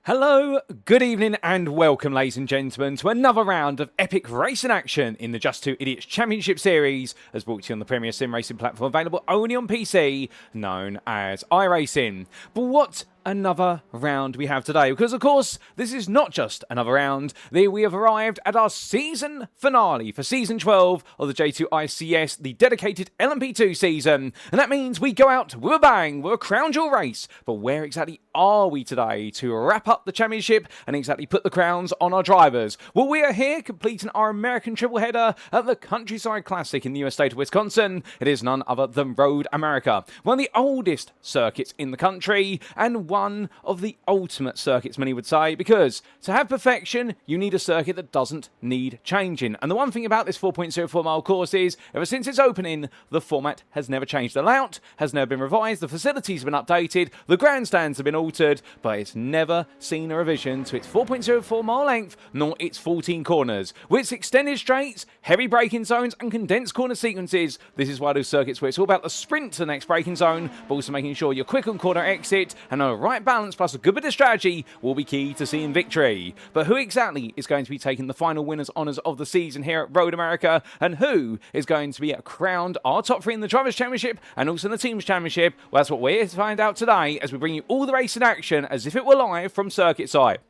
Hello, good evening, and welcome, ladies and gentlemen, to another round of epic racing action in the Just Two Idiots Championship Series, as brought to you on the premier sim racing platform available only on PC, known as iRacing. But what another round we have today, because of course this is not just another round. We have arrived at our season finale for season 12 of the J2ICS, the dedicated LMP2 season, and that means we go out with a bang with a crown jewel race. But where exactly are we today to wrap up the championship and exactly put the crowns on our drivers? Well, we are here completing our American triple header at the Countryside Classic in the US state of Wisconsin. It is none other than Road America, one of the oldest circuits in the country and one of the ultimate circuits, many would say, because to have perfection you need a circuit that doesn't need changing. And the one thing about this 4.04 mile course is, ever since its opening, the format has never changed. The layout has never been revised, the facilities have been updated, the grandstands have been altered, but it's never seen a revision to its 4.04 mile length nor its 14 corners. With its extended straights, heavy braking zones and condensed corner sequences, this is one of those circuits where it's all about the sprint to the next braking zone, but also making sure you're quick on corner exit, and a right balance plus a good bit of strategy will be key to seeing victory. But who exactly is going to be taking the final winners' honours of the season here at Road America, and who is going to be crowned our top three in the Drivers' Championship and also in the Teams' Championship? Well, that's what we're here to find out today, as we bring you all the race in action as if it were live from circuit side.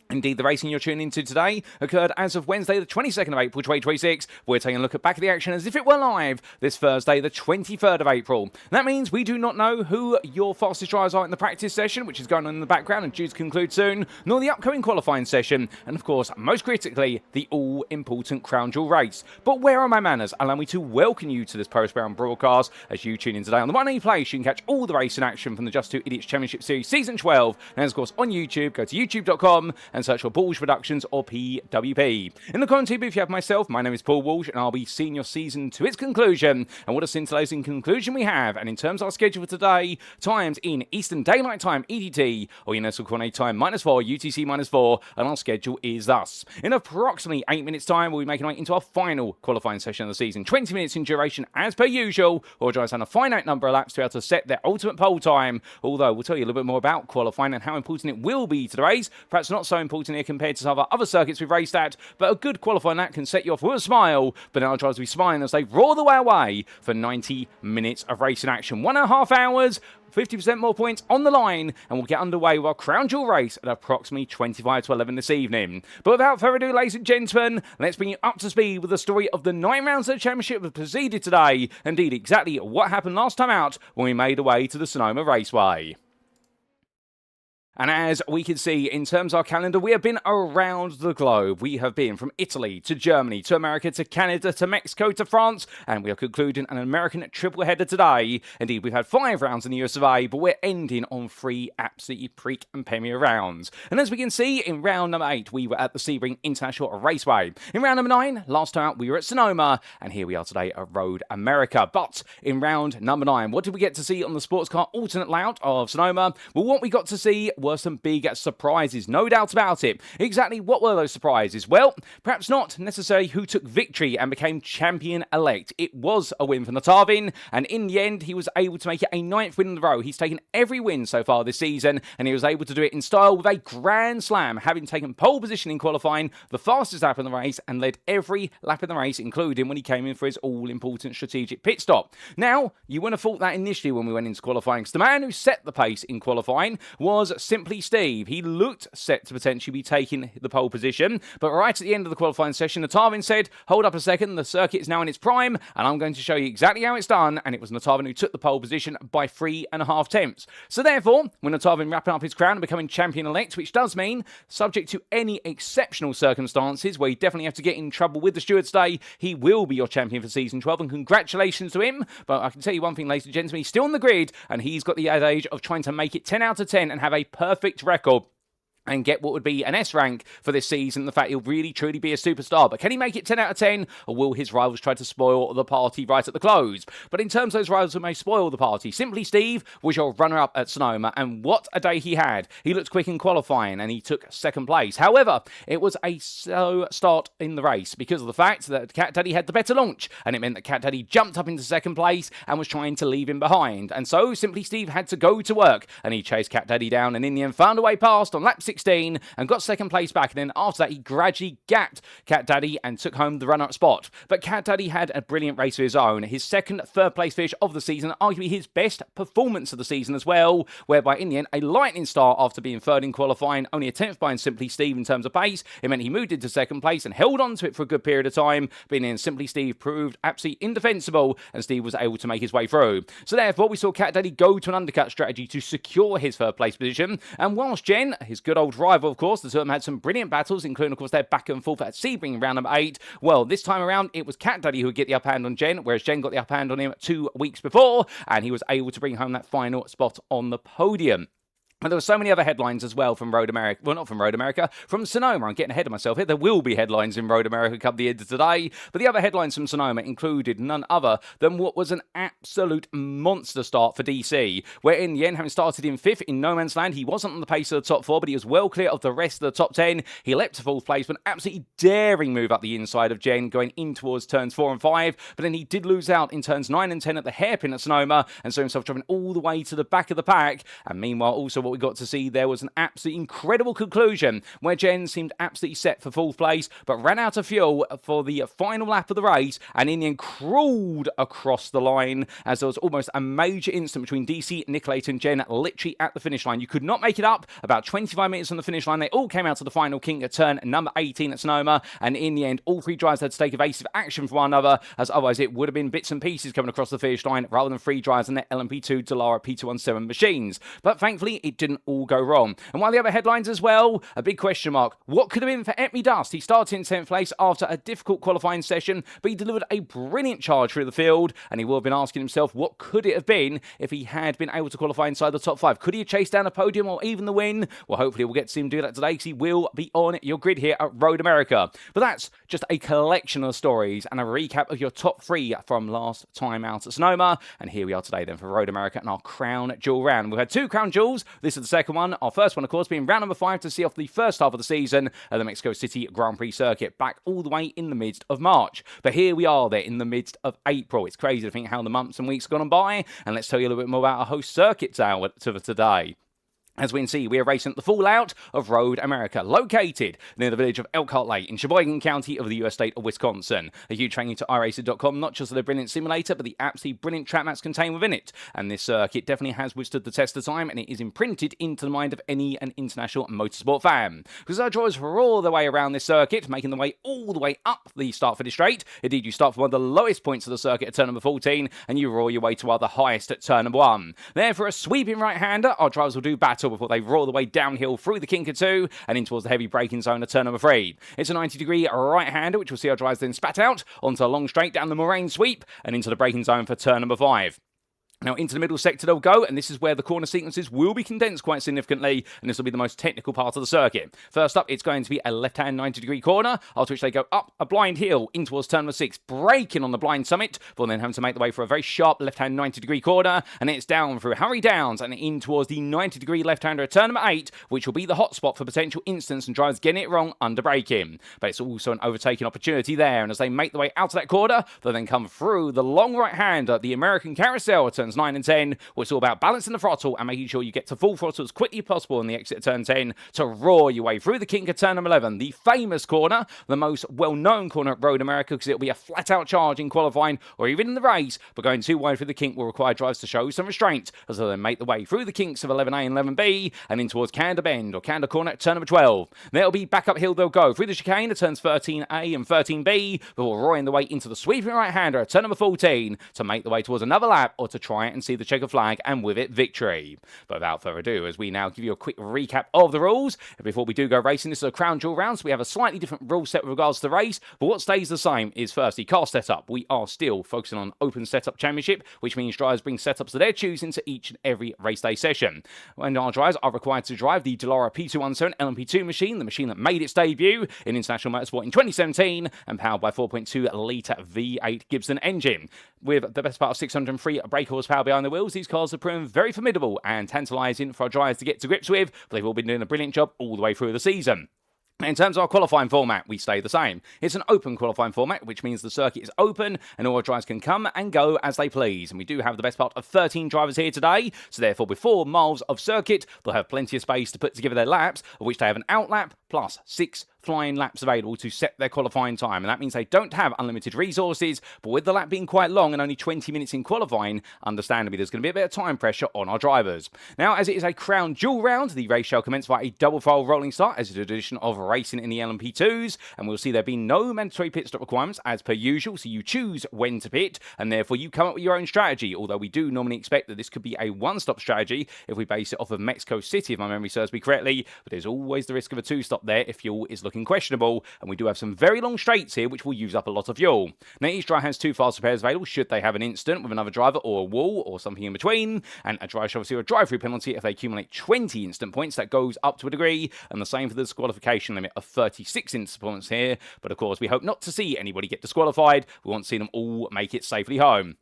Indeed, the racing you're tuning into today occurred as of Wednesday, the 22nd of April, 2026. We're taking a look at back of the action as if it were live this Thursday, the 23rd of April. That means we do not know who your fastest drivers are in the practice session, which is going on in the background and due to conclude soon, nor the upcoming qualifying session, and of course, most critically, the all-important crown jewel race. But where are my manners? Allow me to welcome you to this post-round broadcast as you tune in today on the one only place you can catch all the racing action from the Just Two Idiots Championship Series Season 12, and of course on YouTube. Go to youtube.com and search for Walsh Productions or PWP. In the commentary booth you have myself, my name is Paul Walsh, and I'll be seeing your season to its conclusion. And what a scintillating conclusion we have. And in terms of our schedule for today, times in Eastern Daylight Time EDT or Universal Coordinate Time -4 UTC -4, and our schedule is thus. In approximately 8 minutes time we'll be making our way into our final qualifying session of the season, 20 minutes in duration as per usual. Our drivers have a finite number of laps to be able to set their ultimate pole time, although we'll tell you a little bit more about qualifying and how important it will be to the race. Perhaps not so important here compared to some of our other circuits we've raced at, but a good qualifying lap can set you off with a smile. But our drivers will be smiling as they roar the way away for 90 minutes of racing action. 1.5 hours, 50% more points on the line, and we'll get underway with our crown jewel race at approximately 25 to 11 this evening. But without further ado, ladies and gentlemen, let's bring you up to speed with the story of the 9 rounds of the championship that proceeded today. Indeed, exactly what happened last time out when we made our way to the Sonoma Raceway. And as we can see, in terms of our calendar, we have been around the globe. We have been from Italy to Germany to America to Canada to Mexico to France, and we are concluding an American triple header today. Indeed, we've had 5 rounds in the US of A, but we're ending on 3 absolutely freak and premier rounds. And as we can see, in round number 8, we were at the Sebring International Raceway. In round number 9, last time out, we were at Sonoma, and here we are today at Road America. But in round number 9, what did we get to see on the sports car alternate layout of Sonoma? Well, what we got to see were some big surprises, no doubt about it. Exactly what were those surprises? Well, perhaps not necessarily who took victory and became champion-elect. It was a win for Knotavin, and in the end, he was able to make it a 9th win in a row. He's taken every win so far this season, and he was able to do it in style with a grand slam, having taken pole position in qualifying, the fastest lap in the race, and led every lap in the race, including when he came in for his all-important strategic pit stop. Now, you wouldn't have thought that initially when we went into qualifying, because the man who set the pace in qualifying was SimplySteve. He looked set to potentially be taking the pole position, but right at the end of the qualifying session, Knotavin said, hold up a second, the circuit is now in its prime, and I'm going to show you exactly how it's done, and it was Knotavin who took the pole position by 3.5 tenths. So therefore, when Knotavin wrapping up his crown and becoming champion-elect, which does mean, subject to any exceptional circumstances where you definitely have to get in trouble with the stewards today, he will be your champion for season 12, and congratulations to him. But I can tell you one thing, ladies and gentlemen, he's still on the grid, and he's got the adage of trying to make it 10 out of 10 and have a perfect record and get what would be an S rank for this season. The fact he'll really truly be a superstar. But can he make it 10 out of 10, or will his rivals try to spoil the party right at the close? But in terms of those rivals who may spoil the party, SimplySteve was your runner-up at Sonoma, and what a day he had. He looked quick in qualifying, and he took 2nd place. However, it was a slow start in the race because of the fact that CatDaddy had the better launch, and it meant that CatDaddy jumped up into 2nd place and was trying to leave him behind. And so SimplySteve had to go to work, and he chased CatDaddy down, and in the end found a way past on lap 16 16 and got second place back. And then after that, he gradually gapped CatDaddy and took home the runner-up spot. But CatDaddy had a brilliant race of his own. His second third place finish of the season, arguably his best performance of the season as well, whereby in the end, a lightning start after being third in qualifying, only a 10th behind SimplySteve in terms of pace. It meant he moved into second place and held on to it for a good period of time, but in the end, SimplySteve proved absolutely indefensible and Steve was able to make his way through. So therefore, we saw CatDaddy go to an undercut strategy to secure his third place position. And whilst Jen, his good old rival, of course, the two of them had some brilliant battles, including, of course, their back and forth at Sebring in round number 8. Well, this time around, it was CatDaddy who would get the upper hand on Jen, whereas Jen got the upper hand on him 2 weeks before, and he was able to bring home that final spot on the podium. And there were so many other headlines as well from Road America. Well, not from Road America, from Sonoma. I'm getting ahead of myself here. There will be headlines in Road America come the end of today. But the other headlines from Sonoma included none other than what was an absolute monster start for DC, where in the end, having started in 5th in no man's land, he wasn't on the pace of the top 4, but he was well clear of the rest of the top 10. He leapt to 4th place, but an absolutely daring move up the inside of Jen, going in towards turns 4 and 5. But then he did lose out in turns 9 and 10 at the hairpin at Sonoma, and saw himself dropping all the way to the back of the pack. And meanwhile, also what we got to see there was an absolutely incredible conclusion where Jen seemed absolutely set for 4th place, but ran out of fuel for the final lap of the race, and in the end crawled across the line as there was almost a major incident between DC, niCKaLaToR and Jen literally at the finish line. You could not make it up. About 25 minutes from the finish line, they all came out to the final kink at turn number 18 at Sonoma, and in the end, all 3 drivers had to take evasive action from one another, as otherwise it would have been bits and pieces coming across the finish line rather than 3 drivers in their LMP2 Dallara P217 machines. But thankfully, it didn't all go wrong. And one of the other headlines as well, a big question mark. What could have been for Epmy Dust? He started in 10th place after a difficult qualifying session, but he delivered a brilliant charge through the field, and he will have been asking himself, what could it have been if he had been able to qualify inside the top 5? Could he have chased down a podium or even the win? Well, hopefully we'll get to see him do that today, because he will be on your grid here at Road America. But that's just a collection of stories and a recap of your top 3 from last time out at Sonoma. And here we are today then for Road America and our Crown Jewel round. We've had 2 Crown Jewels. This is the second one. Our first one, of course, being round number 5 to see off the first half of the season at the Mexico City Grand Prix circuit, back all the way in the midst of March. But here we are there in the midst of April. It's crazy to think how the months and weeks have gone by, and let's tell you a little bit more about our host circuit today. As we can see, we are racing at the fallout of Road America, located near the village of Elkhart Lake in Sheboygan County of the US state of Wisconsin. A huge thank you to iRacing.com, not just for the brilliant simulator, but the absolutely brilliant track mats contained within it. And this circuit definitely has withstood the test of time, and it is imprinted into the mind of any an international motorsport fan. Because our drivers roar their way around this circuit, making the way all the way up the start-finish straight. Indeed, you start from one of the lowest points of the circuit at turn number 14, and you roar your way to one of the highest at turn number 1. There, for a sweeping right-hander, our drivers will do battle before they roar the way downhill through the kink of 2 and in towards the heavy braking zone at turn number 3. It's a 90-degree right-hander, which we'll see our drivers then spat out onto a long straight down the moraine sweep and into the braking zone for turn number 5. Now, into the middle sector they'll go, and this is where the corner sequences will be condensed quite significantly, and this will be the most technical part of the circuit. First up, it's going to be a left-hand 90-degree corner, after which they go up a blind hill in towards turn number 6, braking on the blind summit, but then having to make the way for a very sharp left-hand 90-degree corner, and then it's down through Harry Downs and in towards the 90-degree left-hander at turn number 8, which will be the hot spot for potential incidents and drivers getting it wrong under braking. But it's also an overtaking opportunity there, and as they make the way out of that corner, they'll then come through the long right-hander, the American Carousel at turns 9 and 10, where it's all about balancing the throttle and making sure you get to full throttle as quickly as possible in the exit at turn 10 to roar your way through the kink at turn number 11, the famous corner, the most well-known corner at Road America, because it'll be a flat-out charge in qualifying or even in the race, but going too wide through the kink will require drivers to show some restraint as they then make the way through the kinks of 11A and 11B and in towards Canada Bend or Canada Corner at turn number 12. There'll be back uphill they'll go through the chicane at turns 13A and 13B before roaring the way into the sweeping right-hander at turn number 14 to make the way towards another lap or to try and see the checker flag and with it victory. But without further ado, as we now give you a quick recap of the rules, before we do go racing, this is a Crown Jewel round, so we have a slightly different rule set with regards to the race, but what stays the same is firstly car setup. We are still focusing on open setup championship, which means drivers bring setups to their choosing to each and every race day session. And our drivers are required to drive the Dallara P217 LMP2 machine, the machine that made its debut in international motorsport in 2017 and powered by 4.2 litre V8 Gibson engine. With the best part of 603 brake horsepower behind the wheels, these cars have proven very formidable and tantalising for our drivers to get to grips with, but they've all been doing a brilliant job all the way through the season. In terms of our qualifying format, we stay the same. It's an open qualifying format, which means the circuit is open and all drivers can come and go as they please. And we do have the best part of 13 drivers here today, so therefore with 4 miles of circuit, they'll have plenty of space to put together their laps, of which they have an out lap plus 6 flying laps available to set their qualifying time, and that means they don't have unlimited resources, but with the lap being quite long and only 20 minutes in qualifying, understandably there's going to be a bit of time pressure on our drivers. Now, as it is a crown jewel round, the race shall commence via a double file rolling start as a tradition of racing in the LMP2s, and we'll see there be no mandatory pit stop requirements as per usual, so you choose when to pit, and therefore you come up with your own strategy, although we do normally expect that this could be a one-stop strategy if we base it off of Mexico City, if my memory serves me correctly, but there's always the risk of a 2-stop there if fuel is looking questionable, and we do have some very long straights here which will use up a lot of fuel. Now, each driver has 2 fast repairs available should they have an incident with another driver or a wall or something in between, and a driver shall receive a drive-through penalty if they accumulate 20 instant points. That goes up to a degree, and the same for the disqualification limit of 36 instant points here, but of course we hope not to see anybody get disqualified. We want to see them all make it safely home.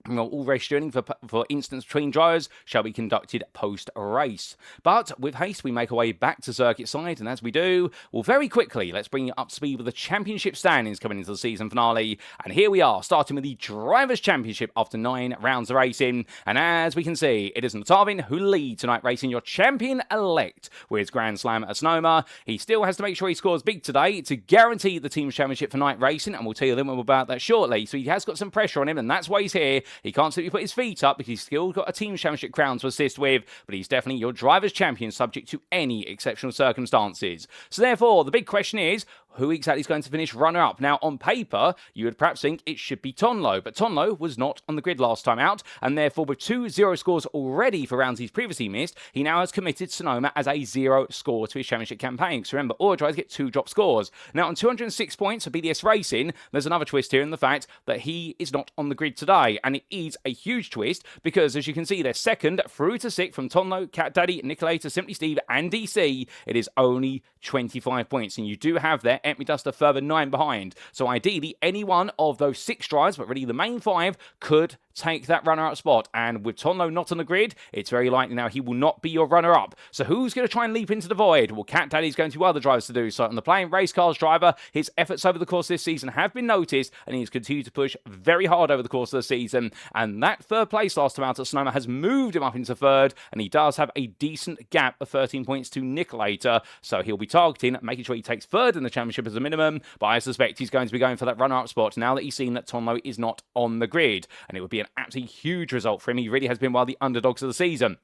All race journeying for instance between drivers shall be conducted post-race. But with haste, we make our way back to circuit side, and as we do, well, very quickly, let's bring you up to speed with the championship standings coming into the season finale. And here we are, starting with the Drivers' Championship after 9 rounds of racing. And as we can see, it is Knotavin who leads tonight racing, your champion-elect with his Grand Slam at Sonoma. He still has to make sure he scores big today to guarantee the team's championship for night racing, and we'll tell you a little more about that shortly. So he has got some pressure on him, and that's why he's here. He can't simply put his feet up because he's still got a team championship crown to assist with, but he's definitely your driver's champion subject to any exceptional circumstances. So therefore, the big question is, who exactly is going to finish runner-up? Now, on paper, you would perhaps think it should be TonLo, but TonLo was not on the grid last time out, and therefore with 2 0 scores already for rounds he's previously missed, he now has committed Sonoma as a 0 score to his championship campaign. Because remember, all drivers get 2 drop scores. Now, on 206 points for BDSRacing, there's another twist here in the fact that he is not on the grid today, and it is a huge twist because, as you can see, they're second through to 6th from TonLo, CatDaddy, niCKaLaToR, SimplySteve, and DC. It is only 25 points, and you do have there Dust a further 9 behind. So ideally, any one of those 6 drives, but really the main 5, could take that runner-up spot. And with TonLo not on the grid, it's very likely now he will not be your runner-up. So who's going to try and leap into the void? Well, CatDaddy's going to other drivers to do so. On the playing race cars driver, his efforts over the course of this season have been noticed, and he's continued to push very hard over the course of the season. And that 3rd place last time out at Sonoma has moved him up into 3rd, and he does have a decent gap of 13 points to niCKaLaToR. So he'll be targeting, making sure he takes 3rd in the championship as a minimum, but I suspect he's going to be going for that runner-up spot now that he's seen that TonLo is not on the grid, and it would be an absolutely huge result for him. He really has been one of the underdogs of the season.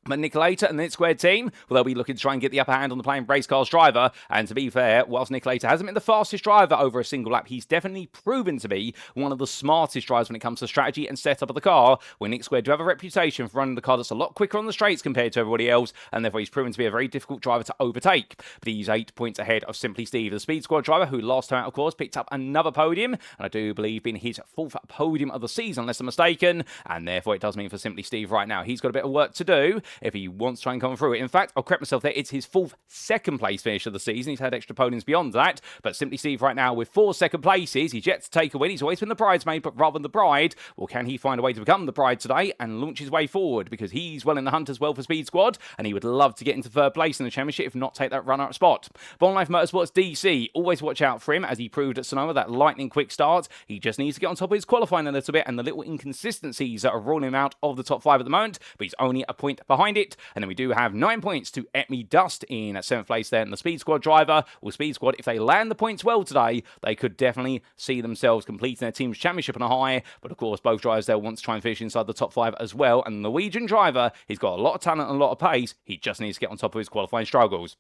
But niCKaLaToR and the Squared team, well, they'll be looking to try and get the upper hand on the playing race cars driver. And to be fair, whilst niCKaLaToR hasn't been the fastest driver over a single lap, he's definitely proven to be one of the smartest drivers when it comes to strategy and setup of the car. Where niCKaLaToR do have a reputation for running the car that's a lot quicker on the straights compared to everybody else, and therefore he's proven to be a very difficult driver to overtake. But he's 8 points ahead of SimplySteve, the Speed Squad driver, who last time out, of course, picked up another podium, and I do believe been his 4th podium of the season, unless I'm mistaken. And therefore it does mean for SimplySteve right now, he's got a bit of work to do if he wants to try and come through it. In fact, I'll correct myself there, it's his 4th second place finish of the season. He's had extra podiums beyond that, but SimplySteve right now with 4 second places, he's yet to take a win. He's always been the bridesmaid, but rather than the bride, well, can he find a way to become the bride today and launch his way forward? Because he's well in the hunt as well for Speed Squad, and he would love to get into 3rd place in the championship, if not take that runner-up spot. Bond Life Motorsports DC, always watch out for him, as he proved at Sonoma, that lightning quick start. He just needs to get on top of his qualifying a little bit, and the little inconsistencies that are ruling him out of the top 5 at the moment, but he's only a point behind it. And then we do have 9 points to Dust in 7th place there, and the Speed Squad driver, or Speed Squad, if they land the points well today, they could definitely see themselves completing their team's championship on a high. But of course, both drivers there want to try and finish inside the top 5 as well, and the Norwegian driver, he's got a lot of talent and a lot of pace. He just needs to get on top of his qualifying struggles.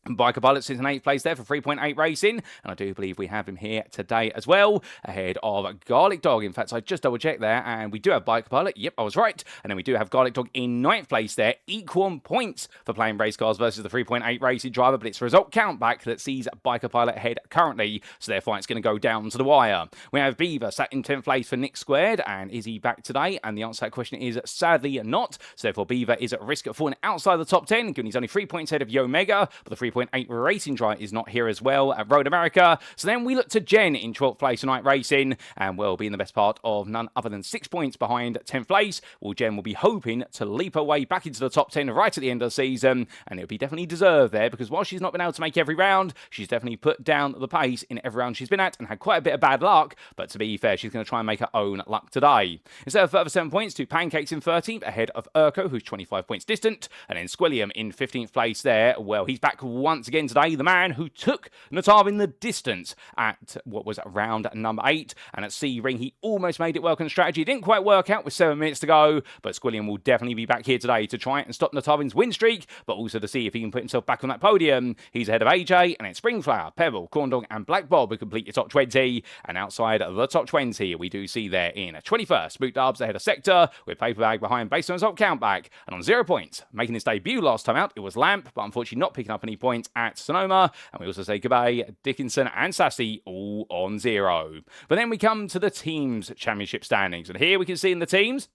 Biker Pilot sits in 8th place there for 3.8 Racing, and I do believe we have him here today as well, ahead of Garlic Dog. In fact, I just double checked there, and we do have Biker Pilot. Yep, I was right. And then we do have Garlic Dog in 9th place there, equal on points for playing race cars versus the 3.8 Racing driver, but it's a result count back that sees Biker Pilot ahead currently, so therefore it's going to go down to the wire. We have Beaver sat in 10th place for Nick Squared, and is he back today? And the answer to that question is sadly not, so therefore Beaver is at risk of falling outside the top 10, given he's only 3 points ahead of Yo Mega, but the 3.8 Racing Drive is not here as well at Road America. So then we look to Jen in 12th place in iRacing, and will be in the best part of none other than 6 points behind 10th place. Well, Jen will be hoping to leap her way back into the top 10 right at the end of the season, and it'll be definitely deserved there, because while she's not been able to make every round, she's definitely put down the pace in every round she's been at and had quite a bit of bad luck. But to be fair, she's going to try and make her own luck today. Instead of further 7 points to Pancakes in 13th, ahead of Urko, who's 25 points distant, and then Squilliam in 15th place there. Well, he's back once again today, the man who took Knotavin the distance at what was round number 8, and at C-Ring he almost made it work on strategy. It didn't quite work out with 7 minutes to go, but Squilliam will definitely be back here today to try and stop Knotavin win streak, but also to see if he can put himself back on that podium. He's ahead of AJ, and then Springflower, Pebble, Corndog, and Black Bob who complete your top 20. And outside the top 20, we do see there in 21st, Spook Dubs ahead of Sector, with Paperbag behind based on his top countback. And on 0 points, making his debut last time out, it was Lamp, but unfortunately not picking up any points at Sonoma. And we also say goodbye, Dickinson and Sassy, all on 0. But then we come to the teams championship standings, and here we can see in the teams,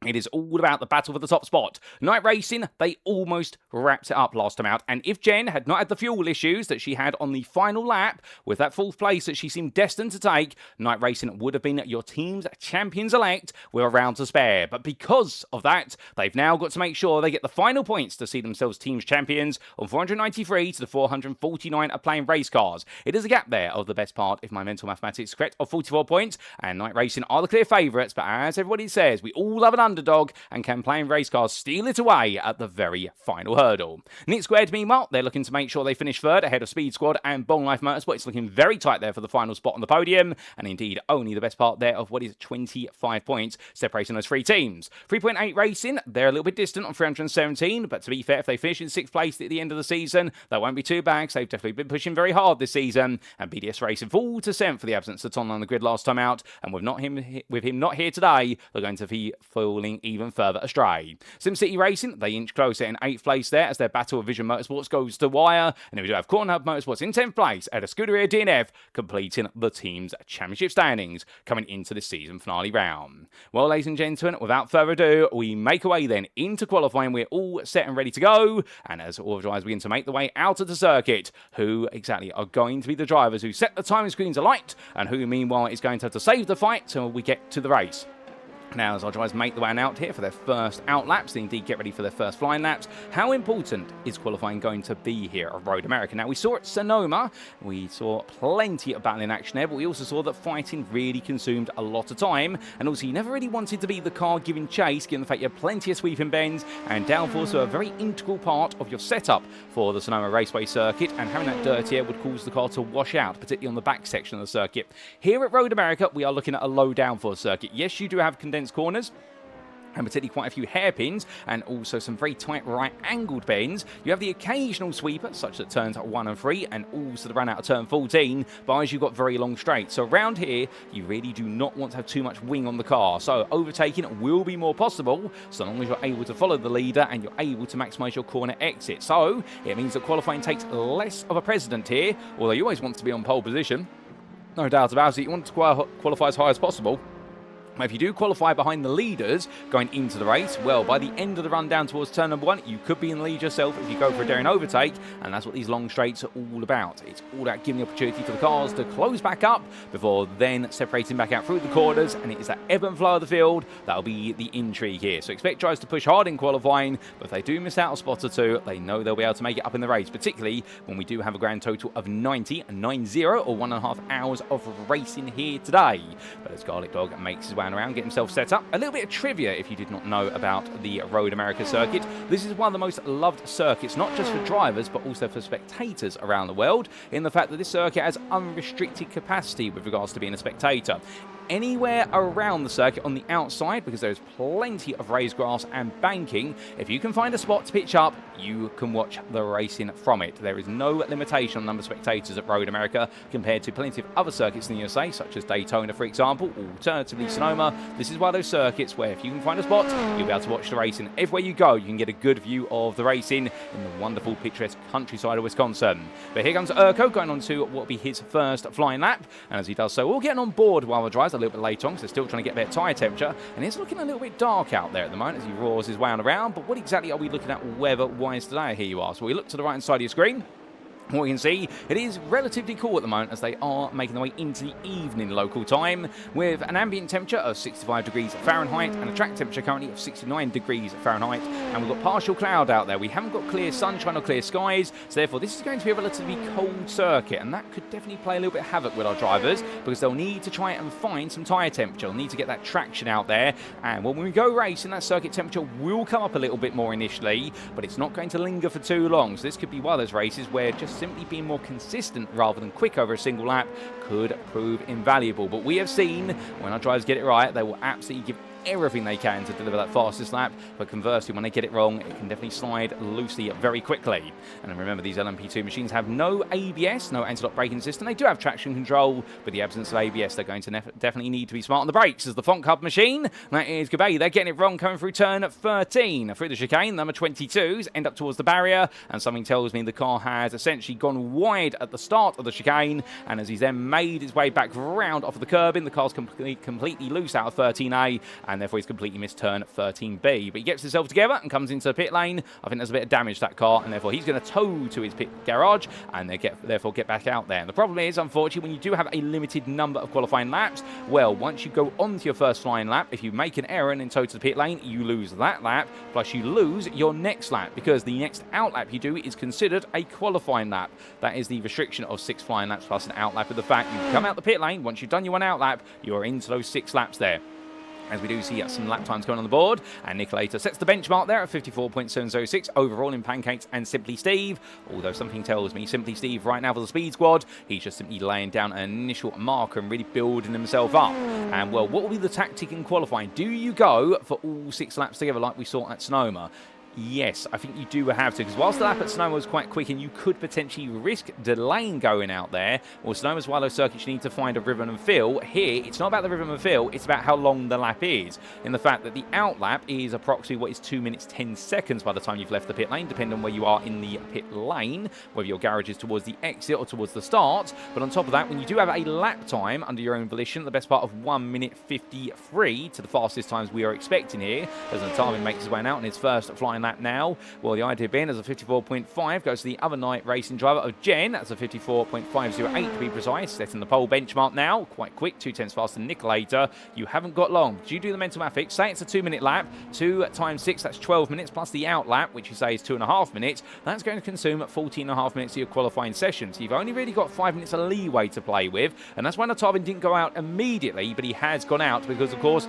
it is all about the battle for the top spot. iRacing, they almost wrapped it up last time out. And if Jen had not had the fuel issues that she had on the final lap, with that 4th place that she seemed destined to take, iRacing would have been your team's champions-elect with a round to spare. But because of that, they've now got to make sure they get the final points to see themselves team's champions on 493 to the 449 of playing race cars. It is a gap there of the best part, if my mental mathematics is correct, of 44 points. And iRacing are the clear favourites, but as everybody says, we all love an underdog, and can playing race cars steal it away at the very final hurdle. Nick Squared, meanwhile, they're looking to make sure they finish 3rd ahead of Speed Squad and Bone Life Motorsport. It's looking very tight there for the final spot on the podium, and indeed only the best part there of what is 25 points separating those 3 teams. 3.8 Racing, they're a little bit distant on 317, but to be fair, if they finish in 6th place at the end of the season, that won't be too bad, because they've definitely been pushing very hard this season. And BDSRacing fall to 7th for the absence of TonLo on the grid last time out, and with him not here today, they're going to be falling even further astray. SimCity Racing, they inch closer in 8th place there as their battle with Vision Motorsports goes to wire. And then we do have Cornhub Motorsports in 10th place at a Scuderia DNF, completing the team's championship standings coming into the season finale round. Well, ladies and gentlemen, without further ado, we make our way then into qualifying. We're all set and ready to go. And as all drivers begin to make the way out of the circuit, who exactly are going to be the drivers who set the timing screens alight, and who meanwhile is going to have to save the fight till we get to the race. Now, as our drivers make the way out here for their first out laps, they indeed get ready for their first flying laps. How important is qualifying going to be here at Road America? Now, we saw at Sonoma, we saw plenty of battling action there, but we also saw that fighting really consumed a lot of time. And also, you never really wanted to be the car giving chase, given the fact you had plenty of sweeping bends, and downforce are a very integral part of your setup for the Sonoma Raceway circuit, and having that dirt here would cause the car to wash out, particularly on the back section of the circuit. Here at Road America, we are looking at a low downforce circuit. Yes, you do have condensed corners, and particularly quite a few hairpins, and also some very tight right-angled bends. You have the occasional sweeper, such as turns 1 and 3, and also the run out of turn 14, but as you've got very long straights. So around here, you really do not want to have too much wing on the car. So overtaking will be more possible, so long as you're able to follow the leader and you're able to maximise your corner exit. So it means that qualifying takes less of a precedent here, although you always want to be on pole position. No doubt about it, you want to qualify as high as possible. If you do qualify behind the leaders going into the race, well, by the end of the run down towards turn number 1, you could be in the lead yourself if you go for a daring overtake, and that's what these long straights are all about. It's all about giving the opportunity for the cars to close back up before then separating back out through the corners, and it is that ebb and flow of the field that'll be the intrigue here. So expect drivers to push hard in qualifying, but if they do miss out a spot or two, they know they'll be able to make it up in the race, particularly when we do have a grand total of 90 or 1.5 hours of racing here today. But as Garlic Dog makes his way around, get himself set up. A little bit of trivia if you did not know about the Road America circuit. This is one of the most loved circuits, not just for drivers, but also for spectators around the world, in the fact that this circuit has unrestricted capacity with regards to being a spectator. Anywhere around the circuit on the outside, because there's plenty of raised grass and banking, if you can find a spot to pitch up, you can watch the racing from it. There is no limitation on the number of spectators at Road America compared to plenty of other circuits in the USA, such as Daytona, for example, alternatively Sonoma. This is one of those circuits where if you can find a spot, you'll be able to watch the racing. Everywhere you go, you can get a good view of the racing in the wonderful picturesque countryside of Wisconsin. But here comes Urko going on to what will be his first flying lap, and as he does so, we'll get on board while the drives a little bit later on, because they're still trying to get their tyre temperature, and it's looking a little bit dark out there at the moment as he roars his way on around. But what exactly are we looking at weather-wise today, here you are? So we look to the right-hand side of your screen. What you can see, it is relatively cool at the moment as they are making their way into the evening local time with an ambient temperature of 65 degrees Fahrenheit and a track temperature currently of 69 degrees Fahrenheit. And we've got partial cloud out there. We haven't got clear sunshine or clear skies, so therefore this is going to be a relatively cold circuit, and that could definitely play a little bit of havoc with our drivers because they'll need to try and find some tyre temperature. They'll need to get that traction out there, and when we go racing, that circuit temperature will come up a little bit more initially, but it's not going to linger for too long. So this could be one of those races where just simply being more consistent rather than quick over a single lap could prove invaluable. But we have seen when our drivers get it right, they will absolutely give everything they can to deliver that fastest lap, but conversely, when they get it wrong, it can definitely slide loosely very quickly. And remember, these LMP2 machines have no ABS, no anti-lock braking system. They do have traction control, but the absence of ABS, they're going to definitely need to be smart on the brakes. As the Font Hub machine, that is Gabay, they're getting it wrong coming through turn 13. Through the chicane, number 22s end up towards the barrier, and something tells me the car has essentially gone wide at the start of the chicane, and as he's then made his way back round off of the curbing, the car's completely loose out of 13A, and therefore he's completely missed turn 13B. But he gets himself together and comes into the pit lane. I think there's a bit of damage to that car, and therefore he's going to tow to his pit garage and therefore get back out there. And the problem is, unfortunately, when you do have a limited number of qualifying laps, well, once you go onto your first flying lap, if you make an error and then tow to the pit lane, you lose that lap, plus you lose your next lap, because the next out lap you do is considered a qualifying lap. That is the restriction of 6 flying laps plus an out lap. With the fact you come out the pit lane, once you've done your 1 out lap, you're into those 6 laps there. As we do see some lap times going on the board, and niCKaLaToR sets the benchmark there at 54.706 overall in Pancakes and SimplySteve. Although something tells me SimplySteve right now for the speed squad, he's just simply laying down an initial marker and really building himself up. And well, what will be the tactic in qualifying? Do you go for all 6 laps together like we saw at Sonoma? Yes, I think you do have to, because whilst the lap at Sonoma was quite quick and you could potentially risk delaying going out there, well, Sonoma's one of those circuits you need to find a rhythm and feel. Here, it's not about the rhythm and feel, it's about how long the lap is, in the fact that the out lap is approximately what is 2 minutes 10 seconds by the time you've left the pit lane, depending on where you are in the pit lane, whether your garage is towards the exit or towards the start. But on top of that, when you do have a lap time under your own volition, the best part of 1 minute 53 to the fastest times we are expecting here, as Knotavin makes his way out in his first flying lap now. Well, the idea being as a 54.5 goes to the other niCKaLaToR driver of Jen. That's a 54.508 to be precise, setting the pole benchmark now. Quite quick, 2/10 faster than niCKaLaToR. You haven't got long. Do you do the mental mathematics? Say it's a 2 minute lap. 2 times 6, that's 12 minutes, plus the out lap, which you say is 2.5 minutes. That's going to consume 14.5 minutes of your qualifying session. So you've only really got 5 minutes of leeway to play with. And that's why Knotavin didn't go out immediately, but he has gone out because, of course,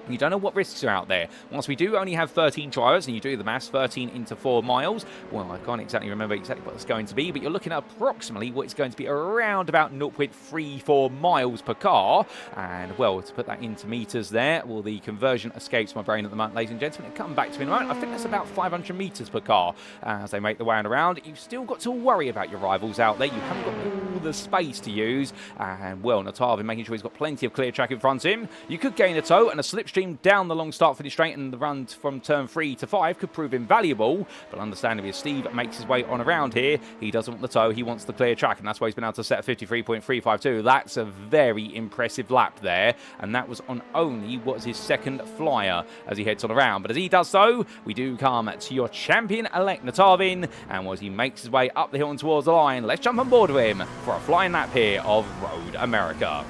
you don't know what risks are out there. Once we do only have 13 drivers, and you do the maths, 13 into 4 miles, well, I can't exactly remember exactly what it's going to be, but you're looking at approximately what it's going to be around about 0.34 miles per car. And, well, to put that into meters there, well, the conversion escapes my brain at the moment, ladies and gentlemen. It'll come back to me in a moment. I think that's about 500 meters per car as they make the way around. You've still got to worry about your rivals out there. You haven't got all the space to use. And, well, Knotavin making sure he's got plenty of clear track in front of him. You could gain a tow and a slipstream down the long start finish straight, and the run from turn 3 to 5 could prove invaluable. But understandably, as Steve makes his way on around here, he doesn't want the tow, he wants the clear track, and that's why he's been able to set a 53.352. That's a very impressive lap there, and that was on only what was his second flyer as he heads on around. But as he does so, we do come to your champion-elect Knotavin, and as he makes his way up the hill and towards the line, let's jump on board with him for a flying lap here of Road America.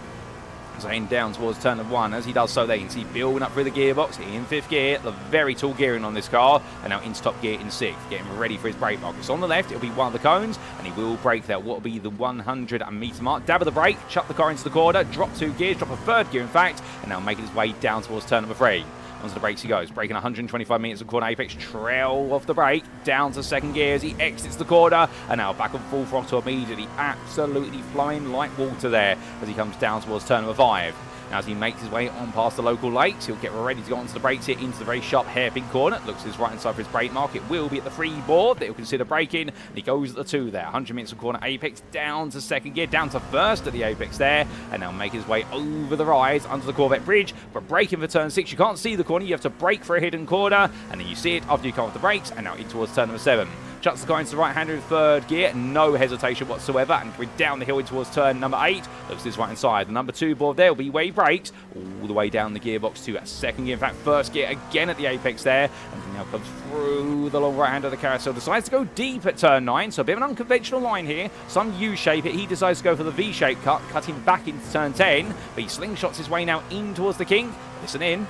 So heading down towards turn of 1. As he does so, there you can see building up through the gearbox in 5th gear. The very tall gearing on this car, and now into top gear in 6th, getting ready for his brake mark. It's on the left, it'll be one of the cones, and he will brake there. What will be the 100 meter mark? Dab of the brake, chuck the car into the corner, drop 2 gears, drop a 3rd gear in fact, and now making his way down towards turn number 3. Onto the brakes he goes, braking 125 meters of corner apex, trail off the brake, down to 2nd gear as he exits the corner, and now back on full throttle immediately, absolutely flowing like water there as he comes down towards turn number 5. Now, as he makes his way on past the local lakes, he'll get ready to go onto the brakes here into the very sharp hairpin corner. Looks to his right hand side for his brake mark. It will be at the 3 board that he'll consider braking. And he goes at the 2 there. 100 meters of corner apex, down to 2nd gear, down to 1st at the apex there. And now make his way over the rise onto the Corvette bridge. But braking for turn 6, you can't see the corner. You have to brake for a hidden corner. And then you see it after you come off the brakes. And now in towards turn number 7. Shuts the car into the right-hander in third gear. No hesitation whatsoever. And we're down the hill towards turn number 8. Looks to his right-hand side. The number 2 board there will be where he brakes. All the way down the gearbox to second gear. In fact, first gear again at the apex there. And he now comes through the long right-hand of the carousel. Decides to go deep at turn 9. So a bit of an unconventional line here. Some U-shape it. He decides to go for the V-shape cut. Cutting back into turn 10. But he slingshots his way now in towards the king. Listen in.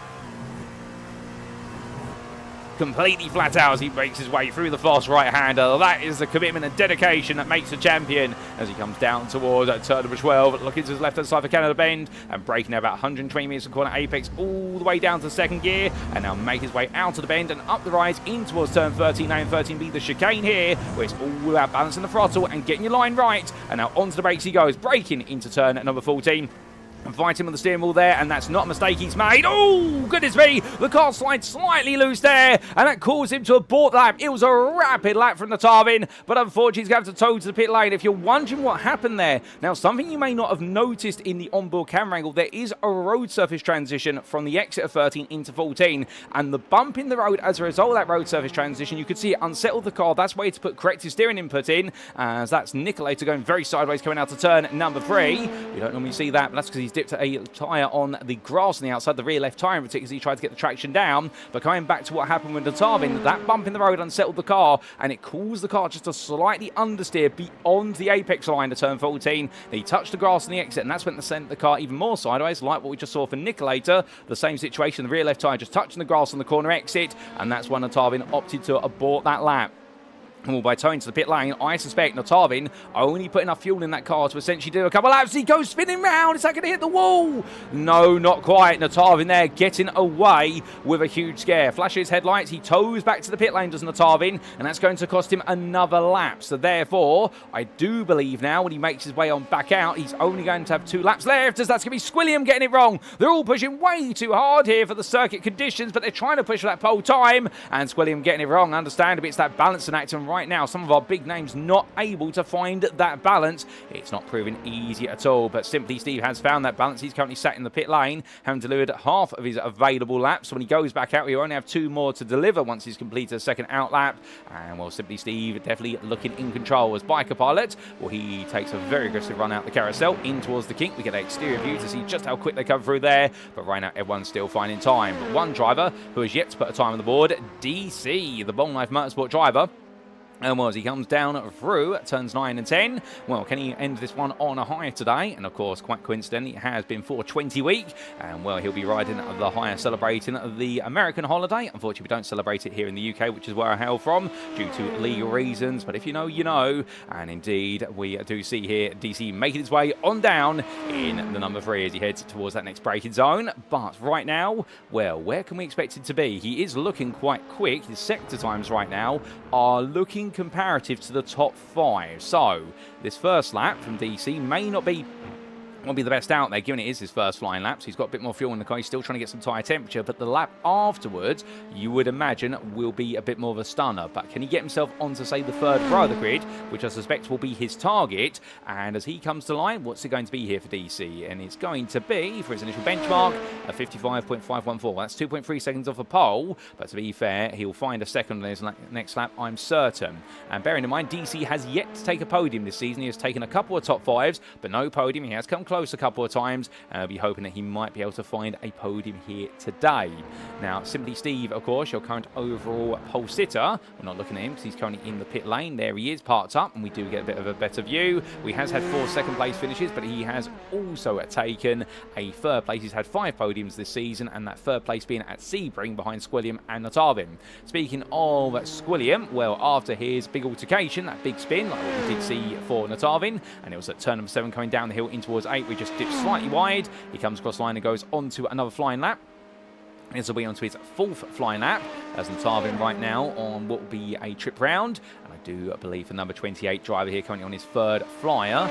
Completely flat out as he breaks his way through the fast right-hander. That is the commitment and dedication that makes a champion as he comes down towards turn number 12, looking to his left-hand side for Canada Bend and breaking about 120 metres from corner apex all the way down to second gear and now make his way out of the bend and up the rise in towards turn 13. Now in 13B, the chicane here, where it's all about balancing the throttle and getting your line right. And now onto the brakes he goes, braking into turn number 14. And fight him on the steering wheel there, and that's not a mistake he's made. Oh, goodness me! The car slides slightly loose there, and that caused him to abort the lap. It was a rapid lap from Knotavin, but unfortunately he's going to have to tow to the pit lane. If you're wondering what happened there, now something you may not have noticed in the onboard camera angle, there is a road surface transition from the exit of 13 into 14, and the bump in the road as a result of that road surface transition, you could see it unsettled the car. That's where to put corrective steering input in, as that's niCKaLaToR going very sideways coming out to turn number 3. We don't normally see that, but that's because he's dipped a tyre on the grass on the outside, the rear left tyre in particular, as he tried to get the traction down. But coming back to what happened with Knotavin, that bump in the road unsettled the car, and it caused the car just to slightly understeer beyond the apex line to turn 14. He touched the grass on the exit, and that's when they sent the car even more sideways, like what we just saw for niCKaLaToR. The same situation, the rear left tyre just touching the grass on the corner exit, and that's when Knotavin opted to abort that lap. Well, by towing to the pit lane, I suspect Knotavin only put enough fuel in that car to essentially do a couple laps. He goes spinning round. Is that going to hit the wall? No, not quite. Knotavin there getting away with a huge scare. Flashes his headlights. He tows back to the pit lane, does Knotavin, and that's going to cost him another lap. So therefore, I do believe now when he makes his way on back out, he's only going to have 2 laps left, as that's going to be Squilliam getting it wrong. They're all pushing way too hard here for the circuit conditions, but they're trying to push for that pole time, and Squilliam getting it wrong. Understandably, it's that balancing act, and right now, some of our big names not able to find that balance. It's not proving easy at all, but SimplySteve has found that balance. He's currently sat in the pit lane, having delivered half of his available laps. When he goes back out, he'll only have 2 more to deliver once he's completed a second out lap. And well, SimplySteve definitely looking in control as biker pilot. Well, he takes a very aggressive run out the carousel in towards the kink. We get an exterior view to see just how quick they come through there, but right now everyone's still finding time. But one driver who has yet to put a time on the board, DC, the Long Life Motorsport driver. And well, as he comes down through turns 9 and 10, well, can he end this one on a high today? And of course, quite coincidentally, it has been 420 week. And well, he'll be riding the higher, celebrating the American holiday. Unfortunately, we don't celebrate it here in the UK, which is where I hail from, due to legal reasons. But if you know, you know. And indeed, we do see here DC making his way on down in the number 3 as he heads towards that next braking zone. But right now, well, where can we expect it to be? He is looking quite quick. His sector times right now are looking comparative to the top 5. So this first lap from DC may not be won't be the best out there, given it is his first flying laps. He's got a bit more fuel in the car. He's still trying to get some tyre temperature, but the lap afterwards, you would imagine, will be a bit more of a stunner. But can he get himself onto, say, the 3rd row of the grid, which I suspect will be his target? And as he comes to line, what's it going to be here for DC? And it's going to be, for his initial benchmark, a 55.514. That's 2.3 seconds off a pole, but to be fair, he'll find a second on his next lap, I'm certain. And bearing in mind, DC has yet to take a podium this season. He has taken a couple of top 5s, but no podium. He has come close a couple of times, and I'll be hoping that he might be able to find a podium here today. Now, SimplySteve, of course, your current overall pole sitter. We're not looking at him because he's currently in the pit lane. There he is, parked up, and we do get a bit of a better view. He has had 4 second-place finishes, but he has also taken a 3rd place. He's had 5 podiums this season, and that 3rd place being at Sebring behind Squilliam and Knotavin. Speaking of Squilliam, well, after his big altercation, that big spin, like what we did see for Knotavin, and it was at turn number 7 coming down the hill in towards 8, we just dipped slightly wide. He comes across line and goes on to another flying lap. This will be onto his 4th flying lap, as Knotavin right now on what will be a trip round. And I do believe the number 28 driver here currently on his 3rd flyer.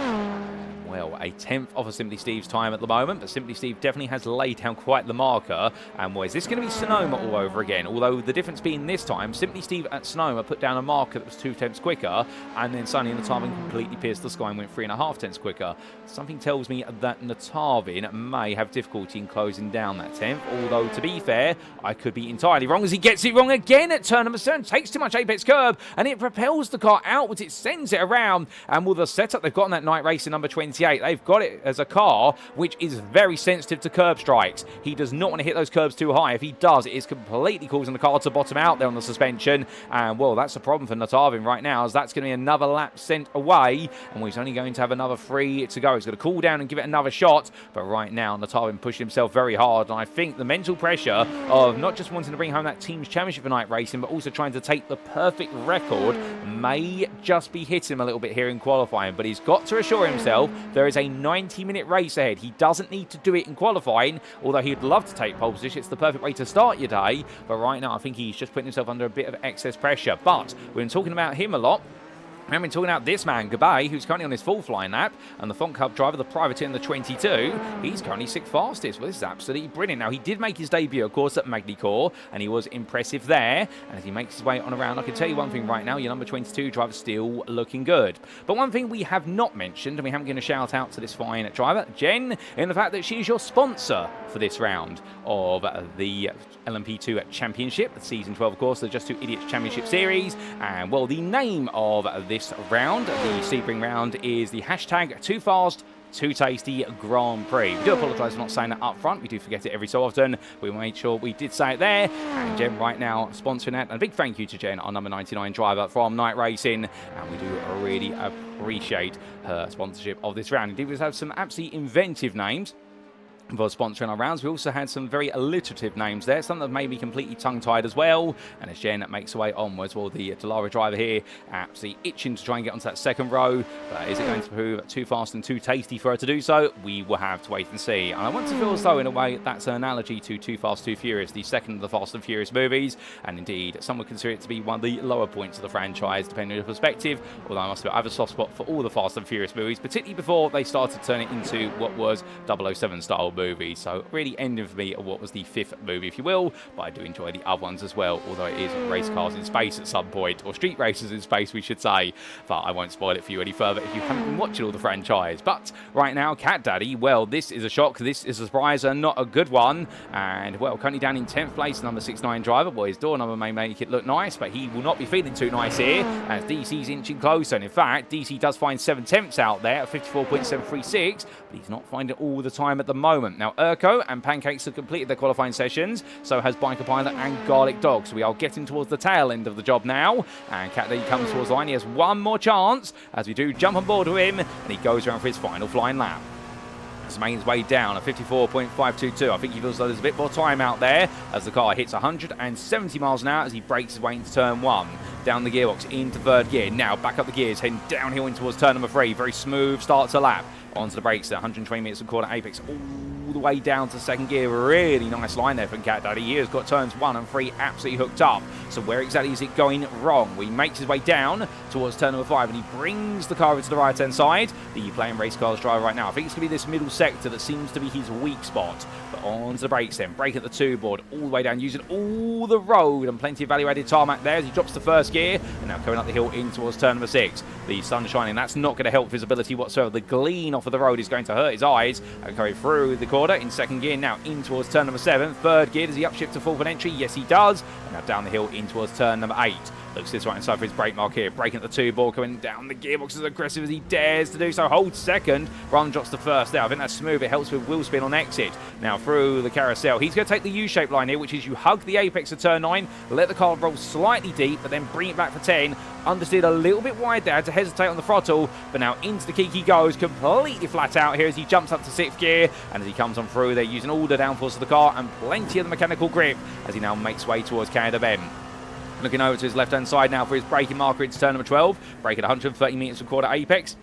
Well, a 10th off of SimplySteve's time at the moment, but SimplySteve definitely has laid down quite the marker. And well, is this going to be Sonoma all over again? Although the difference being this time, SimplySteve at Sonoma put down a marker that was 2 tenths quicker, and then suddenly Knotavin completely pierced the sky and went 3.5 tenths quicker. Something tells me that Knotavin may have difficulty in closing down that 10th, although to be fair, I could be entirely wrong as he gets it wrong again at turn number 7. Takes too much apex curb and it propels the car outwards. It sends it around, and with the setup they've got on that niCKaLaToR number 28, they've got it as a car which is very sensitive to curb strikes. He does not want to hit those curbs too high. If he does, it is completely causing the car to bottom out there on the suspension, and well, that's a problem for Knotavin right now, as that's going to be another lap sent away, and he's only going to have another 3 to go. He's going to cool down and give it another shot, but right now Knotavin pushing himself very hard, and I think the mental pressure of not just wanting to bring home that team's championship for iRacing, but also trying to take the perfect record may just be hitting him a little bit here in qualifying, but he's got to assure himself there is a 90-minute race ahead. He doesn't need to do it in qualifying, although he'd love to take pole position. It's the perfect way to start your day, but right now I think he's just putting himself under a bit of excess pressure. But we've been talking about him a lot. I've been talking about this man, Gabay, who's currently on his full flying lap, and the Font Hub driver, the privateer in the 22, he's currently 6th fastest. Well, this is absolutely brilliant. Now, he did make his debut, of course, at niCKaLaToR, and he was impressive there. And as he makes his way on around, I can tell you one thing right now, your number 22 driver's still looking good. But one thing we have not mentioned, and we haven't given a shout out to this fine driver, Jen, in the fact that she is your sponsor for this round of the LMP2 Championship, the Season 12, of course, the J2ICS Championship Series. And, well, the name of this round, the Sebring round, is the hashtag Too Fast, Too Tasty Grand Prix. We do apologise for not saying that up front. We do forget it every so often. We made sure we did say it there. And Jen right now sponsoring that. And a big thank you to Jen, our number 99 driver from niCKaLaToR. And we do really appreciate her sponsorship of this round. Indeed, we have some absolutely inventive names for sponsoring our rounds. We also had some very alliterative names there, some that made me completely tongue-tied as well. And as Jen makes her way onwards, well, the Dallara driver here absolutely itching to try and get onto that second row. But is it going to prove too fast and too tasty for her to do so? We will have to wait and see. And I want to feel as though, in a way, that's an analogy to Too Fast, Too Furious, the second of the Fast and Furious movies. And indeed, some would consider it to be one of the lower points of the franchise, depending on your perspective. Although I must admit, I have a soft spot for all the Fast and Furious movies, particularly before they started turning into what was 007 style movie. So really ending for me of what was the 5th movie, if you will. But I do enjoy the other ones as well, although it is race cars in space at some point, or street races in space, we should say. But I won't spoil it for you any further if you haven't been watching all the franchise. But right now, CatDaddy, well, this is a shock. This is a surprise and not a good one. And, well, currently down in 10th place, number 69 driver. Well, his door number may make it look nice, but he will not be feeling too nice here, as DC's inching closer. And in fact, DC does find 7 tenths out there at 54.736, but he's not finding it all the time at the moment. Now, Urko and Pancakes have completed their qualifying sessions, so has Biker Pilot and Garlic Dog. So we are getting towards the tail end of the job now, and CatDaddy comes towards the line. He has one more chance, as we do jump on board with him, and he goes around for his final flying lap. He's making his way down at 54.522. I think he feels like there's a bit more time out there as the car hits 170 miles an hour as he breaks his way into turn 1. Down the gearbox into 3rd gear. Now back up the gears, heading downhill in towards turn number 3. Very smooth start to lap. Onto the brakes at 120 meters of quarter apex, all the way down to 2nd gear. Really nice line there from CatDaddy. He has got turns 1 and 3 absolutely hooked up. So where exactly is it going wrong? Well, he makes his way down towards turn number 5, and he brings the car over to the right-hand side. The playing race cars driver right now, I think it's going to be this middle sector that seems to be his weak spot. But onto the brakes then, brake at the 2 board, all the way down, using all the road and plenty of value-added tarmac there as he drops to 1st gear, and now coming up the hill in towards turn number 6. The sun shining, that's not going to help visibility whatsoever. The gleam off of the road is going to hurt his eyes. And going through the quarter in 2nd gear, now in towards turn number 7. 3rd gear, does he upshift to 4th entry? Yes, he does. And now down the hill in towards turn number 8. Looks this right inside for his brake mark here. Braking at the 2 ball, coming down the gearbox as aggressive as he dares to do so. Holds 2nd, rather than drops to 1st there. I think that's smooth. It helps with wheel spin on exit. Now through the carousel. He's going to take the U-shaped line here, which is you hug the apex of turn 9, let the car roll slightly deep, but then bring it back for 10. Understeered a little bit wide there to hesitate on the throttle, but now into the kick he goes, completely flat out here as he jumps up to 6th gear, and as he comes on through, they're using all the downforce of the car and plenty of the mechanical grip as he now makes way towards Canada Bend. Looking over to his left-hand side now for his braking marker into turn number 12. Brake at 130 meters from quarter apex.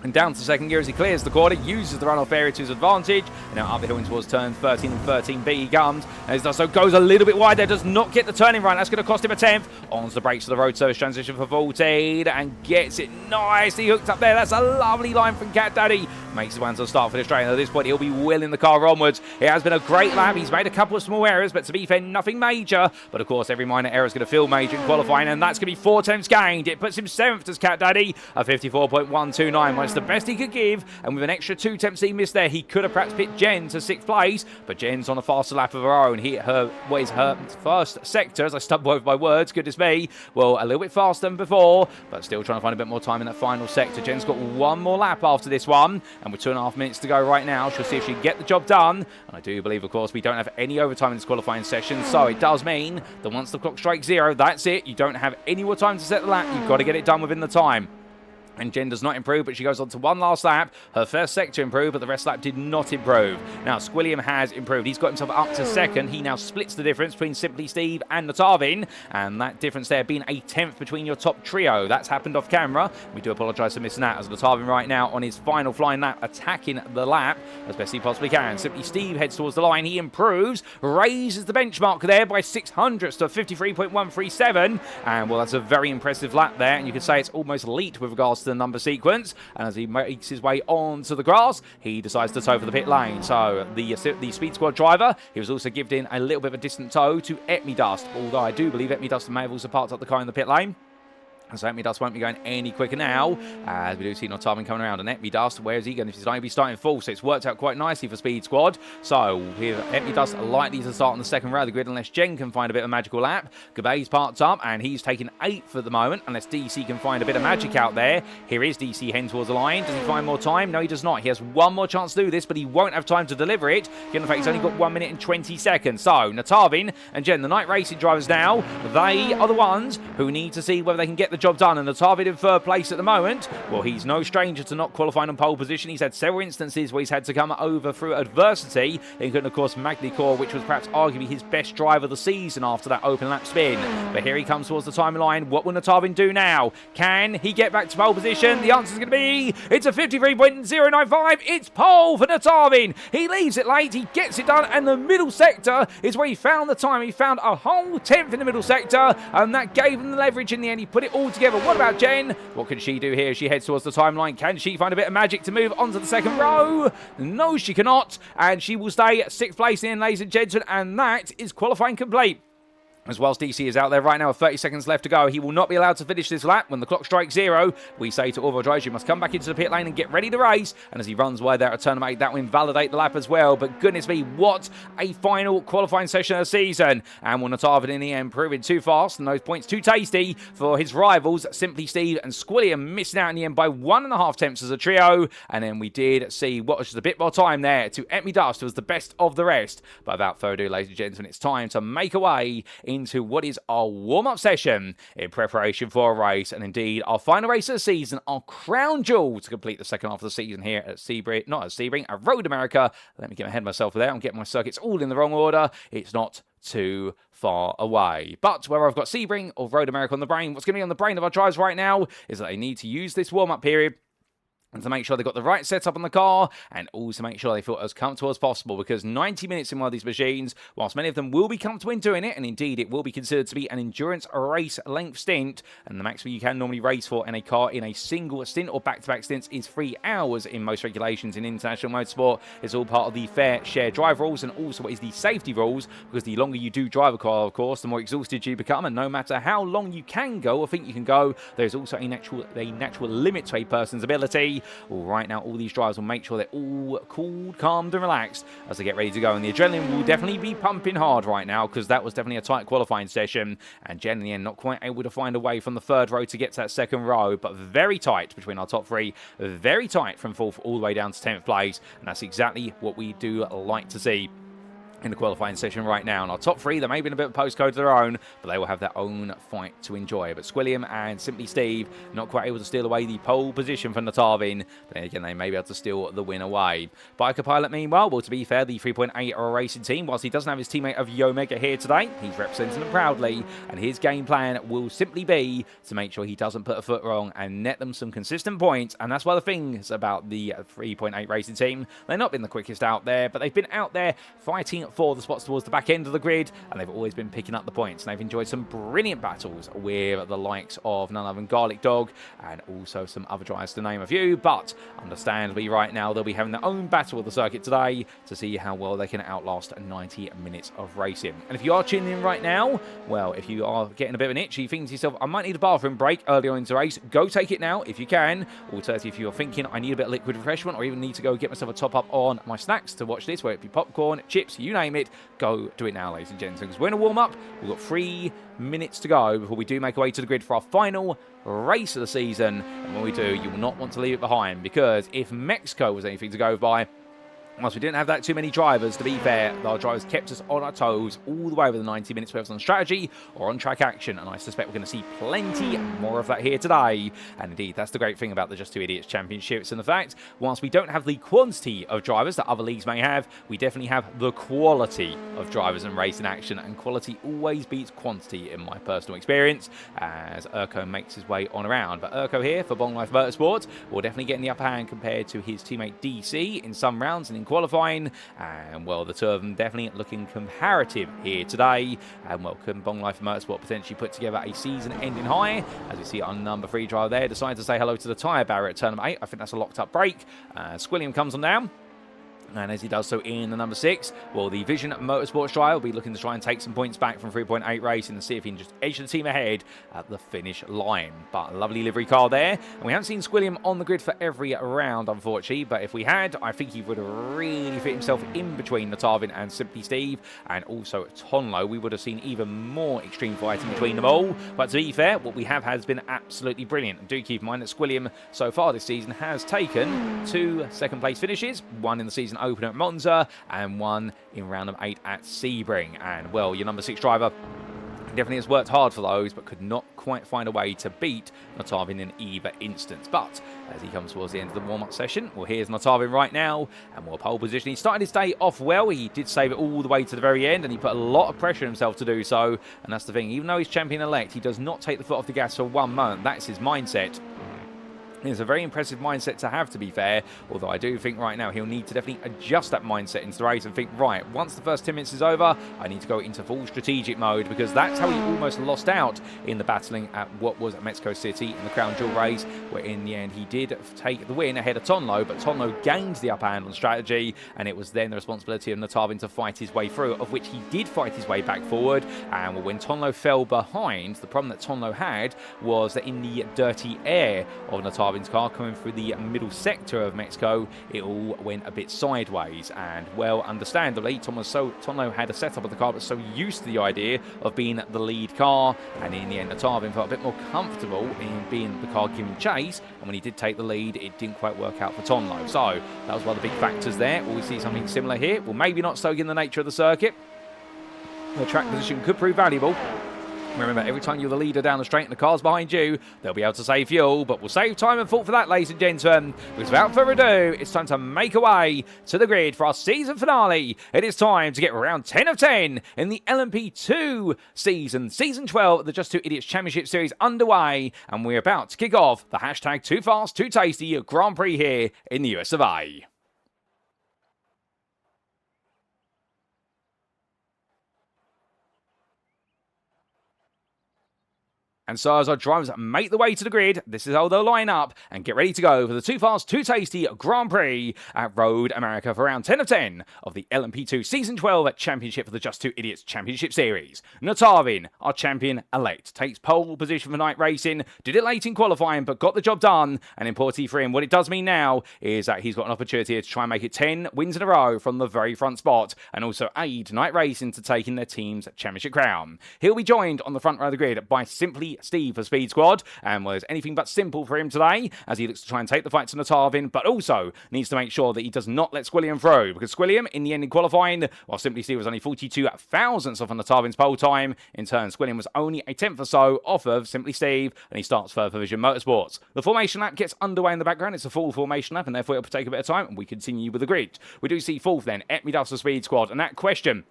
And down to 2nd gear as he clears the quarter, uses the runoff area to his advantage. And now up the hill in towards turn 13 and 13B he comes. And as does so, goes a little bit wide there, does not get the turning right. That's going to cost him a 10th. Onto the brakes of the road service transition for 14 and gets it nicely hooked up there. That's a lovely line from CatDaddy. Makes his way to the start for the straight. And at this point, he'll be wheeling the car onwards. It has been a great lap. He's made a couple of small errors, but to be fair, nothing major. But of course, every minor error is going to feel major in qualifying, and that's going to be 4 tenths gained. It puts him 7th as CatDaddy at 54.129. That's the best he could give, and with an extra 2 attempts he missed there, he could have perhaps picked Jen to 6th place, but Jen's on a faster lap of her own. He hit her, what is her first sector, as I stumble over my words, goodness me, well, a little bit faster than before, but still trying to find a bit more time in that final sector. Jen's got one more lap after this one, and with 2.5 minutes to go right now, she'll see if she can get the job done, and I do believe, of course, we don't have any overtime in this qualifying session, so it does mean that once the clock strikes 0, that's it. You don't have any more time to set the lap. You've got to get it done within the time. And Jen does not improve, but she goes on to one last lap. Her first sector improved, but the rest lap did not improve. Now, Squilliam has improved. He's got himself up to 2nd. He now splits the difference between SimplySteve and Knotavin, and that difference there being a 10th between your top trio. That's happened off camera. We do apologise for missing that, as Knotavin right now on his final flying lap, attacking the lap as best he possibly can. SimplySteve heads towards the line. He improves, raises the benchmark there by 600ths to 53.137, and well, that's a very impressive lap there, and you could say it's almost elite with regards to the number sequence. And as he makes his way onto the grass, he decides to tow for the pit lane. So the Speed Squad driver, he was also given a little bit of a distant tow to Etmidust, although I do believe Etmidust may have also parked up the car in the pit lane. So Etmidust won't be going any quicker now, as we do see Knotavin coming around. And Etmidust, where is he going? He's going to be starting full, so it's worked out quite nicely for Speed Squad. So with Etmidust likely to start on the second row of the grid, unless Jen can find a bit of a magical lap. Gabay's parked up, and he's taking 8th at the moment, unless DC can find a bit of magic out there. Here is DC heading towards the line. Does he find more time? No, he does not. He has one more chance to do this, but he won't have time to deliver it, given the fact he's only got 1 minute and 20 seconds. So Knotavin and Jen, the niCKaLaToR drivers now, they are the ones who need to see whether they can get the job done. And Knotavin in 3rd place at the moment. Well, he's no stranger to not qualifying on pole position. He's had several instances where he's had to come over through adversity, including, of course, niCKaLaToR, which was perhaps arguably his best drive of the season after that open lap spin. But here he comes towards the timeline. What will Knotavin do now? Can he get back to pole position? The answer is going to be, it's a 53.095. It's pole for Knotavin. He leaves it late. He gets it done. And the middle sector is where he found the time. He found a whole 10th in the middle sector, and that gave him the leverage in the end. He put it all together. What about Jen? What can she do here? She heads towards the timeline. Can she find a bit of magic to move onto the second row? No, she cannot. And she will stay 6th place in, ladies and gentlemen. And that is qualifying complete. As whilst DC is out there right now with 30 seconds left to go, he will not be allowed to finish this lap. When the clock strikes 0, we say to all of our drivers, you must come back into the pit lane and get ready to race. And as he runs wide there at turn 8, that will invalidate the lap as well. But goodness me, what a final qualifying session of the season. And will Knotavin in the end proving too fast and those points too tasty for his rivals, SimplySteve and Squilliam, missing out in the end by 1.5 attempts as a trio. And then we did see what was just a bit more time there to Etmidust, who was the best of the rest. But without further ado, ladies and gentlemen, it's time to make our way into what is our warm-up session in preparation for a race, and indeed our final race of the season, our crown jewel to complete the second half of the season here at Sebring, not at Sebring, at Road America. Let me get ahead of myself there. I'm getting my circuits all in the wrong order. It's not too far away. But whether I've got Sebring or Road America on the brain, what's going to be on the brain of our drivers right now is that they need to use this warm-up period and to make sure they've got the right setup on the car, and also make sure they feel as comfortable as possible, because 90 minutes in one of these machines, whilst many of them will be comfortable in doing it, and indeed it will be considered to be an endurance race length stint, and the maximum you can normally race for in a car in a single stint or back-to-back stints is 3 hours in most regulations in international motorsport. It's all part of the fair share drive rules, and also what is the safety rules, because the longer you do drive a car, of course, the more exhausted you become, and no matter how long you can go or think you can go, there's also a natural limit to a person's ability. Well, right now, all these drivers will make sure they're all cool, calmed, and relaxed as they get ready to go. And the adrenaline will definitely be pumping hard right now, because that was definitely a tight qualifying session. And Jen, in the end, not quite able to find a way from the 3rd row to get to that 2nd row, but very tight between our top 3. Very tight from 4th all the way down to 10th place. And that's exactly what we do like to see in the qualifying session right now. And our top 3, they may be in a bit of a postcode of their own, but they will have their own fight to enjoy. But Squilliam and SimplySteve not quite able to steal away the pole position from Knotavin, but then again, they may be able to steal the win away. Biker Pilot, meanwhile, well, to be fair, the 3.8 racing team, whilst he doesn't have his teammate of Yomega here today, he's representing them proudly, and his game plan will simply be to make sure he doesn't put a foot wrong and net them some consistent points. And that's one of the things about the 3.8 racing team. They've not been the quickest out there, but they've been out there fighting for the spots towards the back end of the grid, and they've always been picking up the points. And they've enjoyed some brilliant battles with the likes of none other than Garlic Dog and also some other drivers to name a few. But understandably right now they'll be having their own battle of the circuit today to see how well they can outlast 90 minutes of racing. And if you are tuning in right now, well, if you are getting a bit of an itch, you think to yourself, I might need a bathroom break early on into the race, go take it now if you can. Alternatively, if you're thinking I need a bit of liquid refreshment or even need to go get myself a top up on my snacks to watch this, whether it be popcorn, chips, you name it, go do it now, ladies and gentlemen, because we're in a warm up. We've got 3 minutes to go before we do make our way to the grid for our final race of the season. And when we do, you will not want to leave it behind, because if Mexico was anything to go by, whilst we didn't have that too many drivers, to be fair, our drivers kept us on our toes all the way over the 90 minutes, whether it's on strategy or on track action, and I suspect we're going to see plenty more of that here today. And indeed, that's the great thing about the Just 2 Idiots Championships, and the fact, whilst we don't have the quantity of drivers that other leagues may have, we definitely have the quality of drivers and racing action, and quality always beats quantity in my personal experience, as Urko makes his way on around. But Urko here for Bong Life Motorsports will definitely get in the upper hand compared to his teammate DC in some rounds and in qualifying, and well, the two of them definitely looking comparative here today. And welcome Bong Life Motorsport potentially put together a season-ending high, as we see our number 3 driver there decide to say hello to the tyre barrier at turn number 8. I think that's a locked-up break. Squilliam comes on down. And as he does so in the number 6, well, the Vision Motorsports driver will be looking to try and take some points back from 3.8 Racing and see if he can just edge the team ahead at the finish line. But a lovely livery car there. And we haven't seen Squilliam on the grid for every round, unfortunately. But if we had, I think he would have really fit himself in between Knotavin and SimplySteve. And also TonLo, we would have seen even more extreme fighting between them all. But to be fair, what we have has been absolutely brilliant. And do keep in mind that Squilliam so far this season has taken 2 second-place finishes. 1 in the season opener at Monza and 1 in round number 8 at Sebring. And well, your number 6 driver definitely has worked hard for those, but could not quite find a way to beat Knotavin in either instance. But as he comes towards the end of the warm-up session, well, here's Knotavin right now, and well, pole position. He started his day off well. He did save it all the way to the very end, and he put a lot of pressure on himself to do so. And that's the thing. Even though he's champion-elect, he does not take the foot off the gas for one moment. That's his mindset. It's a very impressive mindset to have, to be fair, although I do think right now he'll need to definitely adjust that mindset into the race and think, right, once the first 10 minutes is over, I need to go into full strategic mode, because that's how he almost lost out in the battling at what was Mexico City in the Crown Jewel race, where in the end he did take the win ahead of TonLo, but TonLo gained the upper hand on strategy, and it was then the responsibility of Knotavin to fight his way through, of which he did fight his way back forward. And when TonLo fell behind, the problem that TonLo had was that in the dirty air of Knotavin car coming through the middle sector of Mexico, it all went a bit sideways. And well, understandably, TonLo had a setup of the car, but so used to the idea of being the lead car, and in the end, Knotavin felt a bit more comfortable in being the car giving chase, and when he did take the lead, it didn't quite work out for TonLo. So that was one of the big factors there. Will we see something similar here? Well, maybe not so given the nature of the circuit. The track position could prove valuable. Remember, every time you're the leader down the straight and the car's behind you, they'll be able to save fuel, but we'll save time and thought for that, ladies and gentlemen. Because without further ado, it's time to make our way to the grid for our season finale. It is time to get round 10 of 10 in the LMP2 season 12 of the Just 2 Idiots Championship Series underway, and we're about to kick off the hashtag Too Fast, Too Tasty Grand Prix here in the US of A. And so as our drivers make the way to the grid, this is how they'll line up and get ready to go for the Too Fast, Too Tasty Grand Prix at Road America for round 10 of 10 of the LMP2 Season 12 Championship for the Just 2 Idiots Championship Series. Knotavin, our champion-elect, takes pole position for iRacing, did it late in qualifying, but got the job done. And importantly for him, what it does mean now is that he's got an opportunity to try and make it 10 wins in a row from the very front spot, and also aid iRacing to taking their team's championship crown. He'll be joined on the front row of the grid by SimplySteve for Speed Squad, and was anything but simple for him today, as he looks to try and take the fight to Knotavin, but also needs to make sure that he does not let Squilliam through, because Squilliam, in the end in qualifying, while SimplySteve was only 42 thousandths off on Knotavins pole time, in turn Squilliam was only a tenth or so off of SimplySteve, and he starts third for Vision Motorsports. The formation lap gets underway in the background. It's a full formation lap, and therefore it'll take a bit of time, and we continue with the grid. We do see fourth then, Etmidas for Speed Squad, and that question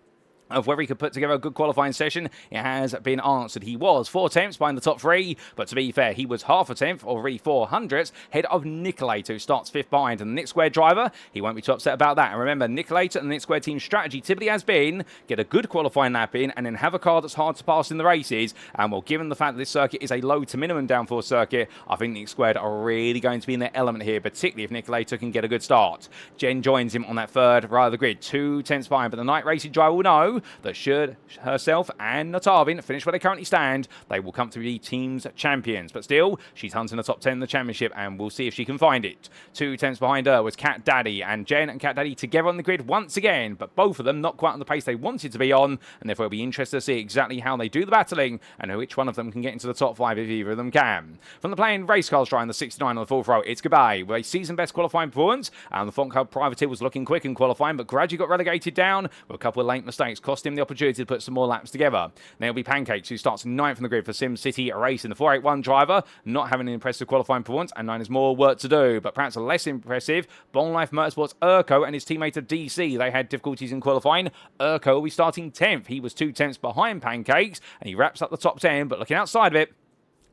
of whether he could put together a good qualifying session, it has been answered. He was 4 tenths behind the top 3, but to be fair, he was half a tenth, or really 400ths, ahead of niCKaLaToR, who starts 5th behind. And the niCK driver, he won't be too upset about that. And remember, niCKaLaToR and the niCK team's strategy typically has been get a good qualifying lap in, and then have a car that's hard to pass in the races. And well, given the fact that this circuit is a low to minimum downforce circuit, I think niCK are really going to be in their element here, particularly if niCKaLaToR can get a good start. Jen joins him on that 3rd right of the grid, 2 tenths behind, but the iRacing driver will know that should herself and Knotavin finish where they currently stand, they will come to be team's champions. But still, she's hunting the top 10 in the championship, and we'll see if she can find it. 2 tenths behind her was CatDaddy, and Jen and CatDaddy together on the grid once again, but both of them not quite on the pace they wanted to be on, and therefore it'll be interesting to see exactly how they do the battling and which one of them can get into the top 5 if either of them can. From the playing race cars trying the 69 on the 4th row, it's goodbye with a season best qualifying performance, and the Font Club Privateer was looking quick in qualifying, but gradually got relegated down with a couple of late mistakes, cost him the opportunity to put some more laps together. Now it'll be Pancakes, who starts 9th on the grid for SimplySteve, the 481 driver, not having an impressive qualifying performance, and 9 is more work to do, but perhaps less impressive. Bone Life Motorsports Urko and his teammate of DC, they had difficulties in qualifying. Urko will be starting 10th. He was 2 tenths behind Pancakes, and he wraps up the top 10, but looking outside of it,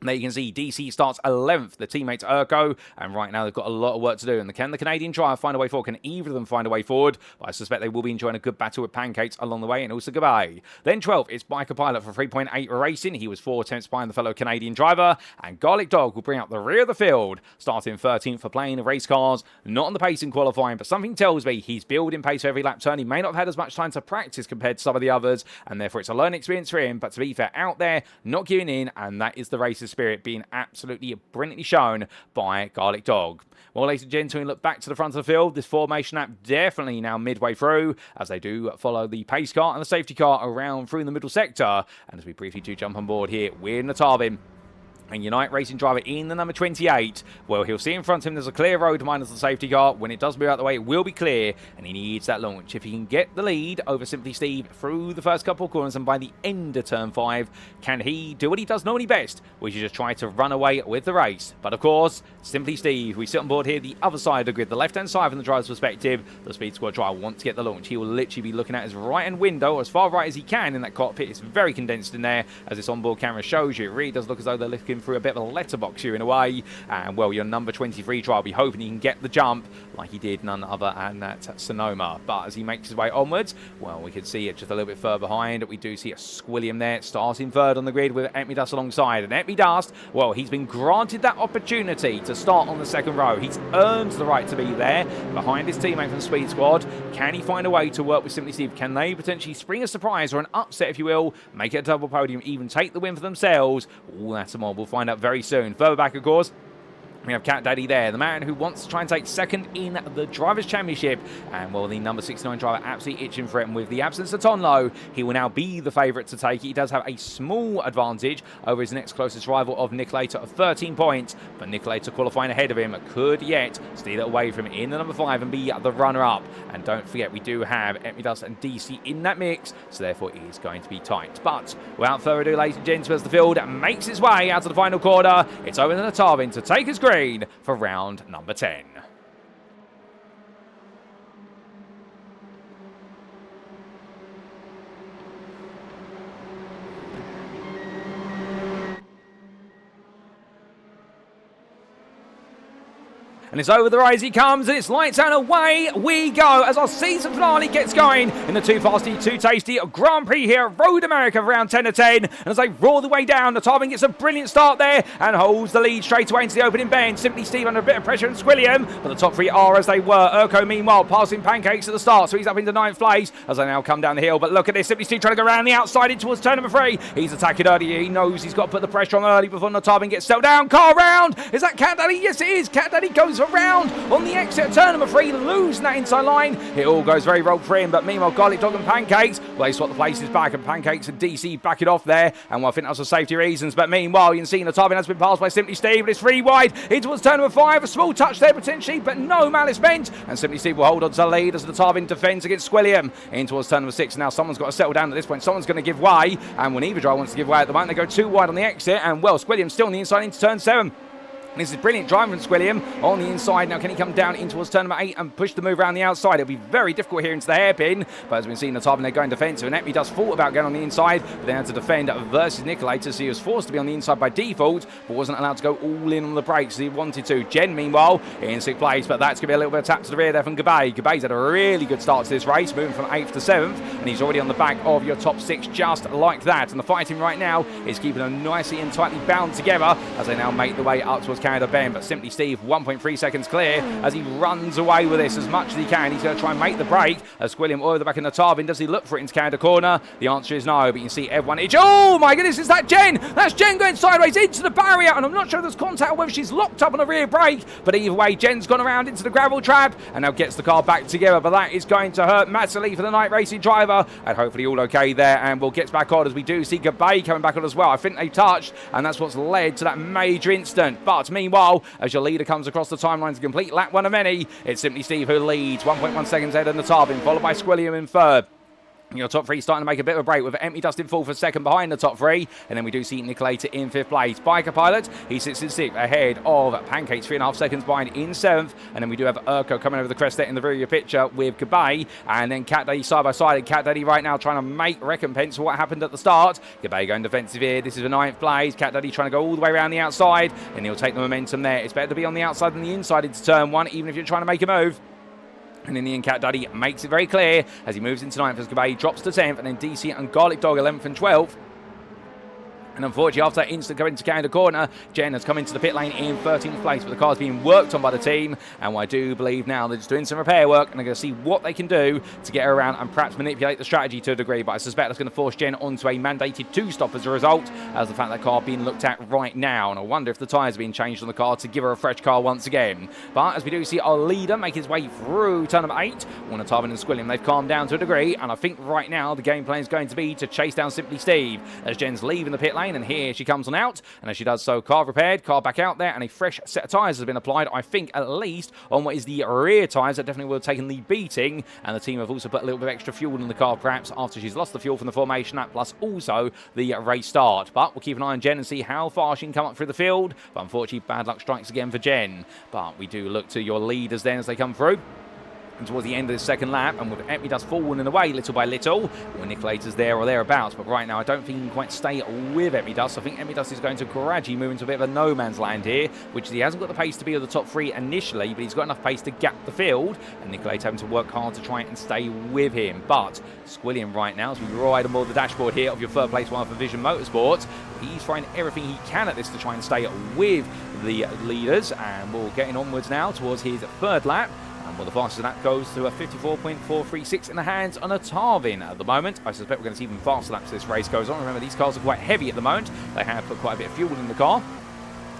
there you can see DC starts 11th, the teammates Urko, and right now they've got a lot of work to do. And can the Canadian driver find a way forward? Can either of them find a way forward? But I suspect they will be enjoying a good battle with Pancakes along the way, and also goodbye. Then 12th, it's Biker Pilot for 3.8 Racing. He was 4 tenths behind the fellow Canadian driver, and Garlic Dog will bring up the rear of the field, starting 13th for playing the race cars. Not on the pace in qualifying, but something tells me he's building pace for every lap turn. He may not have had as much time to practice compared to some of the others, and therefore it's a learning experience for him. But to be fair, out there, not giving in, and that is the racer's spirit being absolutely brilliantly shown by Garlic Dog. Well, ladies and gentlemen, look back to the front of the field. This formation lap definitely now midway through, as they do follow the pace car and the safety car around through the middle sector. And as we briefly do jump on board here with Knotavin, and iRacing driver in the number 28, well, he'll see in front of him there's a clear road minus the safety car. When it does move out the way, it will be clear, and he needs that launch. If he can get the lead over SimplySteve through the first couple of corners, and by the end of turn 5, can he do what he does normally best, which is just try to run away with the race? But of course, SimplySteve, we sit on board here, the other side of the grid, the left-hand side from the driver's perspective. The Speed Squad driver wants to get the launch. He will literally be looking at his right-hand window, as far right as he can in that cockpit. It's very condensed in there, as this onboard camera shows you. It really does look as though they're looking through a bit of a letterbox you in a way. And well, your number 23 driver will be hoping he can get the jump like he did none other than at Sonoma. But as he makes his way onwards, well, we can see it just a little bit further behind. We do see a Squilliam there starting 3rd on the grid with Etmidust alongside. And Etmidust, well, he's been granted that opportunity to start on the 2nd row. He's earned the right to be there behind his teammate from the Speed Squad. Can he find a way to work with SimplySteve? Can they potentially spring a surprise or an upset, if you will, make it a double podium, even take the win for themselves? All that and more we'll find out very soon. Further back, of course, we have CatDaddy there, the man who wants to try and take 2nd in the Drivers' Championship. And, well, the number 69 driver absolutely itching for it. And with the absence of TonLo, he will now be the favourite to take it. He does have a small advantage over his next closest rival of niCKaLaToR of 13 points. But niCKaLaToR qualifying ahead of him could yet steal it away from him in the number 5 and be the runner-up. And don't forget, we do have Etmidust and DC in that mix, so therefore it is going to be tight. But without further ado, ladies and gentlemen, as the field makes its way out to the final quarter, it's over to Knotavin to take his green for round number 10. And it's over the rise he comes, and it's lights out, away we go as our season finale gets going in the Too Fasty, Too Tasty Grand Prix here at Road America around 10 to 10. And as they roar the way down, Knotavin gets a brilliant start there and holds the lead straight away into the opening bend. SimplySteve under a bit of pressure and Squilliam, but the top 3 are as they were. Urko, meanwhile, passing Pancakes at the start, so he's up into 9th place as they now come down the hill. But look at this, SimplySteve trying to go around the outside in towards turn number 3. He's attacking early. He knows he's got to put the pressure on early before Knotavin gets settled down. Car round! Is that CatDaddy? Yes, it is. CatDaddy goes around on the exit, turn number 3, losing that inside line. It all goes very rogue for him, but meanwhile, Garlic Dog and Pancakes, well, they swap the places back, and Pancakes and DC back it off there, and well, I think that's for safety reasons. But meanwhile, you can see Knotavin has been passed by SimplySteve, but it's 3 wide in towards turn number 5. A small touch there potentially, but no malice meant, and SimplySteve will hold on to the lead as Knotavin defends against Squilliam in towards turn number 6. Now someone's got to settle down at this point. Someone's going to give way, and when either driver wants to give way at the moment, they go 2 wide on the exit, and well, Squilliam's still on the inside into turn 7. This is brilliant driving from Squilliam on the inside. Now, can he come down in towards turn number 8 and push the move around the outside? It'll be very difficult here into the hairpin. But as we've seen, Knotavin, they're going defensive. And Epmi does thought about going on the inside, but they had to defend versus niCKaLaToR. So he was forced to be on the inside by default, but wasn't allowed to go all in on the brakes as he wanted to. Jen, meanwhile, in 6th place, but that's going to be a little bit of tap to the rear there from Gabay. Gabay's had a really good start to this race, moving from 8th to 7th, and he's already on the back of your top 6 just like that. And the fighting right now is keeping them nicely and tightly bound together as they now make the way up towards Canada Bend. But SimplySteve 1.3 seconds clear as he runs away with this as much as he can. He's going to try and make the break as Squilliam over the back of Knotavin. Does he look for it into Canada corner? The answer is no, but you can see everyone. Oh my goodness, is that Jen? That's Jen going sideways into the barrier, and I'm not sure there's contact or whether she's locked up on a rear brake, but either way, Jen's gone around into the gravel trap and now gets the car back together, but that is going to hurt massively for the niCKaLaToR driver, and hopefully all okay there, and we'll get back on as we do see Gabay coming back on as well. I think they touched, and that's what's led to that major incident. But meanwhile, as your leader comes across the timeline to complete lap 1 of many, it's SimplySteve who leads 1.1 seconds ahead of Knotavin, followed by Squilliam in 3rd. Your top 3 starting to make a bit of a break with Epmi Dust in 4th for 2nd behind the top 3. And then we do see niCKaLaToR in 5th place. Biker Pilot, he sits in 6th ahead of Pancakes, 3.5 seconds behind in 7th. And then we do have Urko coming over the crest there in the rear of your picture with Gabay. And then CatDaddy side by side. And CatDaddy right now trying to make recompense for what happened at the start. Gabay going defensive here. This is the 9th place. CatDaddy trying to go all the way around the outside. And he'll take the momentum there. It's better to be on the outside than the inside into turn 1, even if you're trying to make a move. And in the end, CatDaddy makes it very clear as he moves into 9th as Gabay drops to 10th, and then DC and Garlic Dog 11th and 12th. And unfortunately, after that instant going into Canada corner, Jen has come into the pit lane in 13th place, but the car's being worked on by the team. And I do believe now they're just doing some repair work, and they're going to see what they can do to get around and perhaps manipulate the strategy to a degree. But I suspect that's going to force Jen onto a mandated 2-stop as a result, as the fact that car being looked at right now. And I wonder if the tyres are being changed on the car to give her a fresh car once again. But as we do see our leader make his way through turn number 8, Knotavin and Squilliam, they've calmed down to a degree. And I think right now the game plan is going to be to chase down SimplySteve as Jen's leaving the pit lane. And here she comes on out, and as she does so, car repaired, car back out there, and a fresh set of tyres has been applied, I think at least on what is the rear tyres that definitely would have taken the beating. And the team have also put a little bit of extra fuel in the car perhaps after she's lost the fuel from the formation lap, plus also the race start. But we'll keep an eye on Jen and see how far she can come up through the field. But unfortunately, bad luck strikes again for Jen. But we do look to your leaders then as they come through. And towards the end of the second lap, and with Epmi Dust falling away little by little, when niCKaLaTOR's there or thereabouts. But right now, I don't think he can quite stay with Epmi Dust. I think Epmi Dust is going to gradually move into a bit of a no man's land here, which he hasn't got the pace to be of the top 3 initially, but he's got enough pace to gap the field, and niCKaLaTOR having to work hard to try and stay with him. But Squilliam right now, as we ride on board the dashboard here of your 3rd place one for Vision Motorsports, he's trying everything he can at this to try and stay with the leaders, and we'll get onwards now towards his 3rd lap. Well, the fastest lap goes to a 54.436 in the hands on Knotavin at the moment. I suspect we're going to see even faster laps as this race goes on. Remember, these cars are quite heavy at the moment. They have put quite a bit of fuel in the car.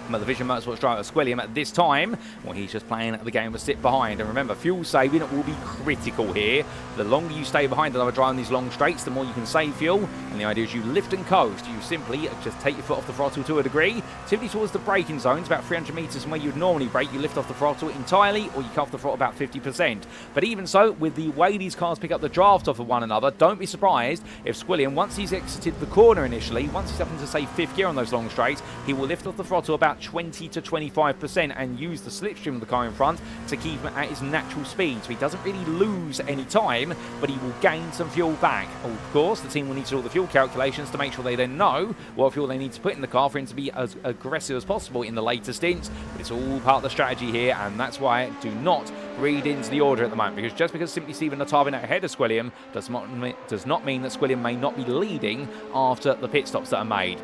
But the Vision Motorsports driver Squilliam at this time, well, he's just playing the game of sit behind. And remember, fuel saving will be critical here. The longer you stay behind another driver on these long straights, the more you can save fuel. And the idea is you lift and coast. You simply just take your foot off the throttle to a degree. Typically towards the braking zones, about 300 metres from where you'd normally brake, you lift off the throttle entirely, or you cut off the throttle about 50%. But even so, with the way these cars pick up the draft off of one another, don't be surprised if Squilliam, once he's exited the corner initially, once he's up into, say, 5th gear on those long straights, he will lift off the throttle about 20 to 25% and use the slipstream of the car in front to keep him at his natural speed. So he doesn't really lose any time, but he will gain some fuel back. Of course, the team will need to do all the fuel calculations to make sure they then know what fuel they need to put in the car for him to be as aggressive as possible in the later stints. But it's all part of the strategy here, and that's why I do not read into the order at the moment, because just because SimplySteve and Knotavin are ahead of Squilliam does not mean that Squilliam may not be leading after the pit stops that are made.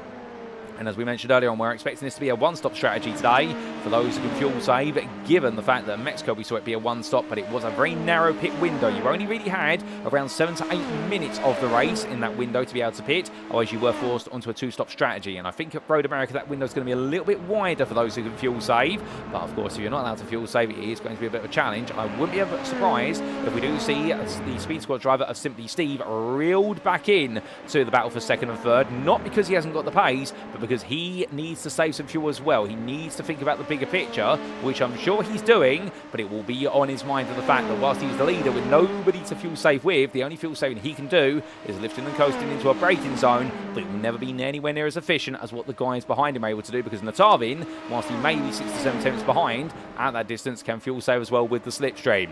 And as we mentioned earlier on, we're expecting this to be a one-stop strategy today for those who can fuel save, given the fact that in Mexico we saw it be a one-stop, but it was a very narrow pit window. You only really had around 7 to 8 minutes of the race in that window to be able to pit, otherwise you were forced onto a 2-stop strategy. And I think at Road America that window is going to be a little bit wider for those who can fuel save. But of course, if you're not allowed to fuel save, it is going to be a bit of a challenge. I wouldn't be a bit surprised if we do see the Speed Squad driver of SimplySteve reeled back in to the battle for 2nd and 3rd, not because he hasn't got the pace, but because because he needs to save some fuel as well. He needs to think about the bigger picture, which I'm sure he's doing, but it will be on his mind of the fact that whilst he's the leader with nobody to fuel save with, the only fuel saving he can do is lifting and coasting into a braking zone, but it will never be anywhere near as efficient as what the guys behind him are able to do, because Knotavin, whilst he may be 6 to 7 tenths behind, at that distance can fuel save as well with the slipstream.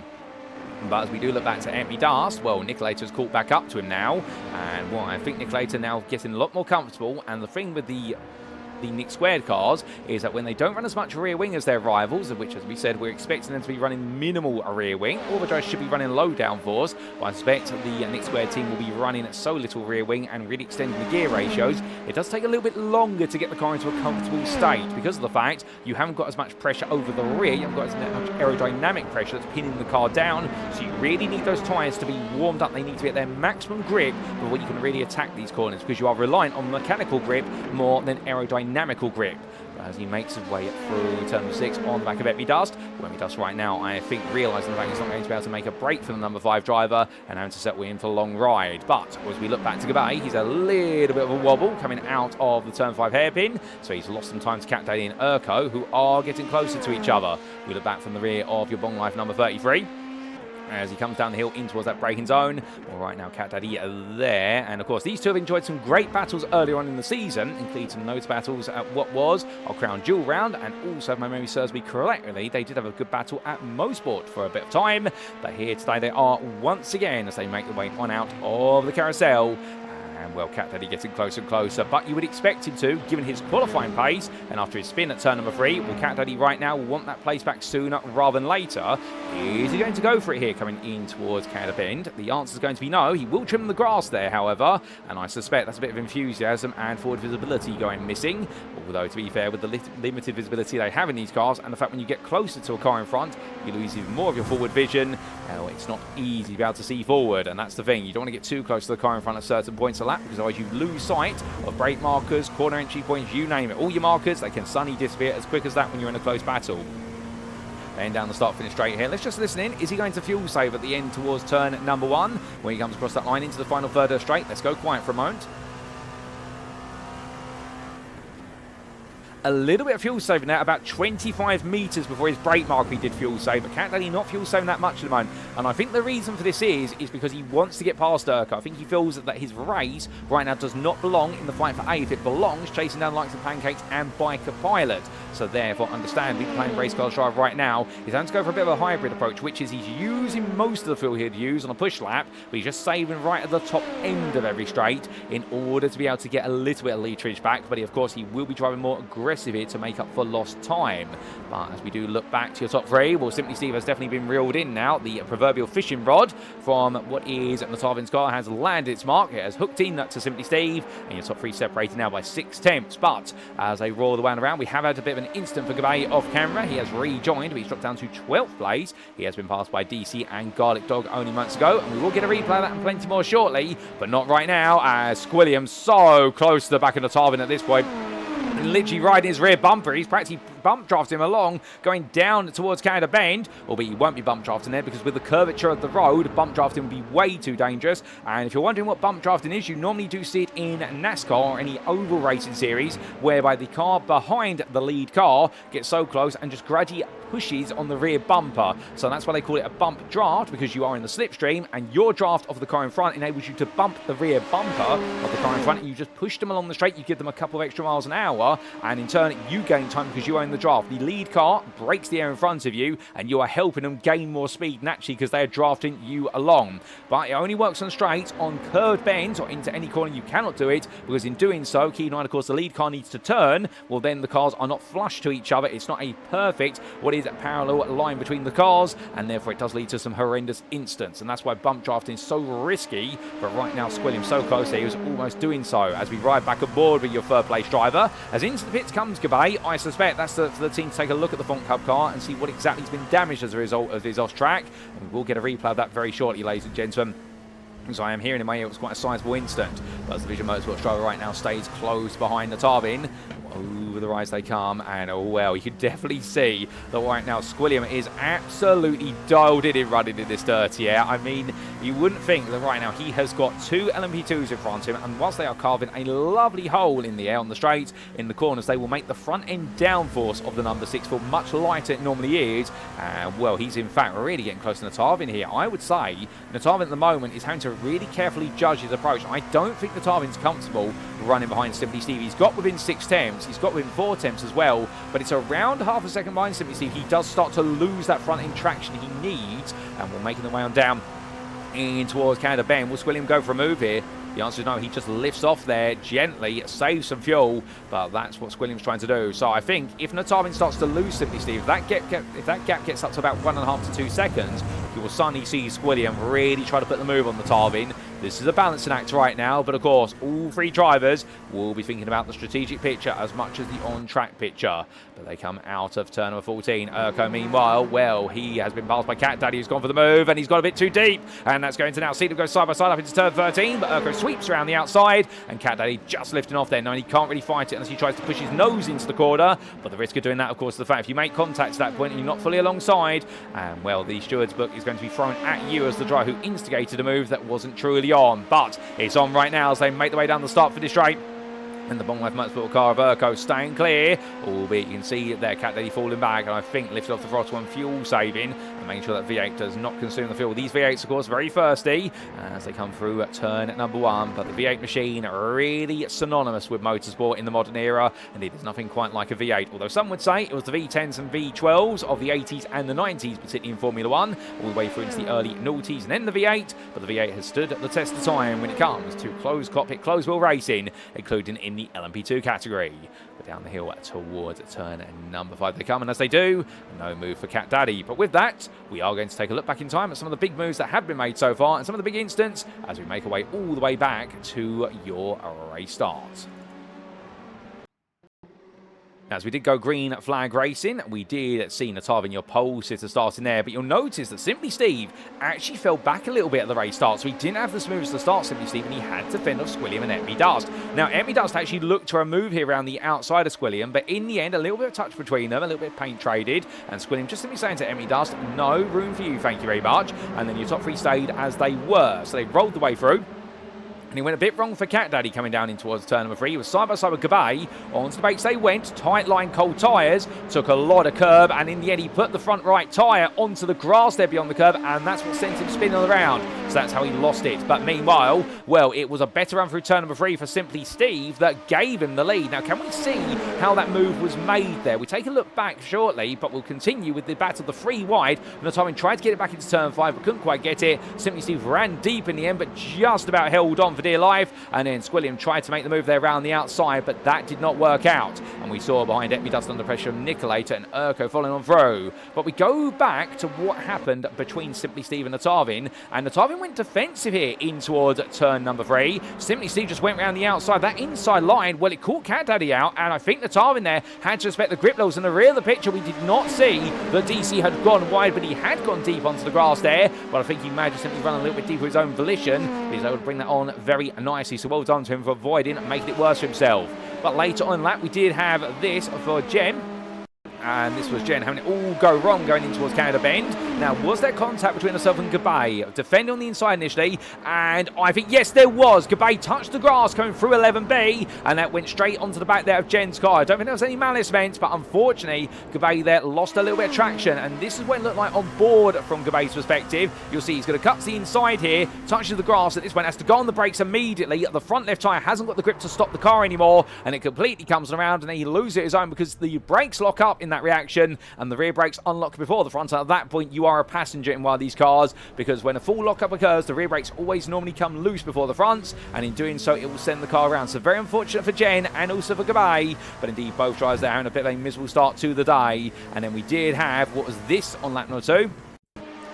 But as we do look back to Empty Dust, well, niCKaLaToR's caught back up to him now, and well, I think niCKaLaToR now getting a lot more comfortable, and the thing with the Nick Squared cars is that when they don't run as much rear wing as their rivals, of which, as we said, we're expecting them to be running minimal rear wing, all the drivers should be running low downforce, but I suspect the Nick Squared team will be running so little rear wing and really extending the gear ratios. It does take a little bit longer to get the car into a comfortable state because of the fact you haven't got as much pressure over the rear, you haven't got as much aerodynamic pressure that's pinning the car down, so you really need those tyres to be warmed up. They need to be at their maximum grip before you can really attack these corners, because you are reliant on mechanical grip more than aerodynamical grip. But as he makes his way through turn 6 on the back of Empty Dust, Empty Dust right now, I think, realising the fact he's not going to be able to make a break for the number 5 driver and having to settle in for a long ride. But as we look back to Gabay, he's a little bit of a wobble coming out of the turn 5 hairpin, so he's lost some time to CatDaddy and Urko, who are getting closer to each other. We look back from the rear of your Bong Life number 33. As he comes down the hill in towards that braking zone. Well, right now, CatDaddy there. And, of course, these two have enjoyed some great battles earlier on in the season, including some nose battles at what was our Crown Jewel round. And also, if my memory serves me correctly, they did have a good battle at Mosport for a bit of time. But here today they are once again as they make their way on out of the carousel. And, well, CatDaddy getting closer and closer, but you would expect him to, given his qualifying pace, and after his spin at turn number 3, well, CatDaddy right now will want that place back sooner rather than later. Is he going to go for it here, coming in towards Canada Bend? The answer is going to be no. He will trim the grass there, however, and I suspect that's a bit of enthusiasm and forward visibility going missing, although, to be fair, with the limited visibility they have in these cars, and the fact when you get closer to a car in front, you lose even more of your forward vision. It's not easy to be able to see forward, and that's the thing. You don't want to get too close to the car in front at certain points of lap, because otherwise you lose sight of brake markers, corner entry points, you name it. All your markers, they can suddenly disappear as quick as that when you're in a close battle. Then down the start finish straight here. Let's just listen in. Is he going to fuel save at the end towards turn number 1 when he comes across that line into the final third of straight? Let's go quiet for a moment. A little bit of fuel saving there, about 25 metres before his brake marker he did fuel save, but CatDaddy not fuel saving that much at the moment. And I think the reason for this is because he wants to get past Urko. I think he feels that his race right now does not belong in the fight for 8th. It belongs chasing down the likes of Pancakes and Biker Pilot. So therefore, understandably, playing race car drive right now, he's having to go for a bit of a hybrid approach, which is he's using most of the fuel he'd use on a push lap, but he's just saving right at the top end of every straight in order to be able to get a little bit of literage back. But of course, he will be driving more aggressive here to make up for lost time. But as we do look back to your top 3, well, SimplySteve has definitely been reeled in now. The proverbial fishing rod from what is Knotavin car has landed its mark. It has hooked in to SimplySteve, and your top 3 separated now by 6 tenths. But as they roar the way around, we have had a bit of an instant for Gabay off camera. He has rejoined, but he's dropped down to 12th place. He has been passed by DC and Garlic Dog only months ago, and we will get a replay of that and plenty more shortly, but not right now, as Squilliam so close to the back of Knotavin at this point. Literally riding his rear bumper. He's practically bump drafting him along, going down towards Canada Bend, albeit he won't be bump drafting there because with the curvature of the road, bump drafting would be way too dangerous. And if you're wondering what bump drafting is, you normally do see it in NASCAR or any oval racing series, whereby the car behind the lead car gets so close and just gradually pushes on the rear bumper. So that's why they call it a bump draft, because you are in the slipstream and your draft of the car in front enables you to bump the rear bumper of the car in front, and you just push them along the straight. You give them a couple of extra miles an hour, and in turn you gain time because you own the draft. The lead car breaks the air in front of you, and you are helping them gain more speed naturally because they are drafting you along. But it only works on straights. On curved bends or into any corner you cannot do it, because in doing so, keep in mind, of course, the lead car needs to turn. Well, then the cars are not flush to each other. It's not a perfect, what is a parallel line between the cars, and therefore it does lead to some horrendous instance, and that's why bump drafting is so risky. But right now, Squilliam so close there, he was almost doing so. As we ride back aboard with your third place driver, as into the pits comes Gabay, I suspect that's for the team to take a look at the Font Cup car and see what exactly has been damaged as a result of his off track, and we'll get a replay of that very shortly, ladies and gentlemen. So I am hearing in my ear it was quite a sizable instant, but as the Vision Motorsports driver right now stays close behind Knotavin. Over the rise they come, and oh well, you can definitely see that right now Squilliam is absolutely dialed in running in this dirty air. I mean, you wouldn't think that right now he has got two LMP2s in front of him, and whilst they are carving a lovely hole in the air on the straights, in the corners, they will make the front end downforce of the number 6 feel much lighter it normally is. And well, he's in fact really getting close to Knotavin here. I would say Knotavin at the moment is having to really carefully judge his approach. I don't think Knotavin running behind SimplySteve. He's got within 6 temps, he's got within 4 temps as well, but it's around half a second behind SimplySteve. He does start to lose that front end traction he needs, and we're making the way on down in towards Canada Bend. Will Squilliam go for a move here? The answer is no. He just lifts off there gently, saves some fuel, but that's what Squilliam's trying to do. So I think if Knotavin starts to lose SimplySteve, if that gap gets up to about 1.5 to 2 seconds, you will suddenly see Squilliam really try to put the move on Knotavin. This is a balancing act right now, but of course, all 3 drivers will be thinking about the strategic picture as much as the on-track picture. But they come out of turn number 14. Urko, meanwhile, well, he has been passed by CatDaddy, who's gone for the move, and he's got a bit too deep. And that's going to now see them go side by side up into turn 13, but Urko sweeps around the outside, and CatDaddy just lifting off there. Now, he can't really fight it unless he tries to push his nose into the corner, but the risk of doing that, of course, is the fact if you make contact at that point and you're not fully alongside, and well, the steward's book is going to be thrown at you as the driver who instigated a move that wasn't truly on. But it's on right now as they make their way down the start finish straight. And the bottom left motorsport car of Urko staying clear, albeit you can see there CatDaddy falling back, and I think lifted off the throttle and fuel saving, and making sure that V8 does not consume the fuel. These V8s, of course, very thirsty as they come through at turn number 1, but the V8 machine really synonymous with motorsport in the modern era, and there's nothing quite like a V8, although some would say it was the V10s and V12s of the 80s and the 90s, particularly in Formula 1, all the way through into the early noughties, and then the V8, but the V8 has stood the test of time when it comes to closed cockpit, closed wheel racing, including in the LMP2 category. But down the hill towards turn number 5 they come, and as they do, no move for CatDaddy. But with that, we are going to take a look back in time at some of the big moves that have been made so far, and some of the big incidents as we make our way all the way back to your race start. As we did go green flag racing, we did see Knotavin, your pole sitter, starting there, but you'll notice that SimplySteve actually fell back a little bit at the race start, so he didn't have the smoothest to start SimplySteve, and he had to fend off Squilliam and Dust. Now, Dust actually looked to a move here around the outside of Squilliam, but in the end, a little bit of touch between them, a little bit of paint traded, and Squilliam just simply saying to Dust, no room for you, thank you very much, and then your top 3 stayed as they were, so they rolled the way through. And he went a bit wrong for CatDaddy coming down in towards turn number 3. He was side by side with Gabay. Onto the brakes they went. Tight line, cold tyres. Took a lot of curb. And in the end, he put the front right tyre onto the grass there beyond the curb. And that's what sent him spinning around. So that's how he lost it. But meanwhile, well, it was a better run through turn number 3 for SimplySteve that gave him the lead. Now, can we see how that move was made there? We take a look back shortly, but we'll continue with the battle. The 3 wide. Knotavin tried to get it back into turn 5, but couldn't quite get it. SimplySteve ran deep in the end, but just about held on for dear life, and then Squilliam tried to make the move there around the outside, but that did not work out, and we saw behind Dust under pressure of niCKaLaToR and Urko following on through. But we go back to what happened between SimplySteve and Knotavin went defensive here in towards turn number 3. SimplySteve just went around the outside, that inside line, well, it caught CatDaddy out, and I think Knotavin there had to respect the grip levels. In the rear of the picture, we did not see that DC had gone wide, but he had gone deep onto the grass there, but I think he managed to simply run a little bit deeper his own volition. He was able to bring that on very nicely, so well done to him for avoiding making it worse for himself. But later on in lap, we did have this for Jen. And this was Jen having it all go wrong going in towards Canada Bend. Now, was there contact between herself and Gabay? Defending on the inside initially, and I think, yes, there was. Gabay touched the grass coming through 11B, and that went straight onto the back there of Jen's car. I don't think there was any malice meant, but unfortunately, Gabay there lost a little bit of traction, and this is what it looked like on board from Gabay's perspective. You'll see he's going to cut to the inside here, touches the grass at this point, has to go on the brakes immediately. The front left tyre hasn't got the grip to stop the car anymore, and it completely comes around, and then he loses his own because the brakes lock up in that reaction, and the rear brakes unlock before the front. At that point, you are a passenger in one of these cars, because when a full lockup occurs, the rear brakes always normally come loose before the fronts, and in doing so, it will send the car around. So very unfortunate for Jen and also for Gabay, but indeed both drivers there having a bit of a miserable start to the day. And then we did have, what was this on lap number 2?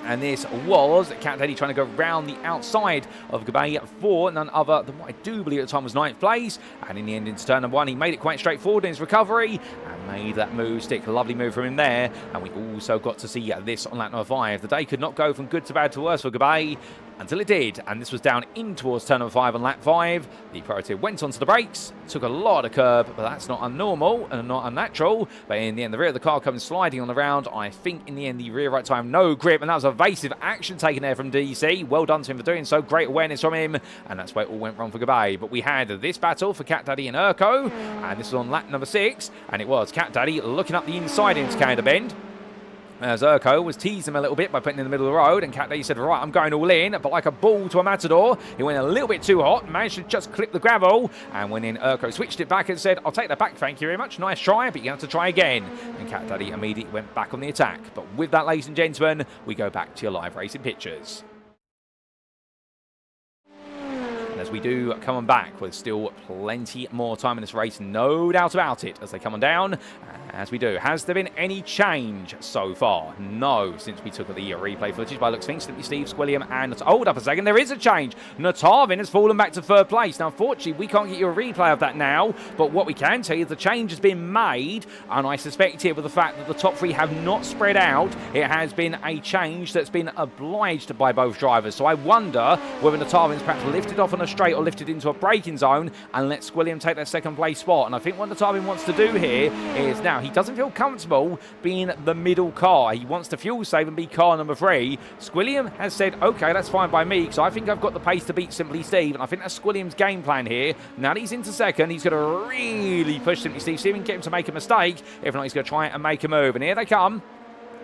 And this was CatDaddy trying to go round the outside of Gabay for none other than what I do believe at the time was 9th place. And in the end, into turn number 1, he made it quite straightforward in his recovery and made that move stick. A lovely move from him there. And we also got to see this on lap number 5. The day could not go from good to bad to worse for Gabay. until it did, and this was down in towards turn number 5 on lap 5. The Proto went onto the brakes, took a lot of curb, but that's not unnormal and not unnatural. But in the end, the rear of the car comes sliding on the round. I think in the end, the rear right tire, no grip, and that was evasive action taken there from DC. Well done to him for doing so. Great awareness from him, and that's where it all went wrong for Gabay. But we had this battle for CatDaddy and Urko, and this was on lap number 6, and it was CatDaddy looking up the inside into Canada Bend, as Urko was teasing him a little bit by putting in the middle of the road, and CatDaddy said, right, I'm going all in, but like a bull to a matador, he went a little bit too hot, managed to just clip the gravel, and when in, Urko switched it back and said, I'll take that back, thank you very much, nice try, but you have to try again. And CatDaddy immediately went back on the attack. But with that, ladies and gentlemen, we go back to your live racing pictures. As we do come on back with still plenty more time in this race, no doubt about it, as they come on down. As we do, has there been any change so far? No, since we took the replay footage by looks things, SimplySteve, Squilliam, and hold up a second, there is a change. Knotavin has fallen back to 3rd place. Now, unfortunately, we can't get you a replay of that now, but what we can tell you is the change has been made, and I suspect here with the fact that the top 3 have not spread out, it has been a change that's been obliged by both drivers. So I wonder whether Knothavin's perhaps lifted off on a straight or lifted into a braking zone and let Squilliam take that 2nd place spot. And I think what Knotavin wants to do here is now he doesn't feel comfortable being the middle car. He wants to fuel save and be car number 3. Squilliam has said, okay, that's fine by me, because I think I've got the pace to beat SimplySteve, and I think that's Squilliam's game plan here. Now that he's into 2nd, he's going to really push SimplySteve, see if he can get him to make a mistake. If not, he's going to try and make a move. And here they come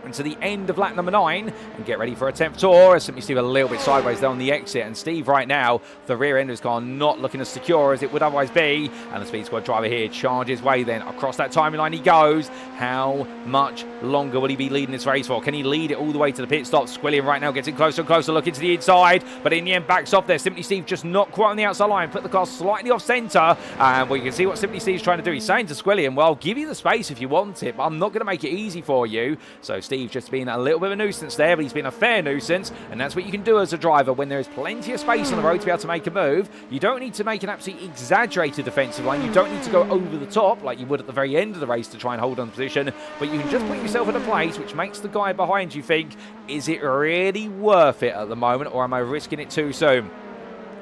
into the end of lap number 9 and get ready for a 10th tour. As SimplySteve a little bit sideways there on the exit, and Steve right now, the rear end of his car not looking as secure as it would otherwise be, and the Speed Squad driver here charges way then across that timeline he goes. How much longer will he be leading this race for? Can he lead it all the way to the pit stop? Squilliam right now getting closer and closer, looking to the inside, but in the end backs off there. SimplySteve just not quite on the outside line, put the car slightly off centre, and well, you can see what SimplySteve's trying to do. He's saying to Squilliam, well, I'll give you the space if you want it, but I'm not going to make it easy for you. So Steve just being a little bit of a nuisance there, but he's been a fair nuisance, and that's what you can do as a driver when there is plenty of space on the road to be able to make a move. You don't need to make an absolutely exaggerated defensive line. You don't need to go over the top like you would at the very end of the race to try and hold on to position, but you can just put yourself in a place which makes the guy behind you think, is it really worth it at the moment, or am I risking it too soon?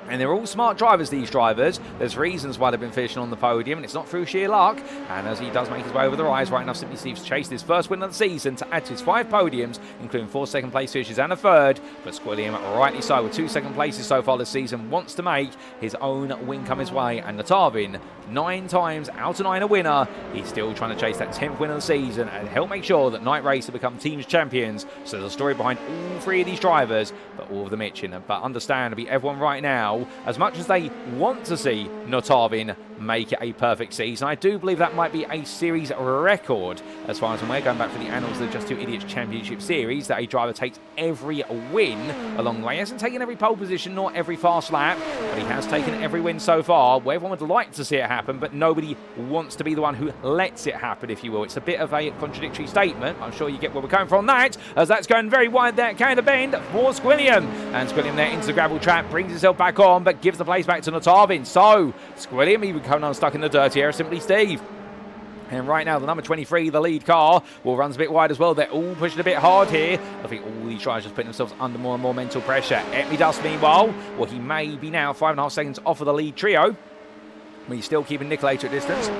And they're all smart drivers, these drivers. There's reasons why they've been finishing on the podium, and it's not through sheer luck. And as he does make his way over the rise, right now SimplySteve's chased his first win of the season to add to his 5 podiums, including 4 second place finishes and a 3rd. But Squilliam, rightly so, with 2 second places so far this season, wants to make his own win come his way. And Knotavin, 9 times out of 9 a winner, he's still trying to chase that 10th win of the season and help make sure that niCKaLaToR become teams champions. So there's a story behind all 3 of these drivers, but all of them itching. But understandably, everyone right now, as much as they want to see Knotavin make it a perfect season, I do believe that might be a series record as far as we're going back for the annals of the Just2Idiots Championship Series, that a driver takes every win along the way. He hasn't taken every pole position nor every fast lap, but he has taken every win so far, where everyone would like to see it happen, but nobody wants to be the one who lets it happen, if you will. It's a bit of a contradictory statement. I'm sure you get where we're coming from that, as that's going very wide there, Canada Bend for Squilliam. And Squilliam there into the gravel trap, brings himself back on, but gives the place back to Knotavin. So Squilliam even coming unstuck in the dirty area, SimplySteve. And right now, the number 23, the lead car, runs a bit wide as well. They're all pushing a bit hard here. I think all these drivers just putting themselves under more and more mental pressure. Dust, meanwhile, well, he may be now 5.5 seconds off of the lead trio, but he's still keeping niCKaLaToR at distance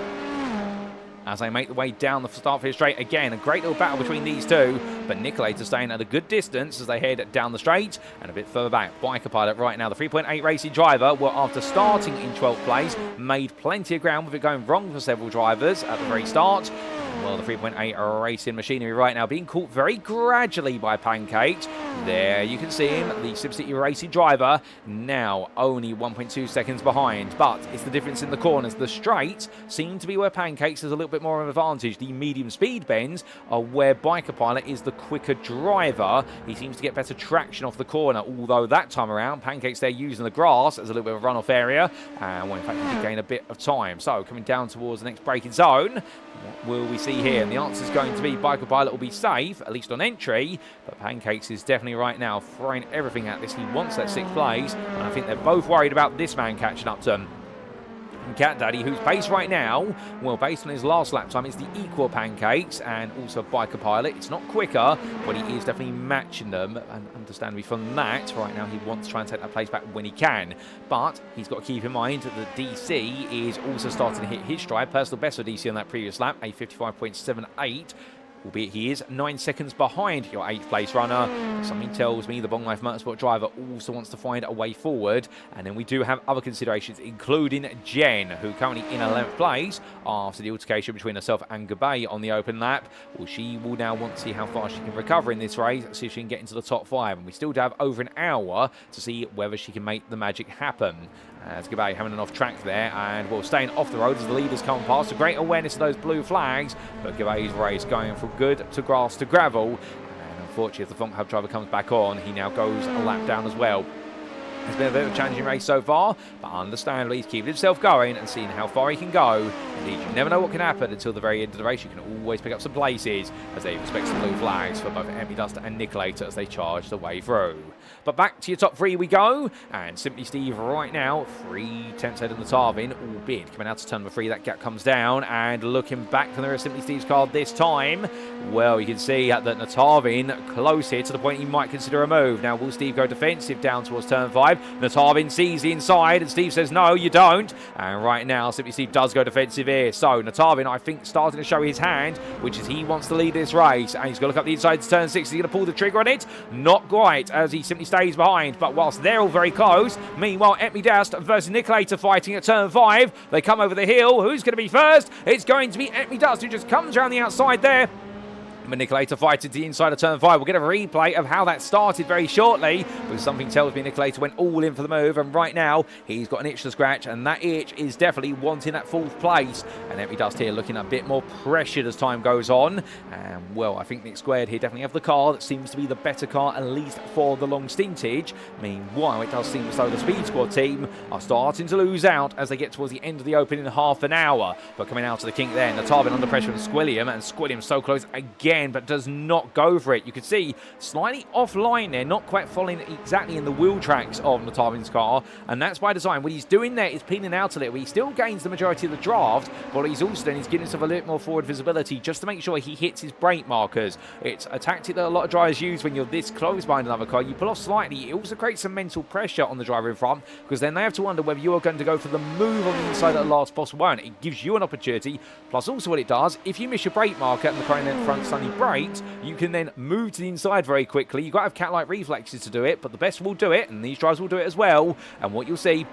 as they make the way down the start finish straight. Again, a great little battle between these two, but niCKaLaToR staying at a good distance as they head down the straight. And a bit further back, Biker Pilot right now, the 3.8 racing driver, well, after starting in 12th place, made plenty of ground with it going wrong for several drivers at the very start. Well, the 3.8 racing machinery right now being caught very gradually by Pancake. There you can see him, the SimCity racing driver, now only 1.2 seconds behind. But it's the difference in the corners. The straights seem to be where Pancakes has a little bit more of an advantage. The medium speed bends are where Biker Pilot is the quicker driver. He seems to get better traction off the corner, although that time around, Pancakes there using the grass as a little bit of a runoff area. And well, in fact, he did gain a bit of time. So coming down towards the next braking zone, what will we see here? And the answer is going to be Biker Pilot will be safe, at least on entry, but Pancakes is definitely right now throwing everything at this. He wants that 6th place, and I think they're both worried about this man catching up to him. And CatDaddy, who's based right now, well, based on his last lap time, it's the equal Pancakes and also Biker Pilot. It's not quicker, but he is definitely matching them. And understandably from that, right now he wants to try and take that place back when he can. But he's got to keep in mind that DC is also starting to hit his stride. Personal best for DC on that previous lap, a 55.78. Albeit he is 9 seconds behind your 8th place runner. Something tells me the Bong Life Motorsport driver also wants to find a way forward. And then we do have other considerations, including Jen, who currently in 11th place after the altercation between herself and Gabay on the open lap. Well, she will now want to see how far she can recover in this race, see if she can get into the top 5. And we still have over an hour to see whether she can make the magic happen. As Gabay having an off track there, and well, staying off the road as the leaders come past. A great awareness of those blue flags, but Gabay's race going from good to grass to gravel. And unfortunately, if the Funk Hub driver comes back on, he now goes a lap down as well. It's been a bit of a challenging race so far, but understandably he's keeping himself going and seeing how far he can go. Indeed, you never know what can happen until the very end of the race. You can always pick up some places as they expect some blue flags for both LMP2 and niCKaLaToR as they charge the way through. But back to your top 3 we go, and SimplySteve right now 3/10 ahead of Knotavin, albeit coming out to turn number 3, that gap comes down, and looking back from the SimplySteve's card this time, well, you can see that Knotavin close here to the point he might consider a move. Now, will Steve go defensive down towards turn 5? Knotavin sees the inside, and Steve says, no, you don't. And right now, SimplySteve does go defensive here. So, Knotavin, I think, starting to show his hand, which is he wants to lead this race. And he's got to look up the inside to turn 6. Is he going to pull the trigger on it? Not quite, as he simply stays behind. But whilst they're all very close, meanwhile, LMP2 versus niCKaLaToR fighting at turn 5. They come over the hill. Who's going to be first? It's going to be LMP2, who just comes around the outside there. niCKaLaToR fighting to the inside of turn 5. We'll get a replay of how that started very shortly, because something tells me niCKaLaToR went all in for the move, and right now he's got an itch to scratch, and that itch is definitely wanting that 4th place. And LMP2 here looking a bit more pressured as time goes on. And well, I think Nick Squared here definitely have the car that seems to be the better car, at least for the long stintage. Meanwhile, it does seem as though the Speed Squad team are starting to lose out as they get towards the end of the open in half an hour. But coming out to the kink there, Knotavin under pressure from Squilliam, and Squilliam so close again, but does not go for it. You can see slightly offline there, not quite following exactly in the wheel tracks of Knotavins car, and that's by design. What he's doing there is peeling out a little. He still gains the majority of the draft, but he's also then giving himself a little more forward visibility just to make sure he hits his brake markers. It's a tactic that a lot of drivers use when you're this close behind another car. You pull off slightly. It also creates some mental pressure on the driver in front, because then they have to wonder whether you are going to go for the move on the inside at the last possible moment. It gives you an opportunity, plus also what it does, if you miss your brake marker and the car in front suddenly brakes, you can then move to the inside very quickly. You've got to have cat-like reflexes to do it, but the best will do it, and these drivers will do it as well. And what you'll see,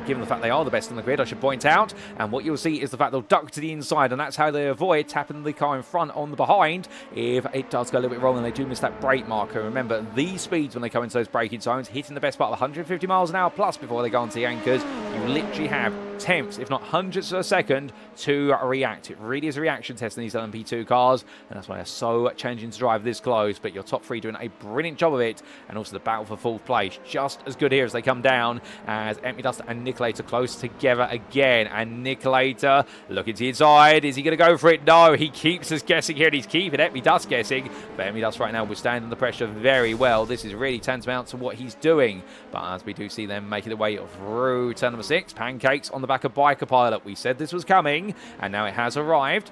given the fact they are the best on the grid, I should point out, and what you'll see is the fact they'll duck to the inside, and that's how they avoid tapping the car in front on the behind if it does go a little bit wrong and they do miss that brake marker. Remember, these speeds when they come into those braking zones, hitting the best part of 150 miles an hour plus before they go onto the anchors, you literally have tenths, if not hundredths of a second to react. It really is a reaction test in these LMP2 cars, and that's why they're so challenging to drive this close. But your top 3 doing a brilliant job of it, and also the battle for 4th place just as good here as they come down, as LMP2 and niCKaLaToR close together again. And niCKaLaToR looking to the inside. Is he going to go for it? No, he keeps us guessing here, and he's keeping LMP2 guessing, but LMP2 right now withstanding the pressure very well. This is really tantamount to what he's doing, but as we do see them making their way through turn number 6, Pancakes on the back of Biker Pilot. We said this was coming, and now it has arrived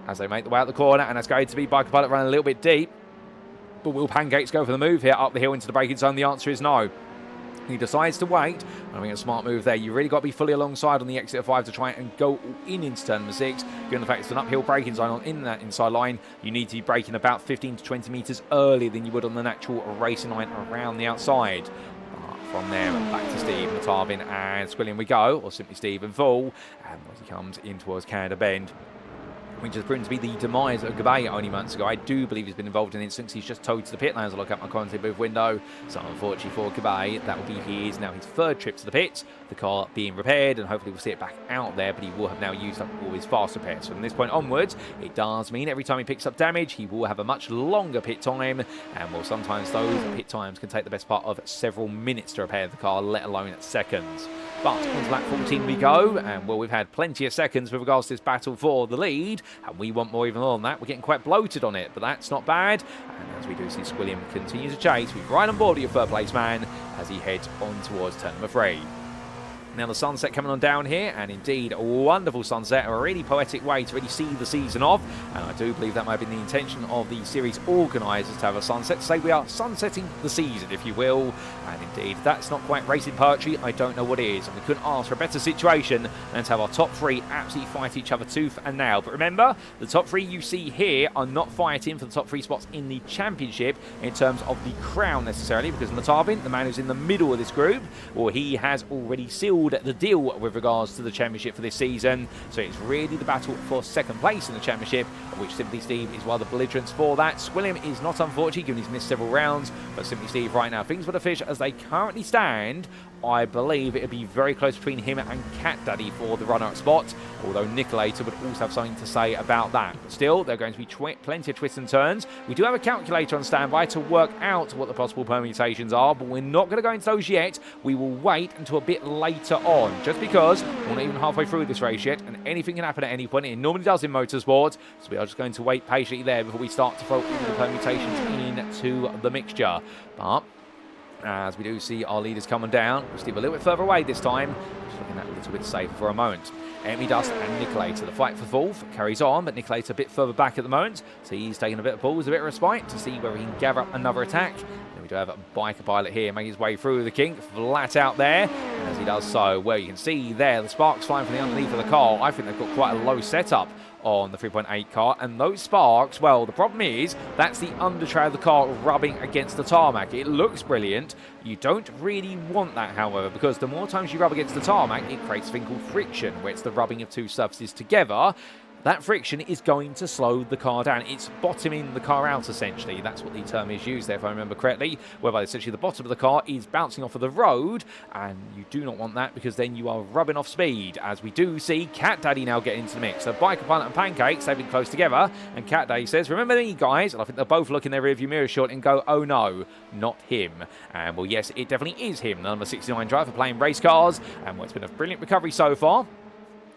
as they make the way out the corner, and that's going to be Biker Pilot running a little bit deep. But will Pancakes go for the move here up the hill into the braking zone? The answer is no. He decides to wait. I mean, a smart move there. You really got to be fully alongside on the exit of 5 to try and go into turn number 6. Given the fact it's an uphill braking zone in that inside line, you need to be braking about 15 to 20 metres earlier than you would on the natural racing line around the outside. From there, back to Steve, Knotavin, and Squilliam we go, or SimplySteve and full. And as he comes in towards Canada Bend, which has proven to be the demise of Gabay only months ago. I do believe he's been involved in instances. He's just towed to the pit lane as I look at my content booth window. So unfortunately for Gabay, that will be his 3rd trip to the pits. The car being repaired, and hopefully we'll see it back out there, but he will have now used up all his fast repairs. So from this point onwards, it does mean every time he picks up damage, he will have a much longer pit time, and well, sometimes those pit times can take the best part of several minutes to repair the car, let alone seconds. But onto lap 14 we go, and well, we've had plenty of seconds with regards to this battle for the lead, and we want more even more than that. We're getting quite bloated on it, but that's not bad. And as we do see Squilliam continue to chase, we're right on board with your 3rd place man as he heads on towards turn number 3. Now the sunset coming on down here, and indeed a wonderful sunset, a really poetic way to really see the season off, and I do believe that might have been the intention of the series organisers to have a sunset, to say we are sunsetting the season, if you will, and indeed if that's not quite racing poetry, I don't know what is, and we couldn't ask for a better situation than to have our top three absolutely fight each other tooth and nail. But remember, the top three you see here are not fighting for the top three spots in the championship in terms of the crown necessarily, because Knotavin, the man who's in the middle of this group, well, he has already sealed the deal with regards to the championship for this season, so it's really the battle for second place in the championship, which SimplySteve is rather belligerent for that. Squilliam is not, unfortunately, given he's missed several rounds, but SimplySteve right now, things for the fish as they currently stand. I believe it would be very close between him and CatDaddy for the runner-up spot, although niCKaLaToR would also have something to say about that. But still, there are going to be plenty of twists and turns. We do have a calculator on standby to work out what the possible permutations are, but we're not going to go into those yet. We will wait until a bit later on, just because we're not even halfway through this race yet, and anything can happen at any point. It normally does in motorsport, so we are just going to wait patiently there before we start to throw all the permutations into the mixture. But as we do see our leaders coming down, we're still a little bit further away this time, just looking at a little bit safer for a moment. niCKaLaToR and niCKaLaToR. The fight for fourth carries on, but niCKaLaToR a bit further back at the moment, so he's taking a bit of pause, a bit of respite to see whether he can gather up another attack. Then we do have a biker pilot here making his way through the kink, flat out there, and as he does so, well, you can see there the sparks flying from the underneath of the car. I think they've got quite a low setup on the 3.8 car, and those sparks, well, the problem is that's the undertray of the car rubbing against the tarmac. It looks brilliant. You don't really want that, however, because the more times you rub against the tarmac, it creates a thing called friction, where it's the rubbing of two surfaces together. That friction is going to slow the car down. It's bottoming the car out, essentially. That's what the term is used there, if I remember correctly, whereby essentially the bottom of the car is bouncing off of the road, and you do not want that because then you are rubbing off speed, as we do see CatDaddy now get into the mix. So Biker Pilot and Pancakes, they've been close together, and CatDaddy says, remember me, guys? And I think they'll both look in their rearview mirror shot and go, oh no, not him. And well, yes, it definitely is him, the number 69 driver playing race cars, and well, it's been a brilliant recovery so far.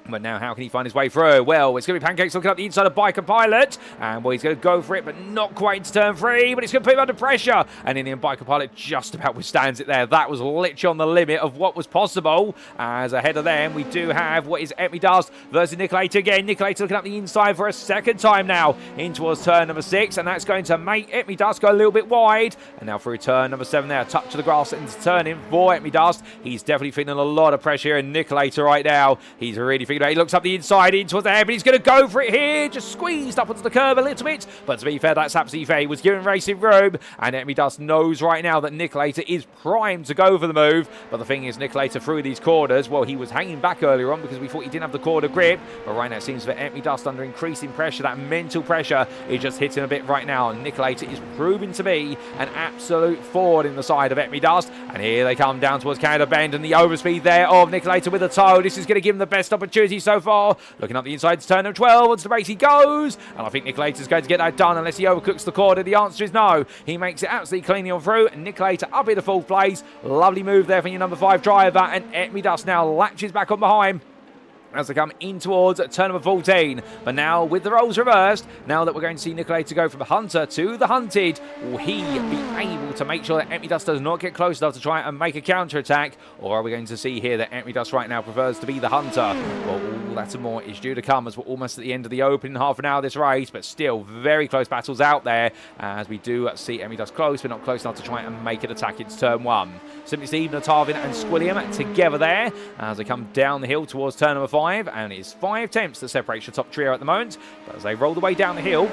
But now, how can he find his way through? Well, it's going to be Pancakes looking up the inside of Biker Pilot. And, well, he's going to go for it, but not quite into turn 3. But it's going to put him under pressure. And in the end, Biker Pilot just about withstands it there. That was literally on the limit of what was possible. As ahead of them, we do have what is niCKaLaToR versus niCKaLaToR again. niCKaLaToR looking up the inside for a second time now in towards turn number 6. And that's going to make niCKaLaToR go a little bit wide. And now through turn number 7 there. A touch to the grass into turning for niCKaLaToR. He's definitely feeling a lot of pressure here in niCKaLaToR right now. He's really figured out. He looks up the inside in towards the air, but he's going to go for it here. Just squeezed up onto the curb a little bit. But to be fair, that's absolutely fair. He was given racing room, and niCKaLaToR knows right now that niCKaLaToR is primed to go for the move. But the thing is, niCKaLaToR through these corners, well, he was hanging back earlier on because we thought he didn't have the corner grip. But right now, it seems that niCKaLaToR under increasing pressure, that mental pressure, is just hitting a bit right now. And niCKaLaToR is proving to be an absolute forward in the side of niCKaLaToR. And here they come down towards Canada Bend, and the overspeed there of niCKaLaToR with a toe. This is going to give him the best opportunity so far. Looking up the inside to turn of 12. Onto the race he goes. And I think niCKaLaToR is going to get that done unless he overcooks the corner. The answer is no. He makes it absolutely cleanly on through. And niCKaLaToR up in the full place. Lovely move there from your number 5 driver. And niCKaLaToR now latches back on behind as they come in towards turn number 14. But now, with the roles reversed, now that we're going to see niCKaLaToR go from the hunter to the hunted, will he be able to make sure that niCKaLaToR does not get close enough to try and make a counter-attack? Or are we going to see here that niCKaLaToR right now prefers to be the hunter? Well, all that and more is due to come as we're almost at the end of the opening half an hour of this race, but still very close battles out there as we do see niCKaLaToR close, but not close enough to try and make an attack into turn 1. SimplySteve, Knotavin and Squilliam together there as they come down the hill towards turn number 5. And it's 5 tenths that separates the top trio at the moment. But as they roll the way down the hill,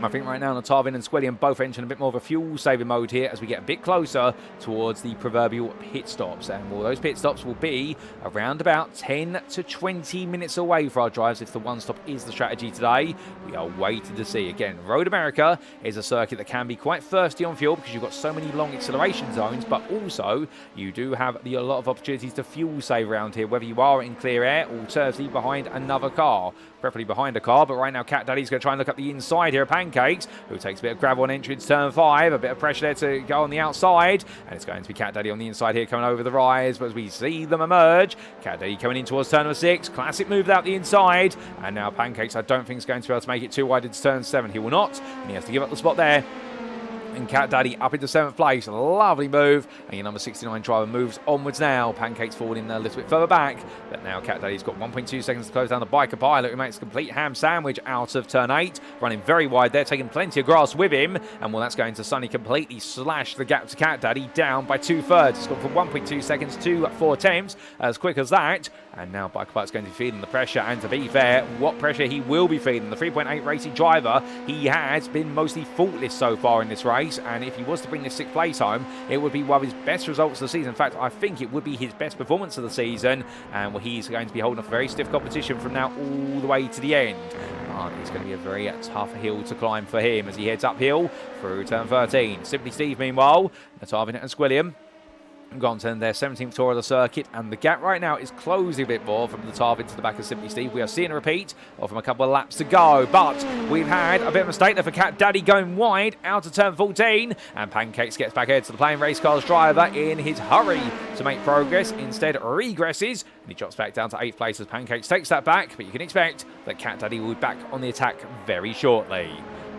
I think right now Knotavin and Squilliam both entering a bit more of a fuel-saving mode here as we get a bit closer towards the proverbial pit stops. And well, those pit stops will be around about 10 to 20 minutes away for our drives if the one-stop is the strategy today. We are waiting to see. Again, Road America is a circuit that can be quite thirsty on fuel because you've got so many long acceleration zones, but also you do have a lot of opportunities to fuel save around here, whether you are in clear air or alternatively behind another car. Preferably behind a car, but right now CatDaddy's going to try and look up the inside here of Pancakes, who takes a bit of gravel on entrance turn 5, a bit of pressure there to go on the outside, and it's going to be CatDaddy on the inside here coming over the rise, but as we see them emerge, CatDaddy coming in towards turn number 6, classic move out the inside, and now Pancakes I don't think is going to be able to make it too wide into turn 7. He will not, and he has to give up the spot there. And CatDaddy up into 7th place. Lovely move. And your number 69 driver moves onwards now. Pancake's falling a little bit further back. But now CatDaddy's got 1.2 seconds to close down the biker pilot, who makes a complete ham sandwich out of turn 8. Running very wide there, taking plenty of grass with him. And well, that's going to suddenly completely slash the gap to CatDaddy down by 2/3. It's gone from 1.2 seconds to 4 attempts. As quick as that. And now biker pilot's going to be feeling the pressure. And to be fair, what pressure he will be feeling. The 3.8 racing driver, he has been mostly faultless so far in this race. And if he was to bring this 6th place home, it would be one of his best results of the season. In fact, I think it would be his best performance of the season. And well, he's going to be holding off a very stiff competition from now all the way to the end. It's going to be a very tough hill to climb for him as he heads uphill through turn 13. SimplySteve, meanwhile, Knotavin and Squilliam gone to their 17th tour of the circuit, and the gap right now is closing a bit more from the Knotavin to the back of SimplySteve. We are seeing a repeat of from a couple of laps to go, but we've had a bit of a mistake there for CatDaddy going wide out of turn 14, and Pancakes gets back ahead to the playing race car's driver in his hurry to make progress. Instead regresses, and he drops back down to 8th place as Pancakes takes that back, but you can expect that CatDaddy will be back on the attack very shortly.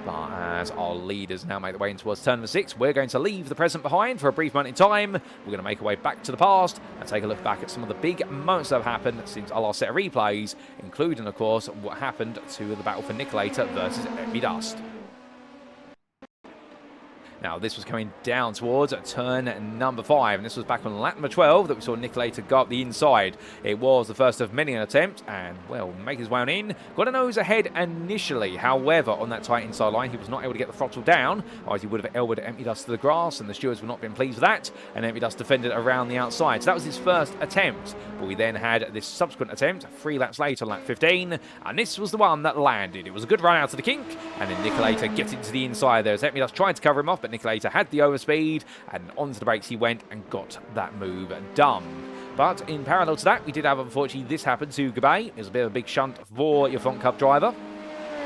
But as our leaders now make their way in towards turn 6, we're going to leave the present behind for a brief moment in time. We're going to make our way back to the past and take a look back at some of the big moments that have happened since our last set of replays, including, of course, what happened to the battle for niCKaLaToR versus Dust. Now, this was coming down towards turn number 5, and this was back on lap number 12 that we saw niCKaLaToR go up the inside. It was the first of many an attempt, and, well, make his way on in. Got a nose ahead initially. However, on that tight inside line, he was not able to get the throttle down, otherwise he would have elbowed Dust to the grass, and the stewards would not have been pleased with that, and Dust defended around the outside. So that was his first attempt, but we then had this subsequent attempt 3 laps later on lap 15, and this was the one that landed. It was a good run out of the kink, and then niCKaLaToR gets into the inside there as Dust tried to cover him off, but niCKaLaToR had the overspeed, and onto the brakes he went and got that move done. But in parallel to that, we did have, unfortunately, this happen to Gabay. It was a bit of a big shunt for your front cup driver.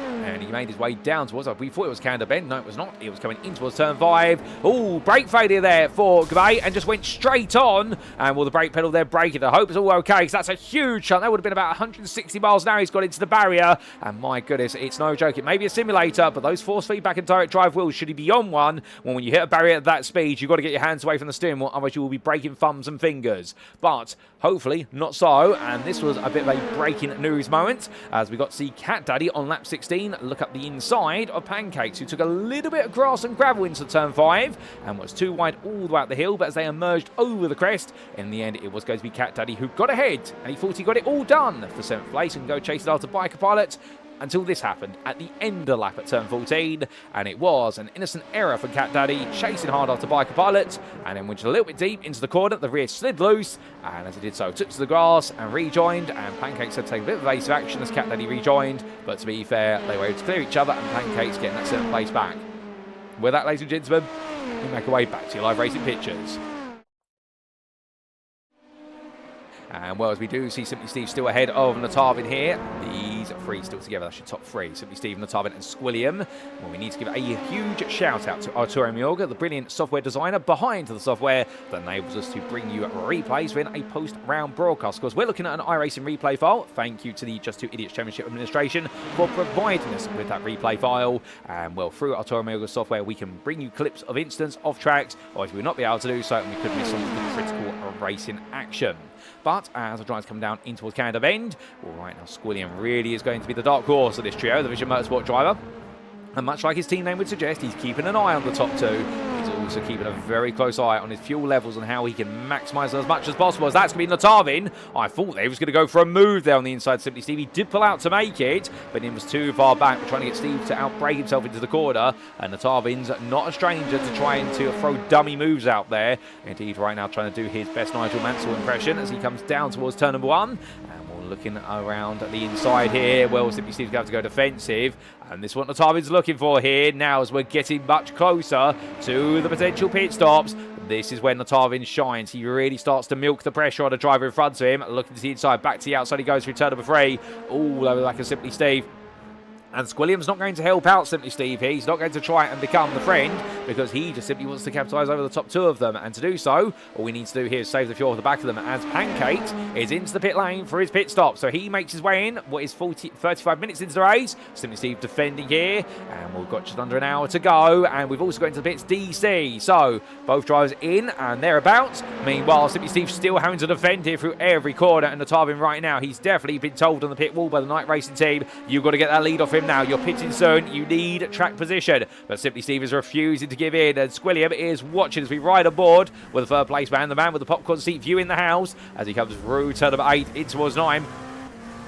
And he made his way down towards, we thought it was Canada Bend. No, it was not. It was coming in towards turn 5. Oh, brake failure there for Gabay, and just went straight on. And well, the brake pedal there braking. I hope it's all okay, because that's a huge shunt. That would have been about 160 miles an hour. He's got into the barrier. And my goodness, it's no joke. It may be a simulator, but those force feedback and direct drive wheels, should he be on one, when you hit a barrier at that speed, you've got to get your hands away from the steering wheel, otherwise you will be breaking thumbs and fingers. But hopefully not so. And this was a bit of a breaking news moment, as we got to see CatDaddy on lap 16 look up the inside of Pancakes, who took a little bit of grass and gravel into turn 5 and was too wide all the way up the hill. But as they emerged over the crest, in the end it was going to be CatDaddy who got ahead, and he thought he got it all done for 7th place and go chase it after biker pilot, until this happened at the end of the lap at turn 14, and it was an innocent error for CatDaddy, chasing hard after biker pilot, and then went a little bit deep into the corner. The rear slid loose, and as he did so, took to the grass and rejoined, and Pancakes had taken a bit of evasive action as CatDaddy rejoined, but to be fair, they were able to clear each other, and Pancakes getting that 7th place back. With that, ladies and gentlemen, we make our way back to your live racing pictures. And well, as we do see SimplySteve still ahead of Knotavin here. These 3 still together. That's your top 3. SimplySteve, Knotavin and Squilliam. Well, we need to give a huge shout out to Arturo Mioga, the brilliant software designer behind the software that enables us to bring you replays within a post-round broadcast. Of course, we're looking at an iRacing replay file. Thank you to the J2ICS Championship Administration for providing us with that replay file. And well, through Arturo Mioga software, we can bring you clips of incidents off tracks, or if we would not be able to do so, and we could miss some of the critical racing action. But as the drivers come down in towards Canada Bend, well, right now Squilliam really is going to be the dark horse of this trio, the Vision Motorsport driver. And much like his team name would suggest, he's keeping an eye on the top 2. He's also keeping a very close eye on his fuel levels and how he can maximise as much as possible. As that's going to be Knotavin. I thought he was going to go for a move there on the inside. SimplySteve, he did pull out to make it, but he was too far back. We're trying to get Steve to outbrake himself into the corner, and Knotavin's not a stranger to trying to throw dummy moves out there. Indeed, right now trying to do his best Nigel Mansell impression as he comes down towards turn number 1. Looking around the inside here, well, SimplySteve's going to have to go defensive, and this is what Knotavin's looking for here now as we're getting much closer to the potential pit stops. This is when Knotavin shines. He really starts to milk the pressure on the driver in front of him. Looking to the inside, back to the outside he goes through turn number 3, all over the back of SimplySteve. And Squilliam's not going to help out SimplySteve here. He's not going to try and become the friend because he just simply wants to capitalise over the top two of them. And to do so, all we need to do here is save the fuel off the back of them as Pancakes is into the pit lane for his pit stop. So he makes his way in. What is 35 minutes into the race? SimplySteve defending here. And we've got just under an hour to go. And we've also got into the pits DC. So both drivers in and thereabouts. Meanwhile, SimplySteve still having to defend here through every corner. And Knotavin right now, he's definitely been told on the pit wall by the niCKaLaToR team, you've got to get that lead off him now. You're pitting soon. You need track position. But SimplySteve is refusing to give in. And Squilliam is watching as we ride aboard with the third place man, the man with the popcorn seat view in the house, as he comes through turn number 8 in towards 9.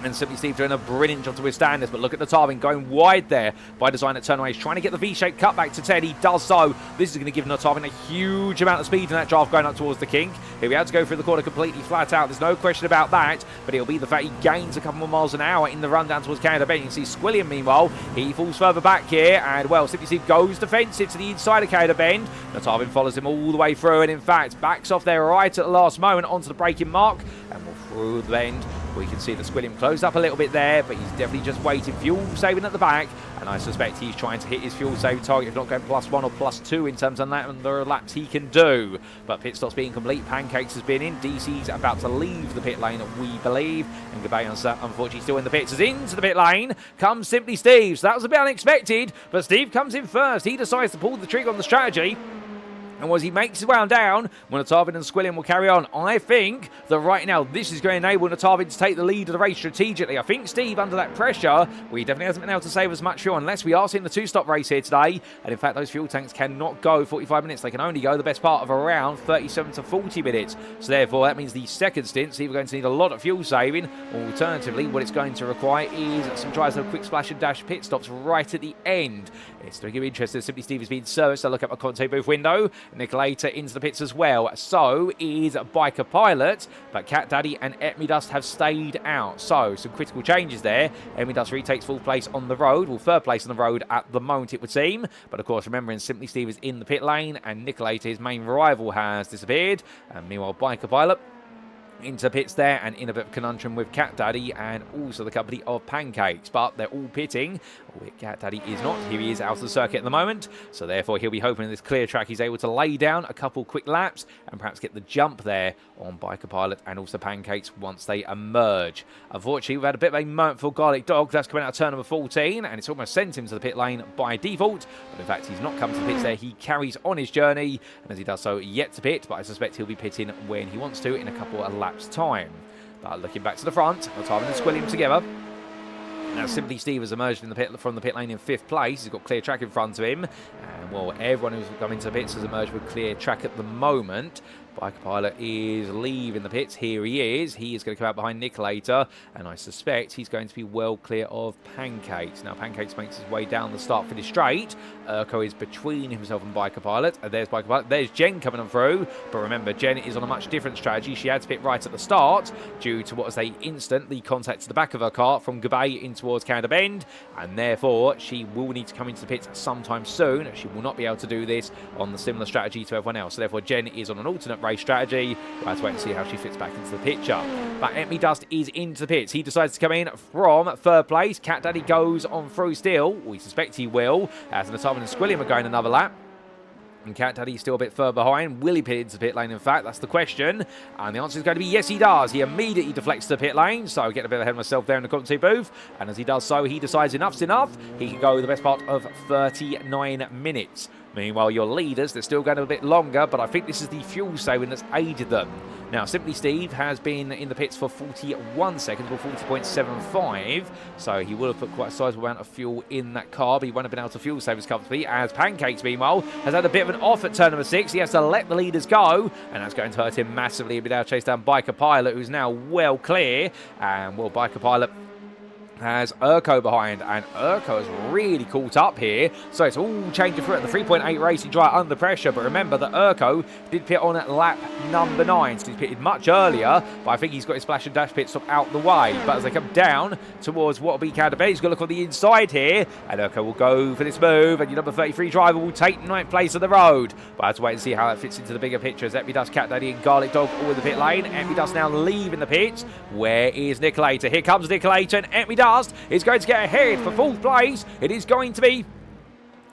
And SimplySteve doing a brilliant job to withstand this. But look at Knotavin going wide there by design at turn away. He's trying to get the V-shaped cutback to 10. He does so. This is going to give Knotavin a huge amount of speed in that draft going up towards the kink. He'll be able to go through the corner completely flat out. There's no question about that. But it'll be the fact he gains a couple more miles an hour in the run down towards Canada Bend. You can see Squilliam, meanwhile, he falls further back here. And, well, SimplySteve goes defensive to the inside of Canada Bend. Knotavin follows him all the way through. And, in fact, backs off there right at the last moment onto the braking mark. And we'll through the bend. We can see the Squilliam closed up a little bit there, but he's definitely just waiting, fuel saving at the back, and I suspect he's trying to hit his fuel saving target, if not going +1 or +2 in terms of that, and there are laps he can do. But pit stop's being complete, Pancakes has been in, DC's about to leave the pit lane, we believe, and Gabay unfortunately still in the pits. As into the pit lane comes SimplySteve, so that was a bit unexpected, but Steve comes in first. He decides to pull the trigger on the strategy. And as he makes his way on down, Knotavin and Squilliam will carry on. I think that right now this is going to enable Knotavin to take the lead of the race strategically. I think Steve, under that pressure, he definitely hasn't been able to save as much fuel unless we are seeing the two-stop race here today. And in fact, those fuel tanks cannot go 45 minutes. They can only go the best part of around 37 to 40 minutes. So therefore, that means the second stint's either going to need a lot of fuel saving, or alternatively, what it's going to require is some tries of quick splash and dash pit stops right at the end. It's going to be interesting. SimplySteve is being serviced. I look at my commentator booth window. niCKaLaToR into the pits as well. So is Biker Pilot, but CatDaddy and Etmidust have stayed out. So some critical changes there. Etmidust retakes full place on the road, well, third place on the road at the moment it would seem. But of course, remembering SimplySteve is in the pit lane and niCKaLaToR, his main rival, has disappeared. And meanwhile, Biker Pilot into pits there and in a bit of conundrum with CatDaddy and also the company of Pancakes, but they're all pitting. CatDaddy is not. Here he is out of the circuit at the moment, so therefore he'll be hoping in this clear track he's able to lay down a couple quick laps and perhaps get the jump there on Biker Pilot and also Pancakes once they emerge. Unfortunately, we've had a bit of a moment for Garlic Dog. That's coming out of turn number 14, and it's almost sent him to the pit lane by default, but in fact he's not come to the pits there. He carries on his journey, and as he does so, yet to pit, but I suspect he'll be pitting when he wants to in a couple of laps time. But looking back to the front, Knotavin and Squilliam together. Now, SimplySteve has emerged in the pit from the pit lane in 5th place. He's got clear track in front of him. And, well, everyone who's come into the pits has emerged with clear track at the moment. Biker Pilot is leaving the pits. Here he is. He is going to come out behind niCKaLaToR, and I suspect he's going to be well clear of Pancakes. Now, Pancakes makes his way down the start-finish straight. Urko is between himself and Biker Pilot. And there's Biker Pilot. There's Jen coming on through. But remember, Jen is on a much different strategy. She had to pit right at the start due to what was a instantly contact to the back of her car from Gabay in towards Canada Bend, and therefore she will need to come into the pits sometime soon. She will not be able to do this on the similar strategy to everyone else. So therefore, Jen is on an alternate race strategy. We'll have to wait and see how she fits back into the picture. But Etmidust is into the pits. He decides to come in from 3rd place. CatDaddy goes on through still. We suspect he will, as Knotavin and Squilliam are going another lap. And CatDaddy still a bit further behind. Will he pit into the pit lane, in fact? That's the question. And the answer is going to be yes, he does. He immediately deflects to the pit lane. So I get a bit ahead of myself there in the commentary booth. And as he does so, he decides enough's enough. He can go the best part of 39 minutes. Meanwhile, your leaders, they're still going a bit longer, but I think this is the fuel saving that's aided them. Now, SimplySteve has been in the pits for 41 seconds, or 40.75, so he will have put quite a sizable amount of fuel in that car, but he won't have been able to fuel save as comfortably, as Pancakes, meanwhile, has had a bit of an off at turn number 6. He has to let the leaders go, and that's going to hurt him massively. He'll be able to chase down Biker Pilot, who's now well clear, and, well, Biker Pilot has Urko behind, and Urko has really caught up here, so it's all changing through at the 3.8 racing dry under pressure. But remember that Urko did pit on at lap number 9, so he's pitted much earlier, but I think he's got his splash and dash pit stop out the way. But as they come down towards what will be Canada Bend, he's got to look on the inside here, and Urko will go for this move, and your number 33 driver will take 9th place on the road. But I have to wait and see how that fits into the bigger picture, as Etmidust, CatDaddy and Garlic Dog all in the pit lane. Etmidust now leaving the pits. Where is niCKaLaToR? Here comes niCKaLaToR, and Etmidust Dust is going to get ahead for 4th place. It is going to be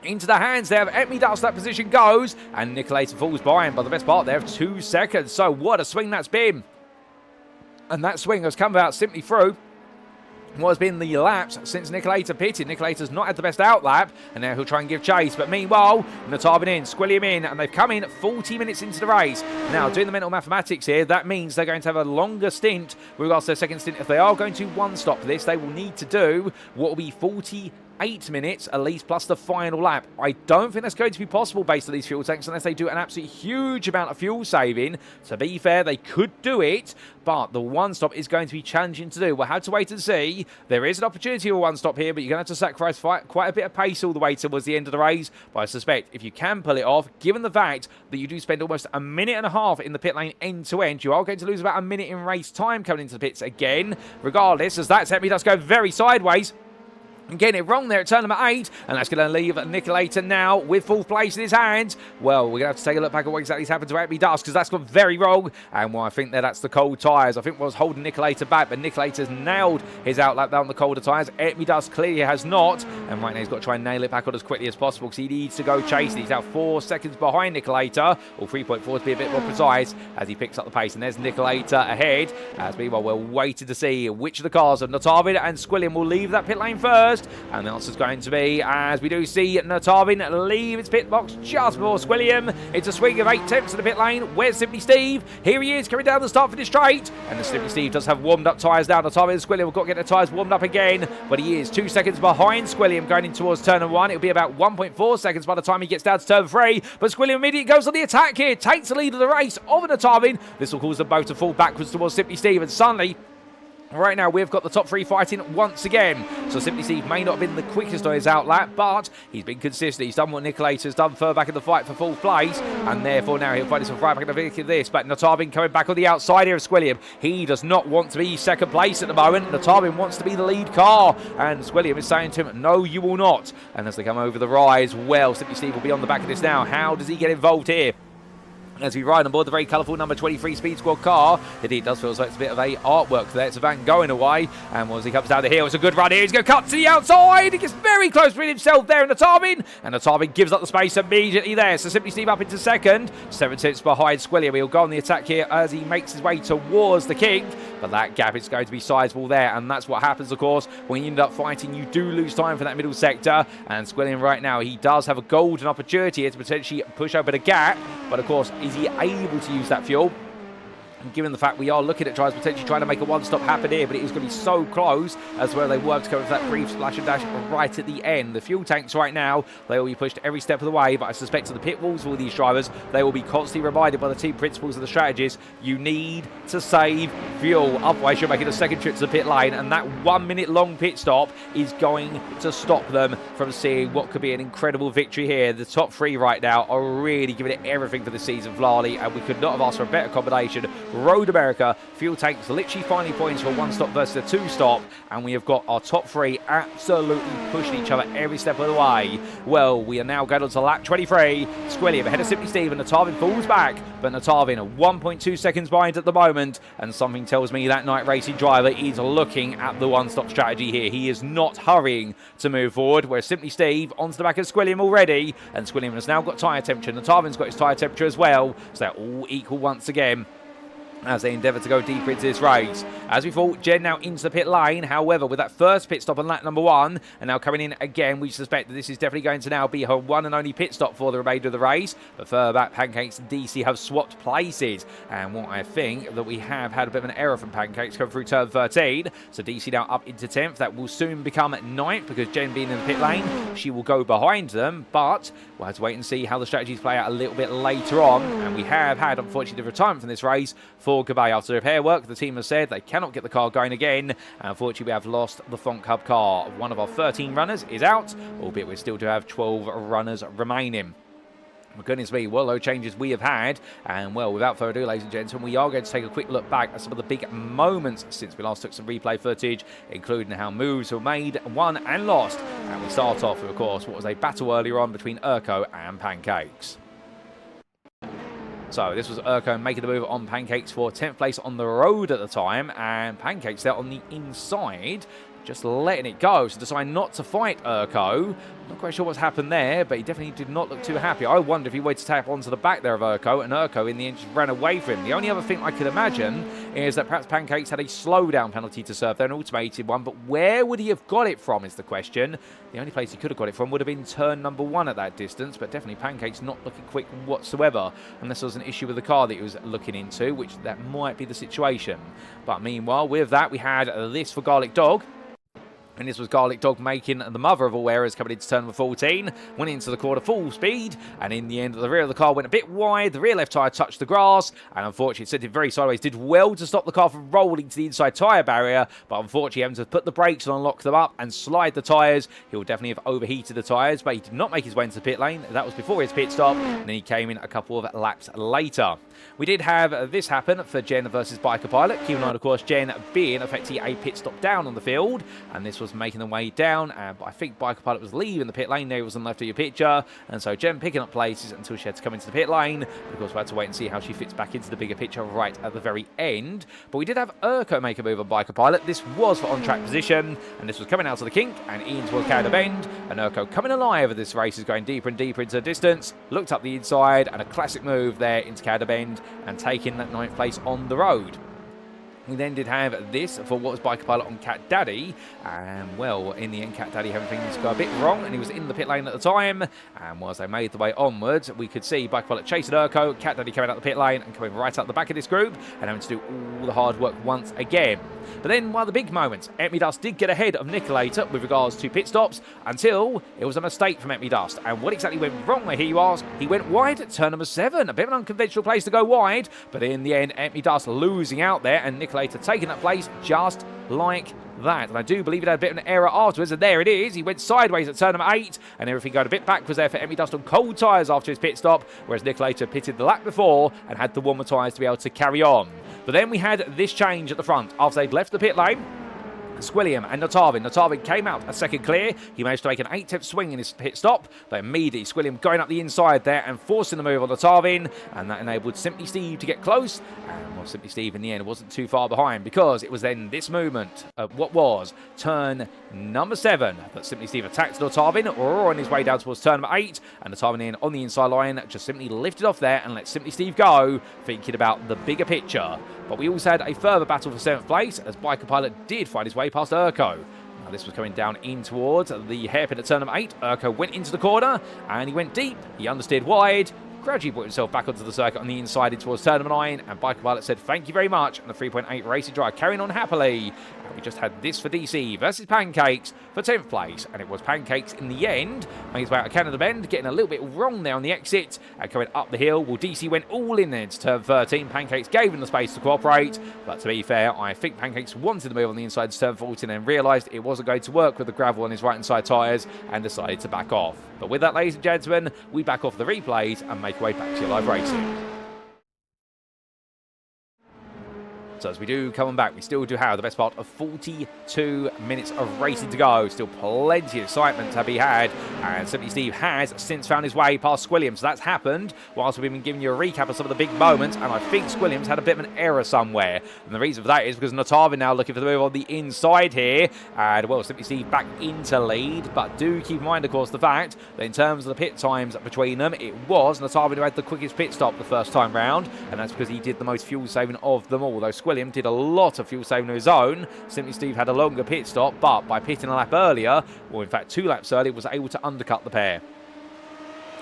into the hands there of Epmy Dust. That position goes, and niCKaLaToR falls behind by the best part there of 2 seconds. So what a swing that's been. And that swing has come about simply through what has been the laps since niCKaLaToR pitted. niCKaLaTOR's not had the best out lap, and now he'll try and give chase. But meanwhile, Knotavin in, Squilliam in, and they've come in 40 minutes into the race. Now, doing the mental mathematics here, that means they're going to have a longer stint with regards to their second stint. If they are going to one-stop this, they will need to do what will be 48 minutes at least, plus the final lap. I don't think that's going to be possible based on these fuel tanks unless they do an absolutely huge amount of fuel saving. To be fair, they could do it, but the one-stop is going to be challenging to do. We'll have to wait and see. There is an opportunity for one-stop here, but you're going to have to sacrifice quite a bit of pace all the way towards the end of the race. But I suspect if you can pull it off, given the fact that you do spend almost a minute and a half in the pit lane end-to-end, you are going to lose about a minute in race time coming into the pits again. Regardless, as that Epmy does go very sideways. And getting it wrong there at turn number 8, and that's going to leave niCKaLaToR now with 4th place in his hands. Well, we're going to have to take a look back at what exactly has happened to Epmy Dust, because that's gone very wrong. And well, I think that's the cold tyres. I think what was holding niCKaLaToR back, but niCKaLaTOR's nailed his outlap down the colder tyres. Epmy Dust clearly has not, and right now he's got to try and nail it back on as quickly as possible, because he needs to go chasing. He's now 4 seconds behind niCKaLaToR, or 3.4 to be a bit more precise, as he picks up the pace. And there's niCKaLaToR ahead, as meanwhile we're waiting to see which of the cars of Knotavin and Squilliam will leave that pit lane first. And the answer's going to be, as we do see Knotavin leave its pit box just before Squilliam. It's a swing of 8 tenths to the pit lane. Where's SimplySteve? Here he is, coming down the start finish straight. And the SimplySteve does have warmed up tyres now. Knotavin and Squilliam have got to get the tyres warmed up again. But he is 2 seconds behind Squilliam going in towards turn number 1. It'll be about 1.4 seconds by the time he gets down to turn 3. But Squilliam immediately goes on the attack here. Takes the lead of the race of Knotavin. This will cause them both to fall backwards towards SimplySteve. And suddenly, right now, we've got the top 3 fighting once again. So SimplySteve may not have been the quickest on his outlap, but he's been consistent. He's done what niCKaLaToR has done further back in the fight for 4th place, and therefore now he'll find himself right back in the thick of this. But Knotavin coming back on the outside here of Squilliam. He does not want to be 2nd place at the moment. Knotavin wants to be the lead car, and Squilliam is saying to him, no, you will not. And as they come over the rise, well, SimplySteve will be on the back of this now. How does he get involved here? As we ride on board the very colourful number 23 Speed Squad car. Indeed, it does feel like it's a bit of a artwork there. It's a van going away. And as he comes down the hill, it's a good run here. He's going to cut to the outside. He gets very close with himself there in Knotavin. And Knotavin gives up the space immediately there. So SimplySteve up into 2nd. 7 tenths behind Squilliam. He'll go on the attack here as he makes his way towards the king. But that gap is going to be sizable there. And that's what happens, of course, when you end up fighting. You do lose time for that middle sector. And Squilliam right now, he does have a golden opportunity here to potentially push open a gap. But, of course, is he able to use that fuel? And given the fact we are looking at potentially trying to make a one-stop happen here, but it is going to be so close as where they were to go for that brief splash and dash right at the end. The fuel tanks right now, they will be pushed every step of the way, but I suspect in the pit walls for all these drivers, they will be constantly reminded by the team principals and the strategists, you need to save fuel, otherwise you're making a second trip to the pit lane, and that 1 minute long pit stop is going to stop them from seeing what could be an incredible victory here. The top 3 right now are really giving it everything for the season, Vlali, and we could not have asked for a better combination. Road America, fuel tanks literally finding points for a 1-stop versus a 2-stop, and we have got our top 3 absolutely pushing each other every step of the way. Well, we are now going on to lap 23. Squilliam ahead of SimplySteve, and Knotavin falls back, but Knotavin 1.2 seconds behind at the moment, and something tells me that niCKaLaToR driver is looking at the one-stop strategy here. He is not hurrying to move forward, whereas SimplySteve onto the back of Squilliam already, and Squilliam has now got tyre temperature. Knotavin got his tyre temperature as well, so they're all equal once again as they endeavour to go deeper into this race. As we thought, Jen now into the pit lane. However, with that first pit stop on lap number 1, and now coming in again, we suspect that this is definitely going to now be her one and only pit stop for the remainder of the race. But further back, Pancakes and DC have swapped places. And what I think that we have had a bit of an error from Pancakes come through turn 13. So DC now up into 10th. That will soon become 9th because Jen being in the pit lane, she will go behind them. But we'll have to wait and see how the strategies play out a little bit later on. And we have had, unfortunately, the retirement from this race for Gabay. After the repair work, the team has said they cannot get the car going again. And unfortunately, we have lost the Funk Hub car. One of our 13 runners is out, albeit we still do have 12 runners remaining. For goodness me, what load changes we have had. And well, without further ado, ladies and gentlemen, we are going to take a quick look back at some of the big moments since we last took some replay footage, including how moves were made, won and lost. And we start off with, of course, what was a battle earlier on between Urko and Pancakes. So this was Urko making the move on Pancakes for 10th place on the road at the time, and Pancakes there on the inside. just letting it go. So deciding not to fight Urko. Not quite sure what's happened there, but he definitely did not look too happy. I wonder if he waited to tap onto the back there of Urko, and Urko in the end just ran away from him. The only other thing I could imagine is that perhaps Pancakes had a slowdown penalty to serve there, an automated one, but where would he have got it from is the question. The only place he could have got it from would have been turn number 1 at that distance, but definitely Pancakes not looking quick whatsoever, unless there was an issue with the car that he was looking into, which that might be the situation. But meanwhile, with that, we had this for Garlic Dog. And this was Garlic Dog making the mother of all errors, coming into turn number 14, went into the corner full speed, and in the end, the rear of the car went a bit wide, the rear left tyre touched the grass, and unfortunately it sent it very sideways, did well to stop the car from rolling to the inside tyre barrier, but unfortunately having to put the brakes on, lock them up, and slide the tyres. He would definitely have overheated the tyres, but he did not make his way into the pit lane. That was before his pit stop, and then he came in a couple of laps later. We did have this happen for Jen versus Biker Pilot. Keep in mind, of course, Jen being effectively a pit stop down on the field, and this was making the way down. I think Biker Pilot was leaving the pit lane. There he was on the left of your picture, and so Jen picking up places until she had to come into the pit lane. Of course, we had to wait and see how she fits back into the bigger picture right at the very end. But we did have Urko make a move on Biker Pilot. This was for on-track position, and this was coming out of the kink and in towards CatDaddy, and Urko coming alive as this race is going deeper and deeper into the distance. Looked up the inside, and a classic move there into CatDaddy and taking that 9th place on the road. We then did have this for what was Biker Pilot on CatDaddy, and well, in the end, CatDaddy having things go a bit wrong, and he was in the pit lane at the time, and whilst they made the way onwards, we could see Biker Pilot chasing Urko, CatDaddy coming out the pit lane and coming right out the back of this group, and having to do all the hard work once again. But then one of the big moments, niCKaLaToR did get ahead of niCKaLaToR with regards to pit stops, until it was a mistake from niCKaLaToR. And what exactly went wrong there, you ask? He went wide at turn number 7, a bit of an unconventional place to go wide, but in the end, niCKaLaToR losing out there, and niCKaLaToR taking that place just like that. And I do believe it had a bit of an error afterwards, and there it is. He went sideways at turn number 8, and everything got a bit backwards there for niCKaLaToR on cold tyres after his pit stop, whereas niCKaLaToR pitted the lap before and had the warmer tyres to be able to carry on. But then we had this change at the front after they'd left the pit lane. Squilliam and Knotavin. Knotavin came out a second clear. He managed to make an 8-tenth swing in his pit stop. But immediately, Squilliam going up the inside there and forcing the move on Knotavin. And that enabled SimplySteve to get close. And well, SimplySteve in the end wasn't too far behind, because it was then this movement of what was turn number 7 that SimplySteve attacked Knotavin, or on his way down towards turn number 8. And Knotavin in on the inside line just simply lifted off there and let SimplySteve go, thinking about the bigger picture. But we also had a further battle for 7th place, as Biker Pilot did find his way past Urko. Now this was coming down in towards the hairpin at turn number 8. Urko went into the corner, and he went deep. He understeered wide, gradually brought himself back onto the circuit on the inside in towards turn number 9, and Biker Pilot said thank you very much, and the 3.8 racing drive carrying on happily. And we just had this for DC versus Pancakes for 10th place, and it was Pancakes in the end, making his way out of Canada Bend, getting a little bit wrong there on the exit, and coming up the hill. Well, DC went all in there to turn 13. Pancakes gave him the space to cooperate, but to be fair, I think Pancakes wanted to move on the inside to turn 14 and realised it wasn't going to work with the gravel on his right-hand side tyres, and decided to back off. But with that, ladies and gentlemen, we back off the replays and make our way back to your live racing. So as we do come back, we still do have the best part of 42 minutes of racing to go. Still plenty of excitement to be had. And SimplySteve has since found his way past Squilliam. So that's happened whilst we've been giving you a recap of some of the big moments. And I think Squilliam's had a bit of an error somewhere. And the reason for that is because Knotavin now looking for the move on the inside here. And well, SimplySteve back into lead. But do keep in mind, of course, the fact that in terms of the pit times between them, it was Knotavin who had the quickest pit stop the first time round. And that's because he did the most fuel saving of them all. Though Squilliam did a lot of fuel saving of his own. SimplySteve had a longer pit stop, but by pitting a lap earlier, or in fact 2 laps earlier, was able to undercut the pair.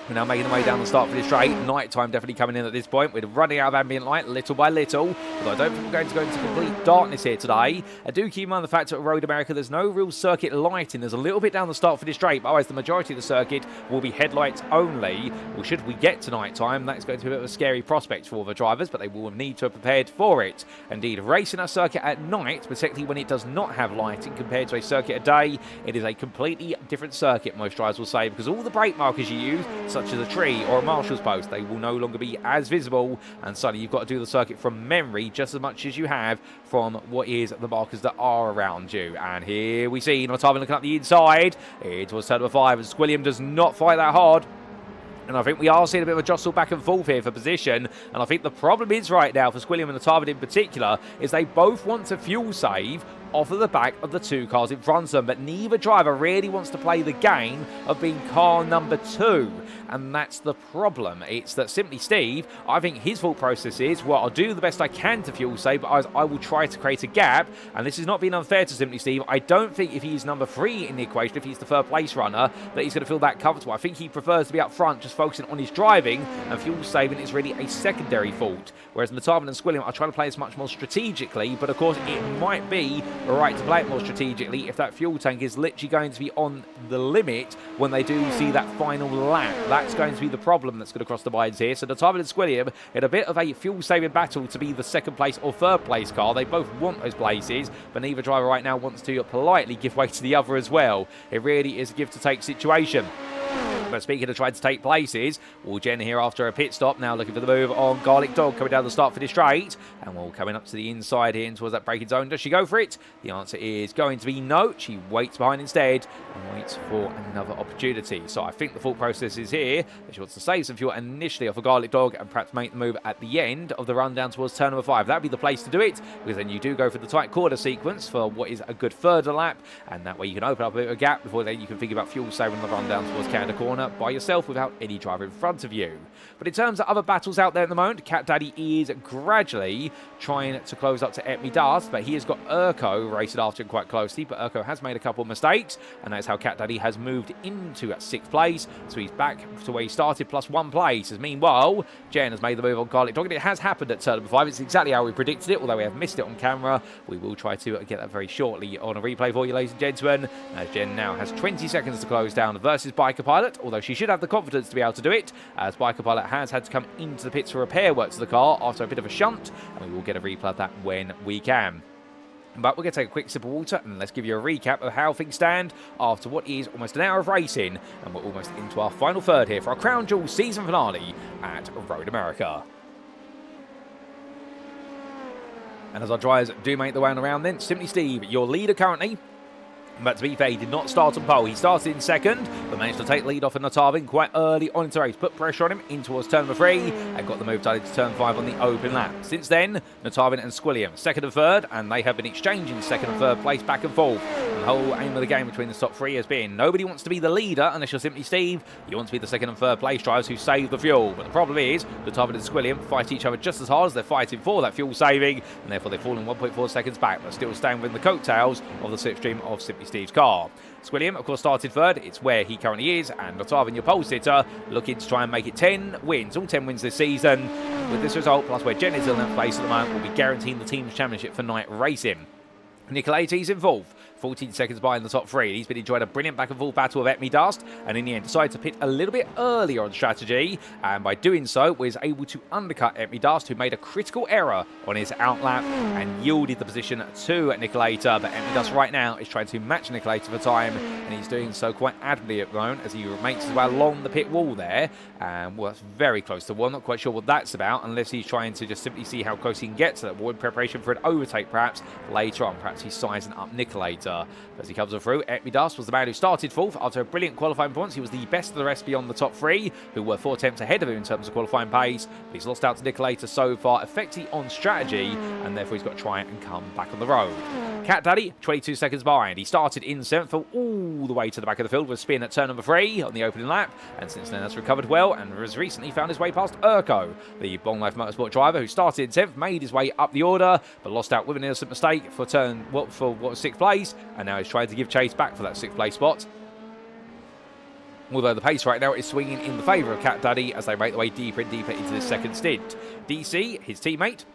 We're now making the way down the start for this straight. Night time definitely coming in at this point. We're running out of ambient light little by little. Although I don't think we're going to go into complete darkness here today. I do keep in mind the fact that at Road America there's no real circuit lighting. There's a little bit down the start for this straight, but otherwise the majority of the circuit will be headlights only. Well, should we get to night time, that's going to be a bit of a scary prospect for the drivers, but they will need to have prepared for it. Indeed, racing a circuit at night, particularly when it does not have lighting compared to a circuit at day, it is a completely different circuit, most drivers will say, because all the brake markers you use, such as a tree or a marshal's post, they will no longer be as visible, and suddenly you've got to do the circuit from memory just as much as you have from what is the markers that are around you. And here we see Knotavin looking up the inside. It was turn number 5, and Squilliam does not fight that hard. And I think we are seeing a bit of a jostle back and forth here for position. And I think the problem is right now for Squilliam and Knotavin in particular is they both want to fuel save off of the back of the two cars in front of them, but neither driver really wants to play the game of being car number 2. And that's the problem. It's that SimplySteve, I think his thought process is, well, I'll do the best I can to fuel save, but I will try to create a gap. And this is not being unfair to SimplySteve. I don't think if he's number 3 in the equation, if he's the third place runner, that he's going to feel that comfortable. I think he prefers to be up front, just focusing on his driving, and fuel saving is really a secondary fault. Whereas Knotavin and Squilliam are trying to play this much more strategically, but of course it might be right to play it more strategically if that fuel tank is literally going to be on the limit when they do see that final lap. That's going to be the problem that's going to cross the minds here. So Knotavin and Squilliam in a bit of a fuel-saving battle to be the second place or third place car. They both want those places, but neither driver right now wants to politely give way to the other as well. It really is a give-to-take situation. But speaking of trying to take places, well, Jen here after a pit stop, now looking for the move on niCKaLaToR, coming down the start for this straight. And we're coming up to the inside here towards that braking zone. Does she go for it? The answer is going to be no. She waits behind instead and waits for another opportunity. So I think the thought process is here that she wants to save some fuel initially off of niCKaLaToR and perhaps make the move at the end of the run down towards turn number 5. That would be the place to do it, because then you do go for the tight corner sequence for what is a good third lap, and that way you can open up a bit of a gap before then you can think about fuel saving the run down towards Canada Corner by yourself without any driver in front of you. But in terms of other battles out there at the moment, CatDaddy is gradually trying to close up to LMP2, but he has got Urko racing after him quite closely, but Urko has made a couple of mistakes, and that's how CatDaddy has moved into 6th place, so he's back to where he started, plus 1 place. As meanwhile, Jen has made the move on niCKaLaToR. It has happened at turn number 5. It's exactly how we predicted it, although we have missed it on camera. We will try to get that very shortly on a replay for you, ladies and gentlemen, as Jen now has 20 seconds to close down versus BikerPilot, although she should have the confidence to be able to do it, as BikerPilot has had to come into the pits for repair work to the car after a bit of a shunt, and we will get a replay of that when we can. But we're going to take a quick sip of water and let's give you a recap of how things stand after what is almost an hour of racing, and we're almost into our final third here for our Crown Jewel season finale at Road America. And as our drivers do make the way on around then, SimplySteve, your leader currently. But to be fair, he did not start on pole. He started in second, but managed to take the lead off of Knotavin quite early on into the race. Put pressure on him in towards turn number 3 and got the move done into turn 5 on the open lap. Since then, Knotavin and Squilliam, second and third, and they have been exchanging second and third place back and forth. And the whole aim of the game between the top 3 has been nobody wants to be the leader unless you're SimplySteve. You want to be the second and third place drivers who save the fuel. But the problem is, Knotavin and Squilliam fight each other just as hard as they're fighting for that fuel saving, and therefore they're falling 1.4 seconds back, but still staying within the coattails of the slipstream of SimplySteve's car. Squilliam, of course, started third. It's where he currently is. And Knotavin, your pole sitter, looking to try and make it 10 wins. All 10 wins this season. With this result, plus where Jen is in 11th place at the moment, will be guaranteeing the team's championship for iRacing. niCKaLaToR in 4th. 14 seconds behind the top 3. He's been enjoying a brilliant back-and-forth battle with LMP2, and in the end decided to pit a little bit earlier on strategy, and by doing so was able to undercut LMP2, who made a critical error on his outlap and yielded the position to niCKaLaToR. But LMP2 right now is trying to match niCKaLaToR for time, and he's doing so quite admirably at the moment as he makes his way along the pit wall there, and well, that's very close to one. Not quite sure what that's about, unless he's trying to just simply see how close he can get to that wall in preparation for an overtake perhaps later on. Perhaps he's sizing up niCKaLaToR. As he comes through, LMP2 was the man who started 4th after a brilliant qualifying performance. He was the best of the rest beyond the top 3, who were 4 attempts ahead of him in terms of qualifying pace. But he's lost out to niCKaLaToR so far, effectively on strategy, and therefore he's got to try and come back on the road. CatDaddy, 22 seconds behind. He started in 7th, fell all the way to the back of the field with a spin at turn number 3 on the opening lap, and since then has recovered well and has recently found his way past Urko, the Long Life Motorsport driver who started in 10th, made his way up the order, but lost out with an innocent mistake for what was 6th place, and now he's trying to give chase back for that 6th place spot. Although the pace right now is swinging in the favour of CatDaddy as they make their way deeper and deeper into this second stint. DC, his teammate,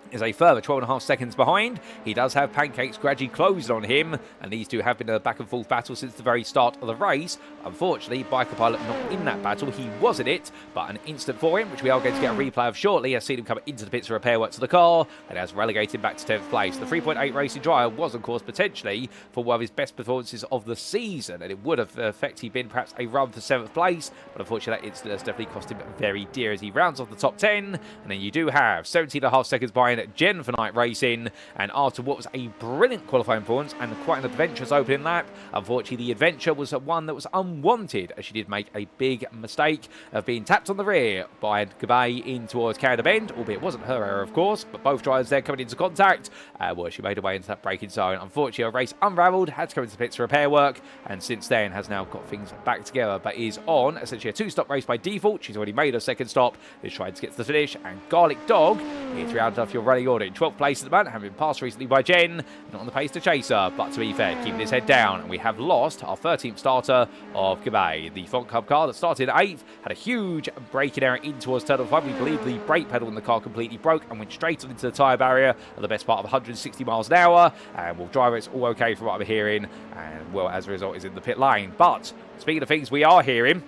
is a further 12.5 seconds behind. He does have Pancakes gradually closed on him, and these two have been a back and forth battle since the very start of the race. Unfortunately, BikerPilot not in that battle. He was in it, but an instant for him, which we are going to get a replay of shortly. Has seen him come into the pits for repair work to the car, and has relegated back to 10th place. The 3.8 racing driver was, of course, potentially for one of his best performances of the season, and it would have effectively been perhaps a run for 7th place, but unfortunately that incident has definitely cost him very dear as he rounds off the top 10, and then you do have 17.5 seconds behind behind Jen for iRacing. And after what was a brilliant qualifying performance and quite an adventurous opening lap, unfortunately the adventure was one that was unwanted, as she did make a big mistake of being tapped on the rear by Gabay in towards Canada Bend, albeit it wasn't her error, of course, but both drivers there coming into contact. Well, she made her way into that braking zone. Unfortunately, her race unravelled, had to go into the pits for repair work, and since then has now got things back together, but is on essentially a two-stop race by default. She's already made her second stop, is trying to get to the finish, and Garlic Dog, it's rounded off your running order in 12th place at the moment, having been passed recently by Jen, not on the pace to chase her, but to be fair, keeping his head down, and we have lost our 13th starter of Gabay. The Font Club car that started 8th had a huge braking error in towards turn 5. We believe the brake pedal in the car completely broke and went straight into the tyre barrier at the best part of 160 miles an hour, and we'll drive it's all okay from what I'm hearing, and well, as a result is in the pit lane. But speaking of things we are hearing,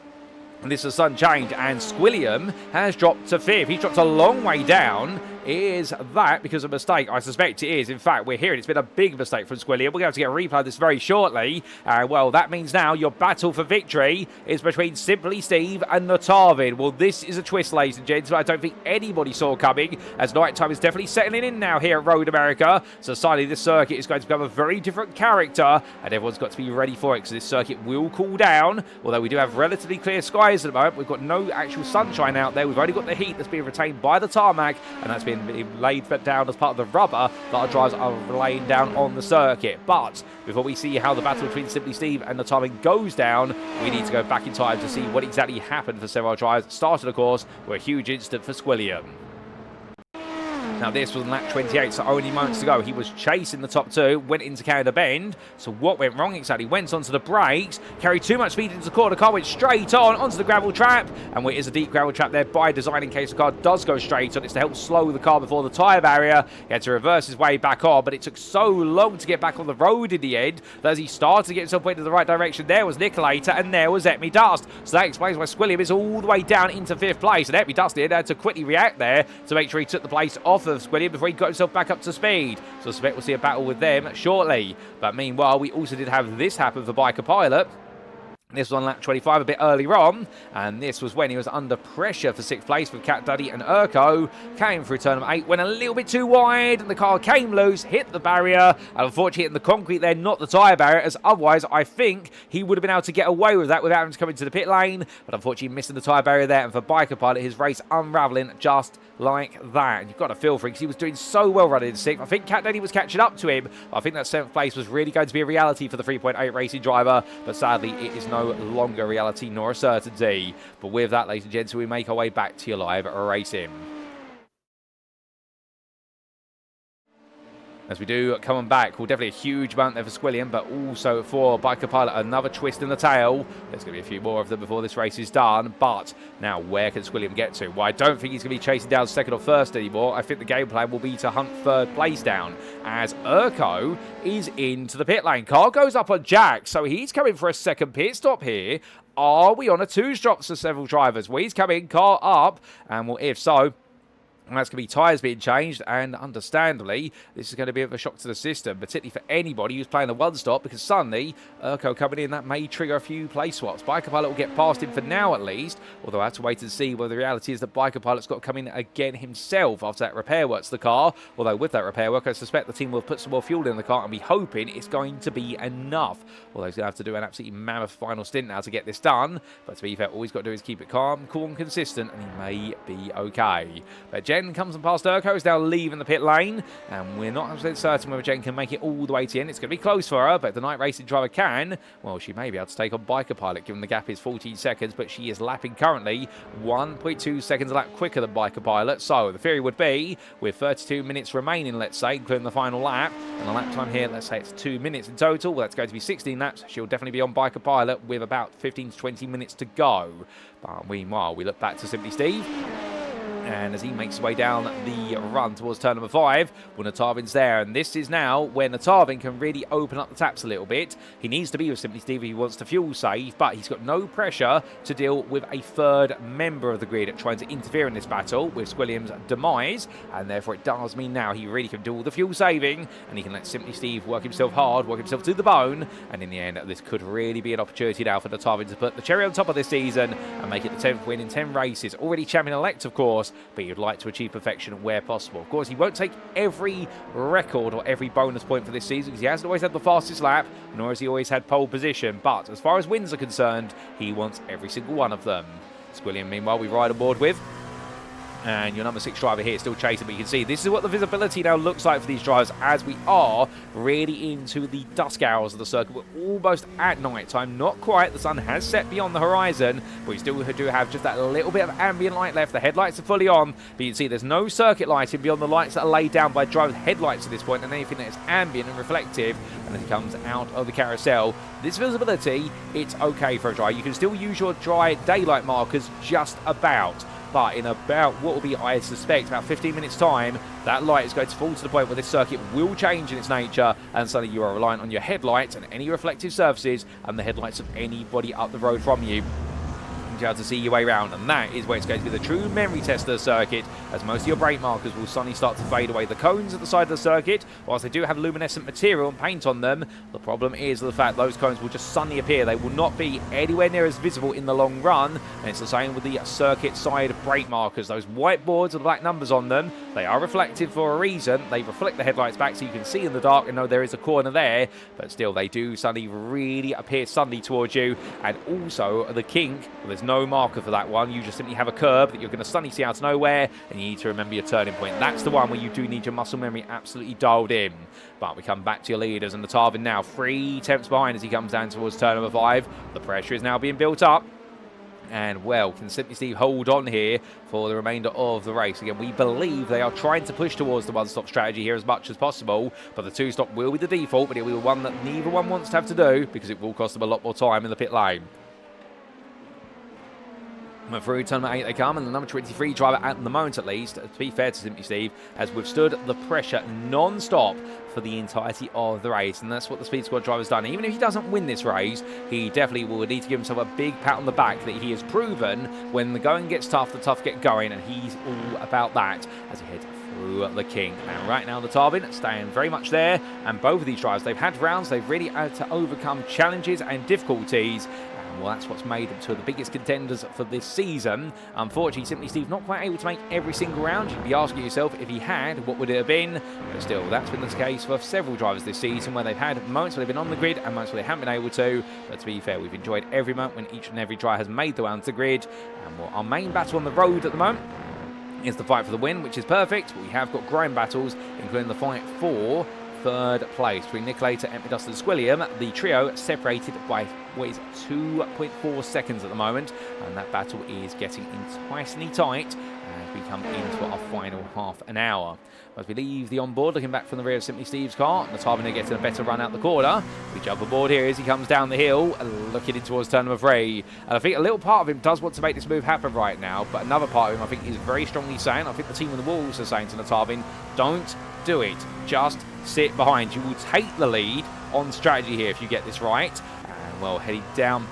and this is a sudden change, and Squilliam has dropped to 5th. He's dropped a long way down. Is that because of a mistake? I suspect it is. In fact, we're hearing it's been a big mistake from Squilliam. We're going to have to get a replay of this very shortly. Well, that means now your battle for victory is between SimplySteve and Knotavin. Well, this is a twist, ladies and gents, I don't think anybody saw coming, as night time is definitely settling in now here at Road America. So suddenly this circuit is going to become a very different character, and everyone's got to be ready for it, because this circuit will cool down. Although we do have relatively clear skies at the moment, we've got no actual sunshine out there. We've only got the heat that's being retained by the tarmac, and that's been laid down as part of the rubber that our drivers are laying down on the circuit. But before we see how the battle between SimplySteve and Knotavin goes down, we need to go back in time to see what exactly happened for several drivers. It started, of course, with a huge incident for Squilliam. Now, this was on lap 28, so only moments to go. He was chasing the top two, went into Canada Bend. So what went wrong exactly? Went onto the brakes, carried too much speed into the corner. The car went straight on onto the gravel trap. And it is a deep gravel trap there by design in case the car does go straight on. It's to help slow the car before the tyre barrier. He had to reverse his way back on, but it took so long to get back on the road in the end that as he started to get himself pointed in the right direction, there was niCKaLaToR and there was Epmy Dust. So that explains why Squilliam is all the way down into 5th place. And Epmy Dust had to quickly react there to make sure he took the place off of Squilliam before he got himself back up to speed. So I suspect we'll see a battle with them shortly. But meanwhile, we also did have this happen for Biker Pilot. This was on lap 25 a bit earlier on, and this was when he was under pressure for 6th place with CatDaddy and Urko. Came through turn 8, went a little bit too wide, and the car came loose, hit the barrier, and unfortunately hitting the concrete there, not the tyre barrier, as otherwise I think he would have been able to get away with that without having to come into the pit lane, but unfortunately missing the tyre barrier there, and for Biker Pilot, his race unravelling just like that. And you've got to feel for him, because he was doing so well running in 6th. I think CatDaddy was catching up to him. I think that 7th place was really going to be a reality for the 3.8 racing driver, but sadly it is no longer reality nor a certainty. But with that, ladies and gents, we make our way back to your live racing. As we do coming back, well, definitely a huge amount there for Squilliam, but also for Biker Pilot, another twist in the tail. There's going to be a few more of them before this race is done. But now, where can Squilliam get to? Well, I don't think he's going to be chasing down 2nd or 1st anymore. I think the game plan will be to hunt 3rd place down, as Urko is into the pit lane. Car goes up on Jack, so he's coming for a 2nd pit stop here. Are we on a 2-stop for several drivers? Well, he's coming, car up, and well, if so, and that's going to be tyres being changed, and understandably, this is going to be a bit of a shock to the system, particularly for anybody who's playing a 1-stop, because suddenly, Urko coming in, that may trigger a few place swaps. Biker Pilot will get past him for now at least, although I have to wait and see whether the reality is that Biker Pilot's got to come in again himself after that repair work to the car. Although with that repair work, I suspect the team will put some more fuel in the car and be hoping it's going to be enough. Although he's going to have to do an absolutely mammoth final stint now to get this done. But to be fair, all he's got to do is keep it calm, cool and consistent, and he may be okay. But Jen comes and past Urko, is now leaving the pit lane, and we're not 100% certain whether Jen can make it all the way to the end. It's going to be close for her, but if the night racing driver can, well, she may be able to take on Biker Pilot, given the gap is 14 seconds, but she is lapping currently 1.2 seconds a lap quicker than Biker Pilot. So the theory would be, with 32 minutes remaining, let's say, including the final lap, and the lap time here, let's say it's 2 minutes in total, well, that's going to be 16 laps. She'll definitely be on Biker Pilot with about 15 to 20 minutes to go. But meanwhile, we look back to SimplySteve. And as he makes his way down the run towards turn number 5, well, Knotavin there. And this is now where Knotavin can really open up the taps a little bit. He needs to be with SimplySteve if he wants to fuel save, but he's got no pressure to deal with a 3rd member of the grid trying to interfere in this battle with Squilliam's demise. And therefore it does mean now he really can do all the fuel saving, and he can let SimplySteve work himself hard, work himself to the bone. And in the end, this could really be an opportunity now for Knotavin to put the cherry on top of this season and make it the 10th win in 10 races. Already champion-elect, of course, but you'd like to achieve perfection where possible. Of course, he won't take every record or every bonus point for this season because he hasn't always had the fastest lap, nor has he always had pole position. But as far as wins are concerned, he wants every single one of them. Squilliam, meanwhile, we ride aboard with. And your number 6 driver here still chasing, but you can see this is what the visibility now looks like for these drivers as we are really into the dusk hours of the circuit. We're almost at night time, not quite. The sun has set beyond the horizon, but we still do have just that little bit of ambient light left. The headlights are fully on, but you can see there's no circuit lighting beyond the lights that are laid down by driver headlights at this point, and anything that is ambient and reflective, and as it comes out of the carousel. This visibility, it's okay for a driver. You can still use your dry daylight markers just about. But in about what will be, I suspect, about 15 minutes time, that light is going to fall to the point where this circuit will change in its nature, and suddenly you are reliant on your headlights and any reflective surfaces and the headlights of anybody up the road from you to be able to see your way around, and that is where it's going to be the true memory test of the circuit, as most of your brake markers will suddenly start to fade away. The cones at the side of the circuit, whilst they do have luminescent material and paint on them, the problem is the fact those cones will just suddenly appear. They will not be anywhere near as visible in the long run, and it's the same with the circuit side brake markers. Those white boards with the black numbers on them, they are reflective for a reason. They reflect the headlights back so you can see in the dark and know there is a corner there, but still they do suddenly really appear suddenly towards you. And also the kink, well, there's no marker for that one. You just simply have a curb that you're going to suddenly see out of nowhere, and you need to remember your turning point. That's the one where you do need your muscle memory absolutely dialed in. But we come back to your leaders, and Knotavin now 3 tenths behind as he comes down towards turn number 5. The pressure is now being built up. And, well, can SimplySteve hold on here for the remainder of the race? Again, we believe they are trying to push towards the one-stop strategy here as much as possible, but the 2-stop will be the default, but it will be one that neither one wants to have to do because it will cost them a lot more time in the pit lane. Through turn number 8 they come, and the number 23 driver, at the moment at least, to be fair to SimplySteve, has withstood the pressure non-stop for the entirety of the race, and that's what the Speed Squad driver's done. Even if he doesn't win this race, he definitely will need to give himself a big pat on the back that he has proven when the going gets tough, the tough get going, and he's all about that as he heads through the King. And right now, Knotavin staying very much there, and both of these drivers, they've had rounds, they've really had to overcome challenges and difficulties. Well, that's what's made them two of the biggest contenders for this season. Unfortunately, SimplySteve not quite able to make every single round. You'd be asking yourself, if he had, what would it have been? But still, that's been the case for several drivers this season, where they've had moments where they've been on the grid and moments where they haven't been able to. But to be fair, we've enjoyed every moment when each and every driver has made the way onto the grid. And well, our main battle on the road at the moment is the fight for the win, which is perfect. But we have got grime battles, including the fight for third place between niCKaLaToR, Empidust and Squilliam. The trio separated by what is 2.4 seconds at the moment, and that battle is getting enticingly tight as we come into our final half an hour. As we leave the onboard, looking back from the rear of SimplySteve's car, Knotavin getting a better run out the corner. We jump aboard here as he comes down the hill, looking in towards turn number 3. And I think a little part of him does want to make this move happen right now, but another part of him I think is very strongly saying, I think the team on the walls are saying to Knotavin, don't do it, just sit behind. You will take the lead on strategy here if you get this right. And well, heading down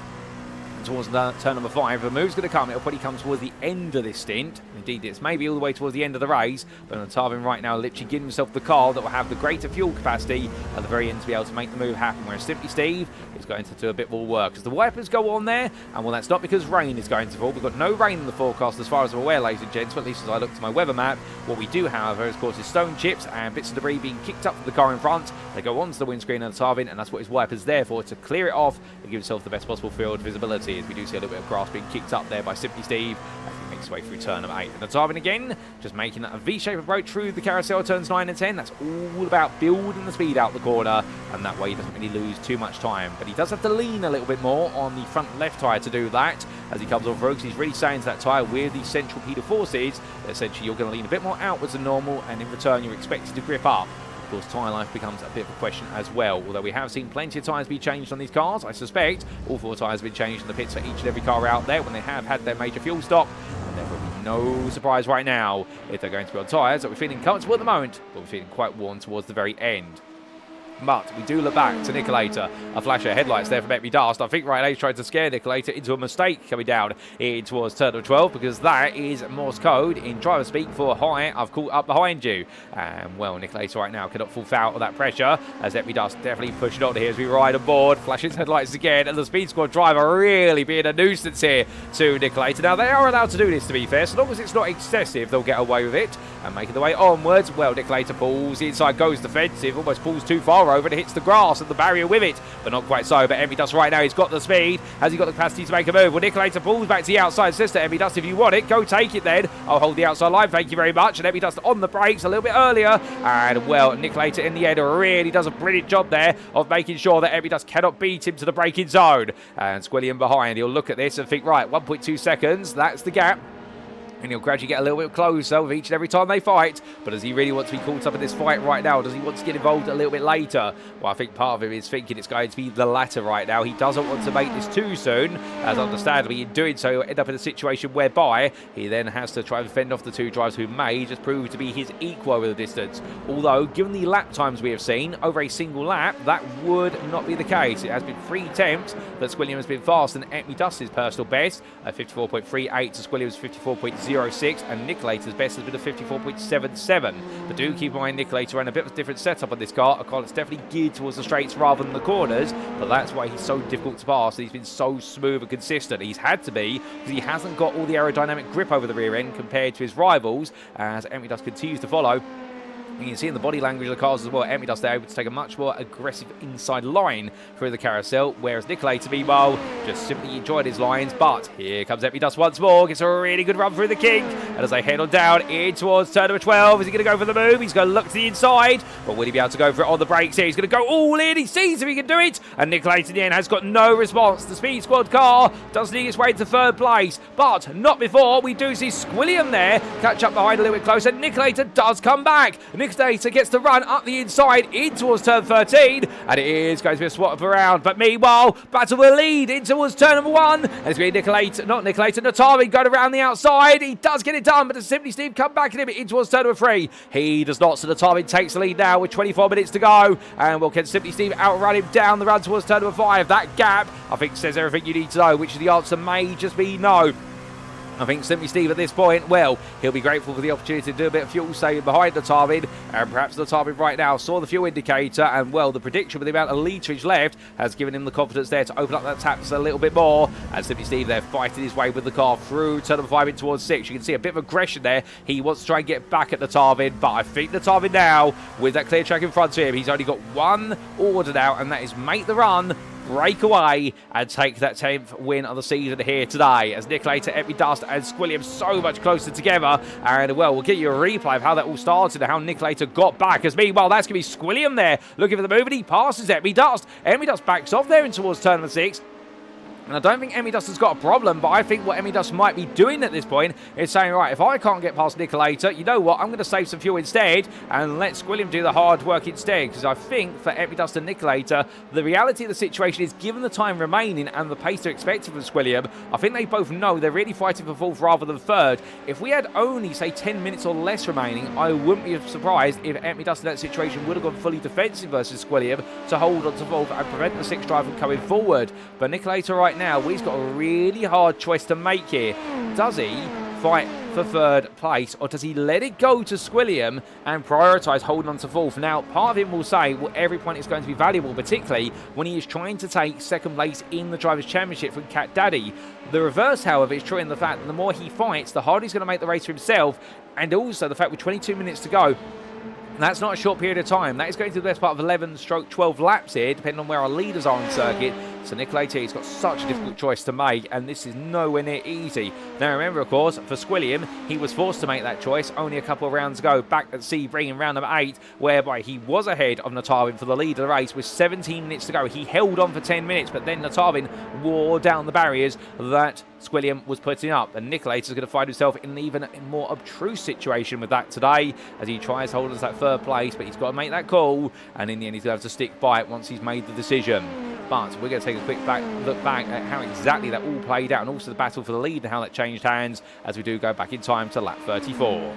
towards turn number 5. The move's going to come. It'll probably come towards the end of this stint. Indeed, it's maybe all the way towards the end of the race. But Knotavin right now literally giving himself the car that will have the greater fuel capacity at the very end to be able to make the move happen. Whereas SimplySteve is going to do a bit more work as the wipers go on there. And well, that's not because rain is going to fall. We've got no rain in the forecast as far as I'm aware, ladies and gents. But at least as I look to my weather map, what we do, however, is, of course, is stone chips and bits of debris being kicked up from the car in front. They go onto the windscreen of Knotavin, and that's what his wipers there for, to clear it off and give himself the best possible field visibility. As we do see a little bit of grass being kicked up there by SimplySteve as he makes his way through turn number 8. And Knotavin again, just making that a V-shaped approach through the carousel turns 9 and 10. That's all about building the speed out the corner, and that way he doesn't really lose too much time. But he does have to lean a little bit more on the front left tyre to do that as he comes on through, because he's really saying to that tyre with the central pedal forces that essentially you're going to lean a bit more outwards than normal, and in return you're expected to grip up. Of course, tyre life becomes a bit of a question as well, although we have seen plenty of tyres be changed on these cars. I suspect all 4 tyres have been changed in the pits for each and every car out there when they have had their major fuel stop, and there will be no surprise right now if they're going to be on tyres that we're feeling comfortable at the moment, but we're feeling quite worn towards the very end. But we do look back to niCKaLaToR. A flash of headlights there from EpiDust. I think right now he's trying to scare niCKaLaToR into a mistake coming down in towards turn of 12, because that is Morse code in driver speak for "Hi, I've caught up behind you." And well, niCKaLaToR right now cannot fall foul of that pressure, as EpiDust definitely pushing on here as we ride aboard. Flashes headlights again, and the Speed Squad driver really being a nuisance here to niCKaLaToR. Now they are allowed to do this, to be fair, so long as it's not excessive, they'll get away with it. And making the way onwards, well, niCKaLaToR pulls inside, goes defensive, almost pulls too far over and hits the grass and the barrier with it, but not quite so. But EpiDust right now, he's got the speed. Has he got the capacity to make a move? Well, niCKaLaToR pulls back to the outside, says to EpiDust, if you want it, go take it then. I'll hold the outside line, thank you very much. And EpiDust on the brakes a little bit earlier. And well, niCKaLaToR in the end really does a brilliant job there of making sure that EpiDust cannot beat him to the braking zone. And Squilliam behind, he'll look at this and think, right, 1.2 seconds, that's the gap. And he'll gradually get a little bit closer with each and every time they fight. But does he really want to be caught up in this fight right now? Does he want to get involved a little bit later? Well, I think part of him is thinking it's going to be the latter right now. He doesn't want to make this too soon, as understandably in doing so, he'll end up in a situation whereby he then has to try and fend off the two drivers who may just prove to be his equal over the distance. Although, given the lap times we have seen over a single lap, that would not be the case. It has been 3 attempts that Squilliam has been faster than EpiDust's personal best at 54.38 to Squilliam's 54.06, and niCKaLaToR's best has been a 54.77. But do keep in mind niCKaLaToR ran a bit of a different setup on this car, a car that's definitely geared towards the straights rather than the corners, but that's why he's so difficult to pass, and he's been so smooth and consistent. He's had to be, because he hasn't got all the aerodynamic grip over the rear end compared to his rivals, as EpiDust continues to follow. You can see in the body language of the cars as well, EpiDust they're able to take a much more aggressive inside line through the carousel, whereas niCKaLaToR, meanwhile, just simply enjoyed his lines. But here comes EpiDust once more, gets a really good run through the kink, and as they head on down in towards turn number 12, is he going to go for the move? He's going to look to the inside, but will he be able to go for it on the brakes here? He's going to go all in, he sees if he can do it, and niCKaLaToR in the end has got no response. The Speed Squad car does lead its way to third place, but not before we do see Squilliam there catch up behind a little bit closer. niCKaLaToR does come back. niCKaLaToR gets the run up the inside in towards turn 13, and it is going to be a swap around. But meanwhile, battle will lead in towards turn number 1, and it's going to be Knotavin going around the outside. He does get it done, but does SimplySteve come back at him in towards turn number 3? He does not, so Knotavin takes the lead now with 24 minutes to go, and will can SimplySteve outrun him down the run towards turn number 5? That gap, I think, says everything you need to know, which the answer may just be no. I think SimplySteve at this point, well, he'll be grateful for the opportunity to do a bit of fuel saving behind Knotavin, and perhaps Knotavin right now saw the fuel indicator, and well, the prediction with the amount of literage left has given him the confidence there to open up that taps a little bit more, and SimplySteve there fighting his way with the car through turn number 5 in towards 6. You can see a bit of aggression there. He wants to try and get back at Knotavin, but I think Knotavin now, with that clear track in front of him, he's only got one order now, and that is make the run, break away, and take that 10th win of the season here today, as niCKaLaToR, EpiDust and Squilliam so much closer together. And well, we'll get you a replay of how that all started and how niCKaLaToR got back, as meanwhile that's going to be Squilliam there looking for the move, and he passes EpiDust. EpiDust backs off there in towards turn number 6. And I don't think EpiDust has got a problem, but I think what EpiDust might be doing at this point is saying, right, if I can't get past niCKaLaToR, you know what, I'm going to save some fuel instead and let Squilliam do the hard work instead. Because I think for EpiDust and niCKaLaToR, the reality of the situation is, given the time remaining and the pace they're expecting from Squilliam, I think they both know they're really fighting for 4th rather than 3rd. If we had only, say, 10 minutes or less remaining, I wouldn't be surprised if EpiDust in that situation would have gone fully defensive versus Squilliam to hold on to 4th and prevent the 6th driver from coming forward. But niCKaLaToR right now, he's got a really hard choice to make here. Does he fight for 3rd place, or does he let it go to Squilliam and prioritise holding on to 4th? Now, part of him will say, well, every point is going to be valuable, particularly when he is trying to take 2nd place in the Drivers' Championship from CatDaddy. The reverse, however, is true in the fact that the more he fights, the harder he's going to make the race for himself, and also the fact with 22 minutes to go, that's not a short period of time. That is going to be the best part of 11-12 laps here, depending on where our leaders are on circuit. So niCKaLaToR has got such a difficult choice to make, and this is nowhere near easy. Now remember, of course, for Squilliam, he was forced to make that choice only a couple of rounds ago, back at Sebring in round number 8, whereby he was ahead of Knotavin for the lead of the race with 17 minutes to go. He held on for 10 minutes, but then Knotavin wore down the barriers that Squilliam was putting up, and niCKaLaToR is going to find himself in an even more obtruse situation with that today, as he tries to hold us that 3rd place, but he's got to make that call, and in the end he's going to have to stick by it once he's made the decision. But we're going to take a quick look back at how exactly that all played out, and also the battle for the lead and how that changed hands as we do go back in time to lap 34.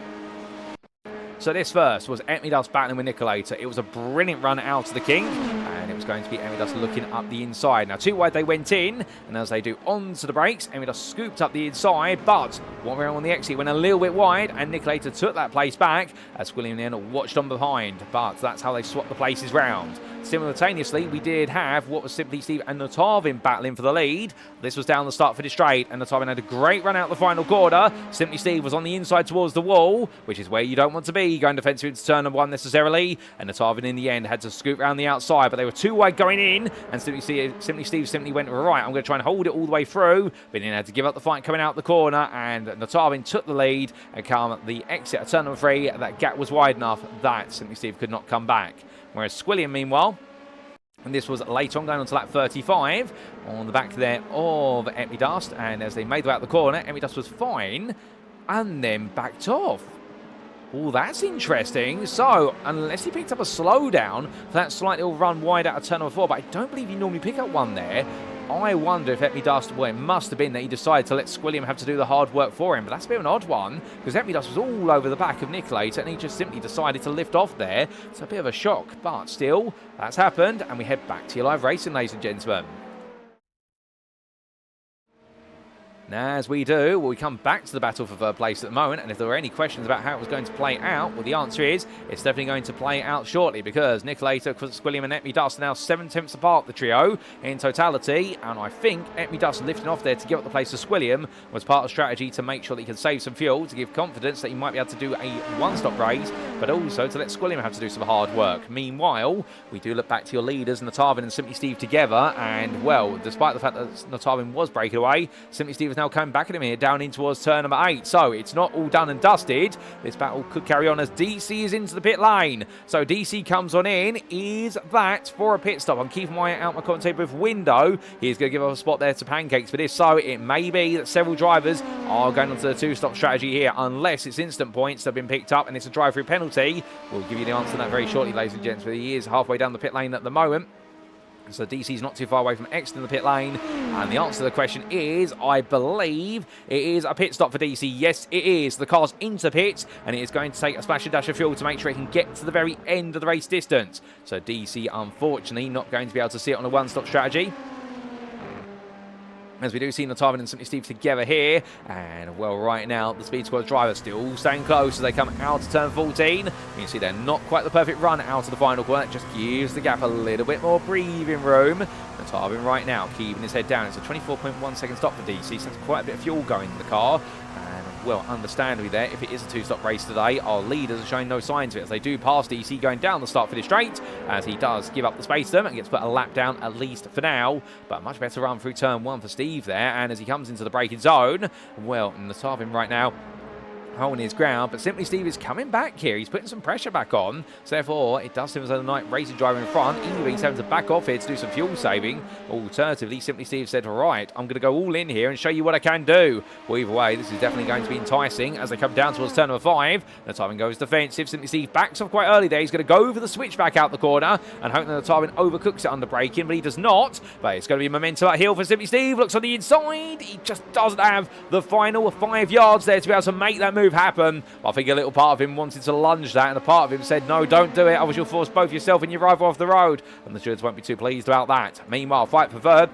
So this first was niCKaLaToR battling with niCKaLaToR. It was a brilliant run out to the king, and it was going to be niCKaLaToR looking up the inside. Now, too wide they went in, and as they do onto the brakes, niCKaLaToR scooped up the inside, but one round on the exit went a little bit wide, and niCKaLaToR took that place back as William then watched on behind. But that's how they swapped the places round. Simultaneously, we did have what was SimplySteve and Knotavin battling for the lead. This was down the start for the straight, and Knotavin had a great run out the final quarter. SimplySteve was on the inside towards the wall, which is where you don't want to be, going defensive into turn number 1 necessarily, and Knotavin in the end had to scoop around the outside, but they were too wide going in, and SimplySteve simply went, right, I'm going to try and hold it all the way through, but then had to give up the fight coming out the corner, and Knotavin took the lead, and come the exit at turn number 3, that gap was wide enough that SimplySteve could not come back. Whereas Squilliam, meanwhile, and this was later on going on to lap 35 on the back there of niCKaLaToR, and as they made their way out the corner, niCKaLaToR was fine and then backed off. Oh, that's interesting. So, unless he picked up a slowdown for that slight little run wide out of turn number 4, but I don't believe you normally pick up one there. I wonder if niCKaLaToR, well, it must have been that he decided to let Squilliam have to do the hard work for him, but that's a bit of an odd one, because niCKaLaToR was all over the back of niCKaLaToR, and he just simply decided to lift off there. It's a bit of a shock, but still, that's happened, and we head back to your live racing, ladies and gentlemen. Now, as we do, we come back to the battle for third place at the moment, and if there were any questions about how it was going to play out, well, the answer is it's definitely going to play out shortly, because niCKaLaToR, Squilliam and niCKaLaToR are now 7/10 apart, the trio, in totality, and I think niCKaLaToR lifting off there to give up the place to Squilliam was part of strategy to make sure that he could save some fuel, to give confidence that he might be able to do a one-stop race, but also to let Squilliam have to do some hard work. Meanwhile, we do look back to your leaders, Knotavin and SimplySteve together, and, well, despite the fact that Knotavin was breaking away, SimplySteve is now coming back at him here, down in towards turn number 8. So it's not all done and dusted. This battle could carry on as DC is into the pit lane. So DC comes on in. Is that for a pit stop? I'm keeping my eye out my commentator booth window. He's going to give up a spot there to Pancakes. But if so, it may be that several drivers are going onto the two-stop strategy here, unless it's instant points that have been picked up and it's a drive-through penalty. We'll give you the answer to that very shortly, ladies and gents. But he is halfway down the pit lane at the moment. So DC's not too far away from X in the pit lane. And the answer to the question is, I believe it is a pit stop for DC. Yes, it is. The car's into pit, and it is going to take a splash and dash of fuel to make sure it can get to the very end of the race distance. So DC, unfortunately, not going to be able to see it on a one-stop strategy. As we do see Knotavin and SimplySteve together here. And, well, right now, the Speed Squad driver still staying close as they come out to turn 14. You can see they're not quite the perfect run out of the final corner. It just gives the gap a little bit more breathing room. Knotavin right now keeping his head down. It's a 24.1 second stop for DC, so that's quite a bit of fuel going in the car. And, well, understandably there, if it is a two-stop race today, our leaders are showing no signs of it as they do pass DC going down the start for the straight, as he does give up the space to them and gets put a lap down, at least for now. But a much better run through turn 1 for Steve there, and as he comes into the braking zone, well, Knotavin right now holding his ground, but SimplySteve is coming back here. He's putting some pressure back on, so therefore it does seem as though the night racing driver in front, either he's having to back off here to do some fuel saving, alternatively SimplySteve said, right, I'm going to go all in here and show you what I can do. Well, either way, this is definitely going to be enticing as they come down towards turn number 5. Knotavin goes defensive. SimplySteve backs off quite early there. He's going to go over the switchback out the corner and hope that Knotavin overcooks it under braking, but he does not. But it's going to be momentum out heel for SimplySteve. Looks on the inside. He just doesn't have the final 5 yards there to be able to make that move happen. I think a little part of him wanted to lunge that, and a part of him said, no, don't do it, otherwise you'll force both yourself and your rival off the road. And the stewards won't be too pleased about that. Meanwhile, fight for third.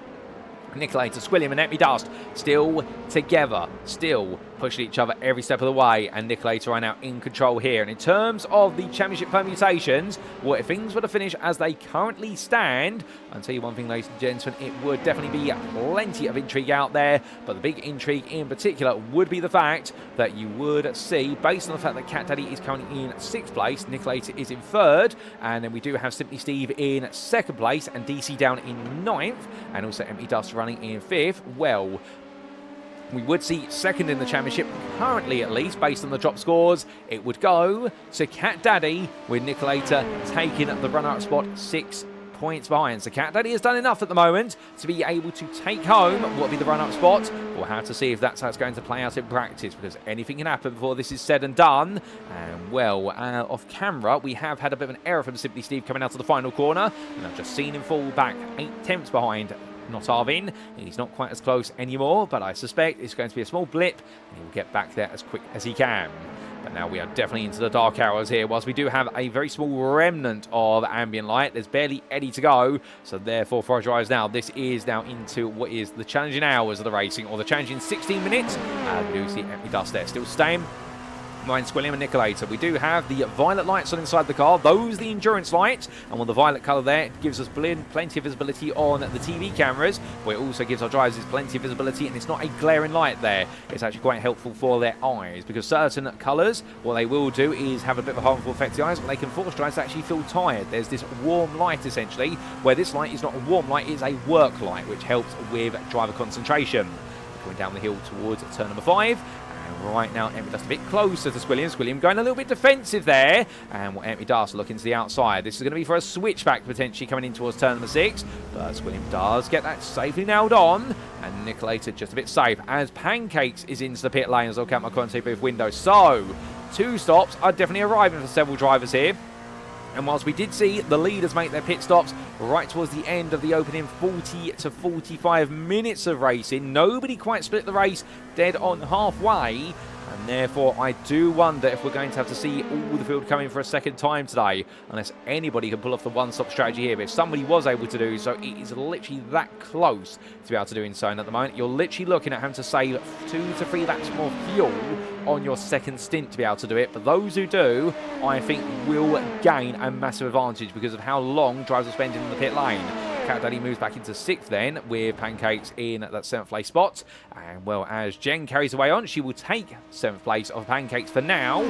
niCKaLaToR, Squilliam and niCKaLaToR still together, still pushing each other every step of the way, and niCKaLaToR are now in control here. And in terms of the championship permutations, well, if things were to finish as they currently stand, I'll tell you one thing, ladies and gentlemen, it would definitely be plenty of intrigue out there, but the big intrigue in particular would be the fact that you would see, based on the fact that CatDaddy is currently in 6th place, niCKaLaToR is in 3rd, and then we do have SimplySteve in 2nd place, and DC down in 9th, and also niCKaLaToR running in 5th. Well, we would see 2nd in the championship, currently at least, based on the drop scores. It would go to CatDaddy, with niCKaLaToR taking the runner-up spot 6 points behind. So CatDaddy has done enough at the moment to be able to take home what will be the run-up spot. We'll have to see if that's how it's going to play out in practice, because anything can happen before this is said and done. And, well, off camera, we have had a bit of an error from SimplySteve coming out of the final corner, and I've just seen him fall back 8 tenths behind Knotavin. He's not quite as close anymore, but I suspect it's going to be a small blip, and he'll get back there as quick as he can. But now we are definitely into the dark hours here. Whilst we do have a very small remnant of ambient light, there's barely any to go. So therefore, for our drivers now, this is now into what is the challenging hours of the racing, or the challenging 16 minutes. And we do see empty dust there. Still staying behind Squilliam and niCKaLaToR. We do have the violet lights on inside the car. Those are the endurance lights. And with the violet colour there, it gives us plenty of visibility on the TV cameras. But it also gives our drivers plenty of visibility, and it's not a glaring light there. It's actually quite helpful for their eyes, because certain colours, what they will do is have a bit of a harmful effect to the eyes, but they can force drivers to actually feel tired. There's this warm light, essentially, where this light is not a warm light, it's a work light, which helps with driver concentration. Going down the hill towards turn number 5. And right now, empty dust a bit closer to Squilliam. Squilliam going a little bit defensive there. And empty dust looking to the outside. This is going to be for a switchback, potentially coming in towards turn number 6. But Squilliam does get that safely nailed on. And niCKaLaToR just a bit safe, as Pancakes is into the pit lane, as I'll count my commentator booth window. So, 2 stops are definitely arriving for several drivers here. And whilst we did see the leaders make their pit stops right towards the end of the opening 40 to 45 minutes of racing, nobody quite split the race dead on halfway. And therefore, I do wonder if we're going to have to see all the field come in for a second time today, unless anybody can pull off the one-stop strategy here. But if somebody was able to do so, it is literally that close to be able to do so. And at the moment, you're literally looking at having to save 2 to 3 laps more fuel on your second stint to be able to do it. But those who do, I think, will gain a massive advantage because of how long drivers are spending in the pit lane. CatDaddy moves back into 6th then, with Pancakes in that 7th place spot. And well, as Jen carries away on, she will take 7th place of Pancakes for now.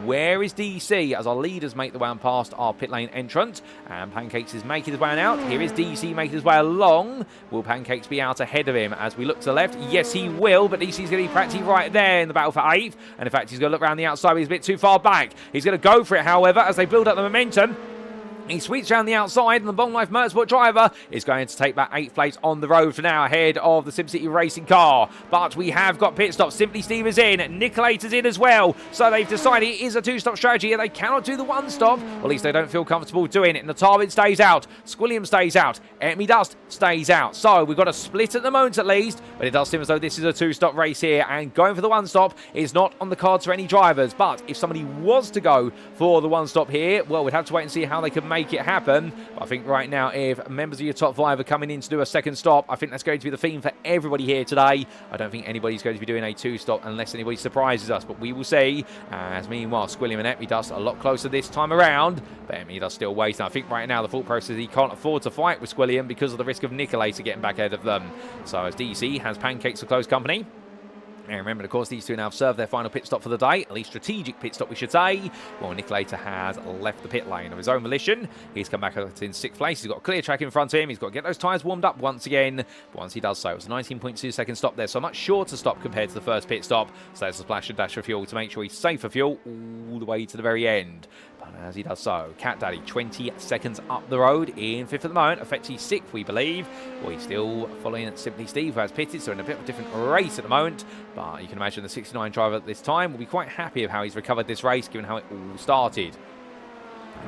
Where is DC as our leaders make the way on past our pit lane entrant? And Pancakes is making his way on out. Here is DC making his way along. Will Pancakes be out ahead of him as we look to the left? Yes, he will, but DC's going to be practically right there in the battle for 8th. And in fact, he's going to look around the outside, but he's a bit too far back. He's going to go for it, however, as they build up the momentum. He sweeps around the outside, and the Bong Life Motorsport driver is going to take that 8th place on the road for now, ahead of the SimCity Racing car. But we have got pit stops. SimplySteve is in, niCKaLaToR's in as well. So they've decided it is a 2-stop strategy, and they cannot do the 1-stop. Or at least they don't feel comfortable doing it. Knotavin stays out. Squilliam stays out. Empty Dust stays out. So we've got a split at the moment at least, but it does seem as though this is a 2-stop race here, and going for the 1-stop is not on the cards for any drivers. But if somebody was to go for the 1-stop here, well, we'd have to wait and see how they could make it happen. But I think right now, if members of your top 5 are coming in to do a second stop, I think that's going to be the theme for everybody here today. I don't think anybody's going to be doing a 2-stop unless anybody surprises us, but we will see. As meanwhile, Squilliam and empty dust a lot closer this time around, but empty dust still waiting. I think right now the thought process is he can't afford to fight with Squilliam because of the risk of niCKaLaToR getting back ahead of them. So as DC has Pancakes for close company. And remember, of course, these two now have served their final pit stop for the day, at least strategic pit stop, we should say. Well, niCKaLaToR has left the pit lane of his own volition. He's come back in 6th place. He's got a clear track in front of him. He's got to get those tyres warmed up once again. But once he does so, it's a 19.2 second stop there, so a much shorter stop compared to the first pit stop. So that's a splash and dash for fuel to make sure he's safe for fuel all the way to the very end. But as he does so, CatDaddy 20 seconds up the road in 5th at the moment, effectively 6th, we believe. Well, he's still following SimplySteve, who has pitted, so in a bit of a different race at the moment. But you can imagine the 69 driver at this time will be quite happy of how he's recovered this race, given how it all started.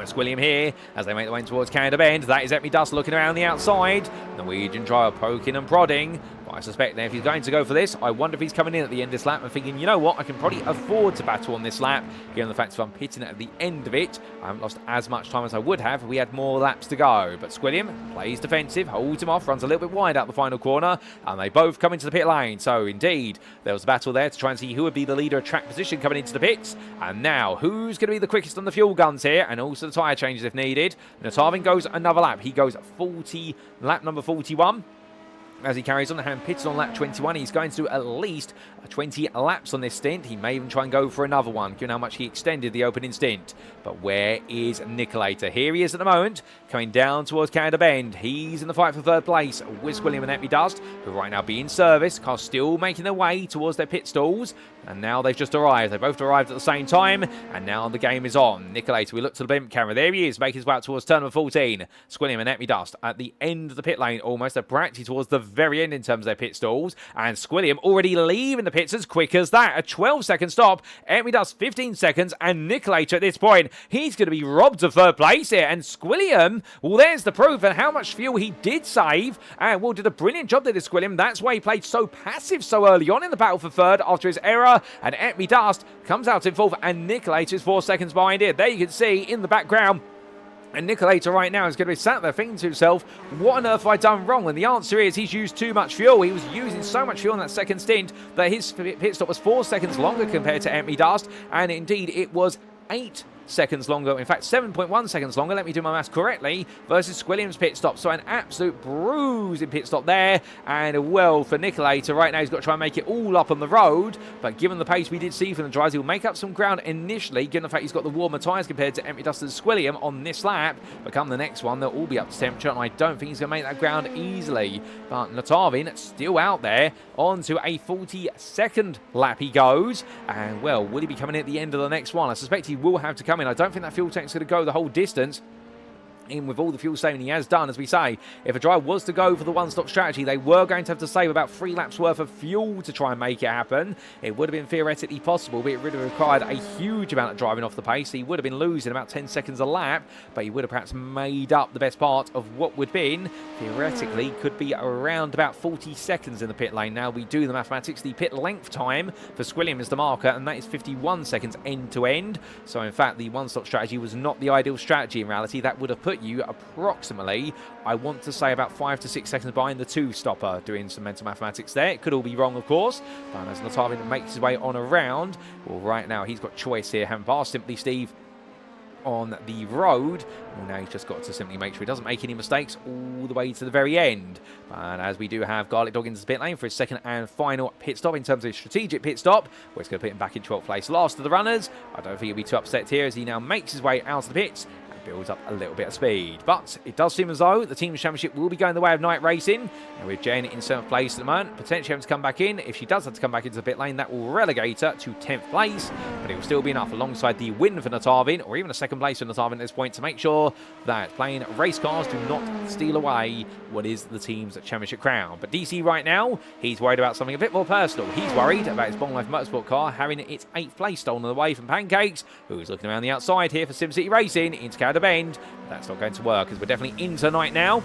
Squilliam here as they make their way towards Canada Bend. That is empty dust looking around the outside. Norwegian driver poking and prodding. But I suspect that if he's going to go for this, I wonder if he's coming in at the end of this lap and thinking, you know what, I can probably afford to battle on this lap, given the fact that if I'm pitting at the end of it, I haven't lost as much time as I would have if we had more laps to go. But Squilliam plays defensive, holds him off, runs a little bit wide out the final corner, and they both come into the pit lane. So indeed, there was a battle there to try and see who would be the leader of track position coming into the pits. And now, who's going to be the quickest on the fuel guns here, and also the tyre changes if needed. Knotavin goes another lap. He goes lap number 41. As he carries on, the hand pitted on lap 21. He's going to do at least 20 laps on this stint. He may even try and go for another one, given how much he extended the opening stint. But where is niCKaLaToR? Here he is at the moment, coming down towards Canada Bend. He's in the fight for 3rd place with Squilliam and empty dust, who right now be in service. Cars still making their way towards their pit stalls. And now they've just arrived. They both arrived at the same time. And now the game is on. niCKaLaToR, we look to the blimp camera. There he is, making his way out towards turn number 14. Squilliam and empty dust at the end of the pit lane, almost. They're practically towards the very end in terms of their pit stalls. And Squilliam already leaving the pits as quick as that. A 12-second stop. Emmy does 15 seconds. And niCKaLaToR at this point, he's going to be robbed of third place here. And Squilliam, well, there's the proof and how much fuel he did save. And well, did a brilliant job there, Squilliam. That's why he played so passive so early on in the battle for third after his error. And Emmy Dust comes out in fourth. And niCKaLaToR is 4 seconds behind it. There you can see in the background. And niCKaLaToR right now is going to be sat there thinking to himself, what on earth have I done wrong? And the answer is he's used too much fuel. He was using so much fuel in that second stint that his pit stop was 4 seconds longer compared to Emmy Dust. And indeed, it was 8 seconds longer, in fact 7.1 seconds longer, let me do my maths correctly, versus Squilliam's pit stop. So an absolute bruising pit stop there, and well, for niCKaLaToR right now, he's got to try and make it all up on the road, but given the pace we did see from the drivers, he'll make up some ground initially, given the fact he's got the warmer tyres compared to Emmy Dust and Squilliam on this lap, but come the next one, they'll all be up to temperature, and I don't think he's going to make that ground easily. But Knotavin still out there, on to a 42nd lap he goes, and well, will he be coming in at the end of the next one? I suspect he will have to come in. I don't think that fuel tank's going to go the whole distance. In with all the fuel saving he has done, as we say, if a driver was to go for the one-stop strategy, they were going to have to save about 3 laps worth of fuel to try and make it happen. It would have been theoretically possible, but it would have required a huge amount of driving off the pace. He would have been losing about 10 seconds a lap, but he would have perhaps made up the best part of what would have been, theoretically, could be around about 40 seconds in the pit lane. Now we do the mathematics. The pit length time for Squilliam is the marker, and that is 51 seconds end to end. So in fact, the one-stop strategy was not the ideal strategy in reality. That would have put you approximately, I want to say, about 5 to 6 seconds behind the two-stopper, doing some mental mathematics there. It could all be wrong, of course, but as Knotavin makes his way on around, well, right now he's got choice here, having passed SimplySteve on the road. Well, now he's just got to simply make sure he doesn't make any mistakes all the way to the very end. But as we do have Garlic Dog into the pit lane for his second and final pit stop in terms of his strategic pit stop, where it's going to put him back in 12th place, last of the runners. I don't think he'll be too upset here as he now makes his way out of the pits, builds up a little bit of speed. But it does seem as though the team's championship will be going the way of niCKaLaToR, and with Jen in 7th place at the moment, potentially having to come back in. If she does have to come back into the pit lane, that will relegate her to 10th place, but it will still be enough alongside the win for Knotavin, or even a 2nd place for Knotavin at this point, to make sure that playing race cars do not steal away what is the team's championship crown. But DC right now, he's worried about something a bit more personal. He's worried about his Bond Life Motorsport car having its 8th place stolen away from Pancakes, who's looking around the outside here for SimCityRacing into CatDaddy Bend. That's not going to work, as we're definitely into night now,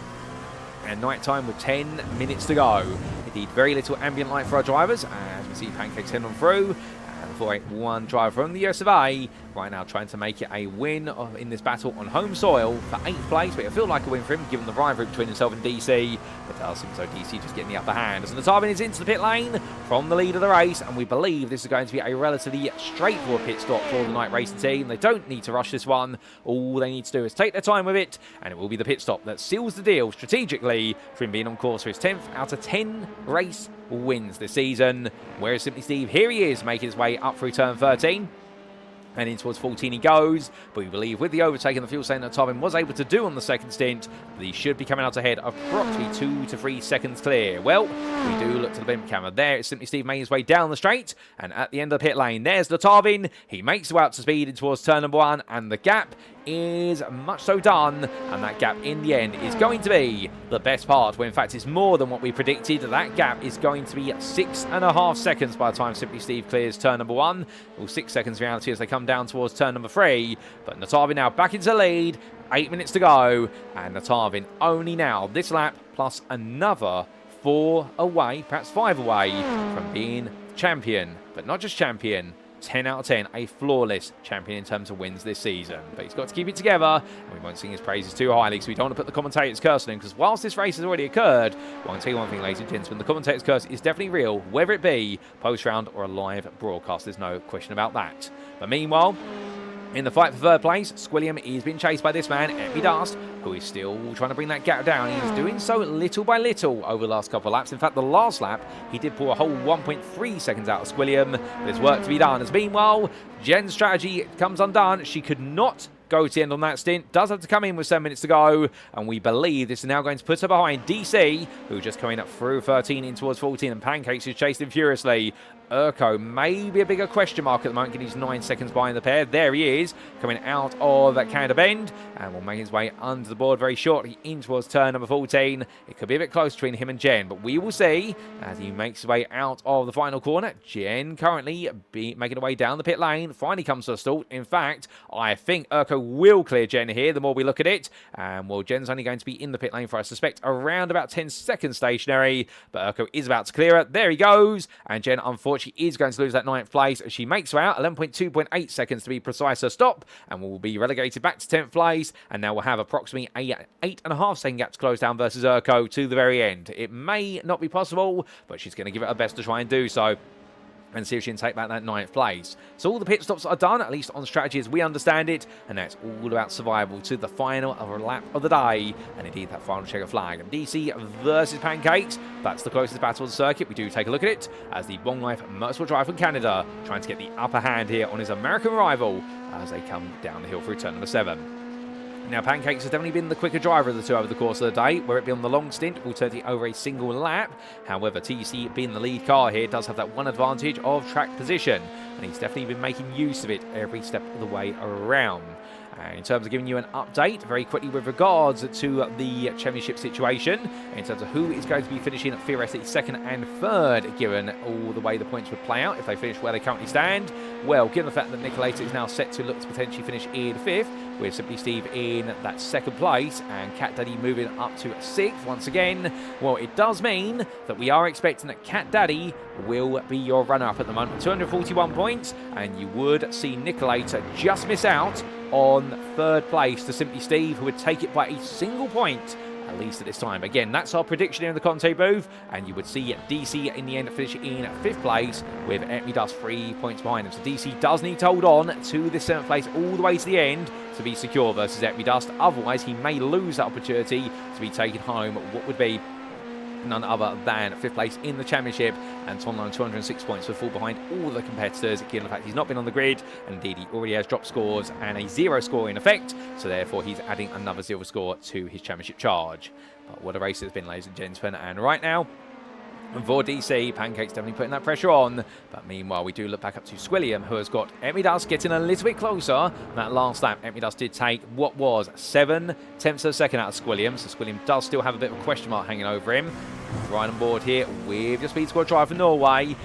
and night time with 10 minutes to go. Indeed, very little ambient light for our drivers, as we see Pancakes heading on through. And the 481 driver from the US of A right now trying to make it a win in this battle on home soil for 8th place, but it feel like a win for him given the rivalry between himself and DC. But it does seem so DC just getting the upper hand as Knotavin is into the pit lane from the lead of the race, and we believe this is going to be a relatively straightforward pit stop for the niCKaLaToR team. They don't need to rush this one. All they need to do is take their time with it, and it will be the pit stop that seals the deal strategically for him being on course for his 10th out of 10 race wins this season. Whereas SimplySteve, here he is making his way up through turn 13. And in towards 14 he goes, but we believe with the overtake and the fuel saving that Knotavin was able to do on the second stint, that he should be coming out ahead of approximately 2 to 3 seconds clear. Well, we do look to the blimp camera. There, it's SimplySteve making his way down the straight, and at the end of the pit lane, there's Knotavin. He makes his way up to speed in towards turn number 1, and the gap is much so done, and that gap in the end is going to be the best part, where in fact it's more than what we predicted. That gap is going to be 6.5 seconds by the time SimplySteve clears turn number 1. Well, 6 seconds in reality as they come down towards turn number 3, but Knotavin now back into the lead, 8 minutes to go, and Knotavin only now this lap plus another 4 away, perhaps 5 away from being champion, but not just champion, 10 out of 10, a flawless champion in terms of wins this season. But he's got to keep it together, and we won't sing his praises too highly, because we don't want to put the commentator's curse on him, because whilst this race has already occurred, well, I can tell you one thing, ladies and gentlemen, the commentator's curse is definitely real, whether it be post-round or a live broadcast. There's no question about that. But meanwhile, in the fight for third place, Squilliam is being chased by this man, Emmy Dust, who is still trying to bring that gap down. He's doing so little by little over the last couple of laps. In fact, the last lap, he did pull a whole 1.3 seconds out of Squilliam. There's work to be done. As meanwhile, Jen's strategy comes undone. She could not go to the end on that stint, does have to come in with 7 minutes to go, and we believe this is now going to put her behind DC, who's just coming up through 13 in towards 14, and Pancakes is chasing furiously. Urko maybe a bigger question mark at the moment, getting his 9 seconds behind the pair. There he is, coming out of that Canada bend, and will make his way under the board very shortly in towards turn number 14. It could be a bit close between him and Jen, but we will see as he makes his way out of the final corner. Jen currently making her way down the pit lane, finally comes to a stall. In fact, I think Urko will clear Jen here the more we look at it, and well, Jen's only going to be in the pit lane for, I suspect, around about 10 seconds stationary, but Urko is about to clear it. There he goes, and Jen unfortunately is going to lose that 9th place as she makes her out. 11.2.8 seconds to be precise her stop, and will be relegated back to 10th place, and now we'll have approximately a 8.5 second gap to close down versus Urko to the very end. It may not be possible, but she's going to give it her best to try and do so and see if she can take back that 9th place. So all the pit stops are done, at least on strategy as we understand it, and that's all about survival to the final lap of the day, and indeed that final checker flag. DC versus Pancakes, that's the closest battle on the circuit. We do take a look at it as the Long Life Motorsport driver from Canada trying to get the upper hand here on his American rival as they come down the hill through turn number 7. Now, Pancakes has definitely been the quicker driver of the two over the course of the day, where it be on the long stint, will turn it over a single lap. However, TC being the lead car here does have that one advantage of track position, and he's definitely been making use of it every step of the way around. In terms of giving you an update very quickly with regards to the championship situation, in terms of who is going to be finishing theoretically 2nd and 3rd, given all the way the points would play out if they finish where they currently stand. Well, given the fact that niCKaLaToR is now set to look to potentially finish in 5th, with SimplySteve in that 2nd place and CatDaddy moving up to 6th once again, well, it does mean that we are expecting that CatDaddy will be your runner-up at the moment, 241 points, and you would see niCKaLaToR just miss out on 3rd place to SimplySteve, who would take it by a single point, at least at this time. Again, that's our prediction here in the Conte booth, and you would see DC in the end finish in 5th place with Etmidus 3 points behind him. So DC does need to hold on to this 7th place all the way to the end to be secure versus Etmidus. Otherwise, he may lose that opportunity to be taken home what would be none other than 5th place in the championship, and TonLo on 206 points would fall behind all the competitors, given the fact he's not been on the grid, and indeed he already has dropped scores and a 0 score in effect, so therefore he's adding another 0 score to his championship charge. But what a race it's been, ladies and gentlemen, and right now, for DC, Pancakes definitely putting that pressure on, but meanwhile we do look back up to Squilliam, who has got Etmidus getting a little bit closer. That last lap, Etmidus did take what was 7/10 of a second out of Squilliam, so Squilliam does still have a bit of a question mark hanging over him. Right on board here with your speed squad driver from Norway.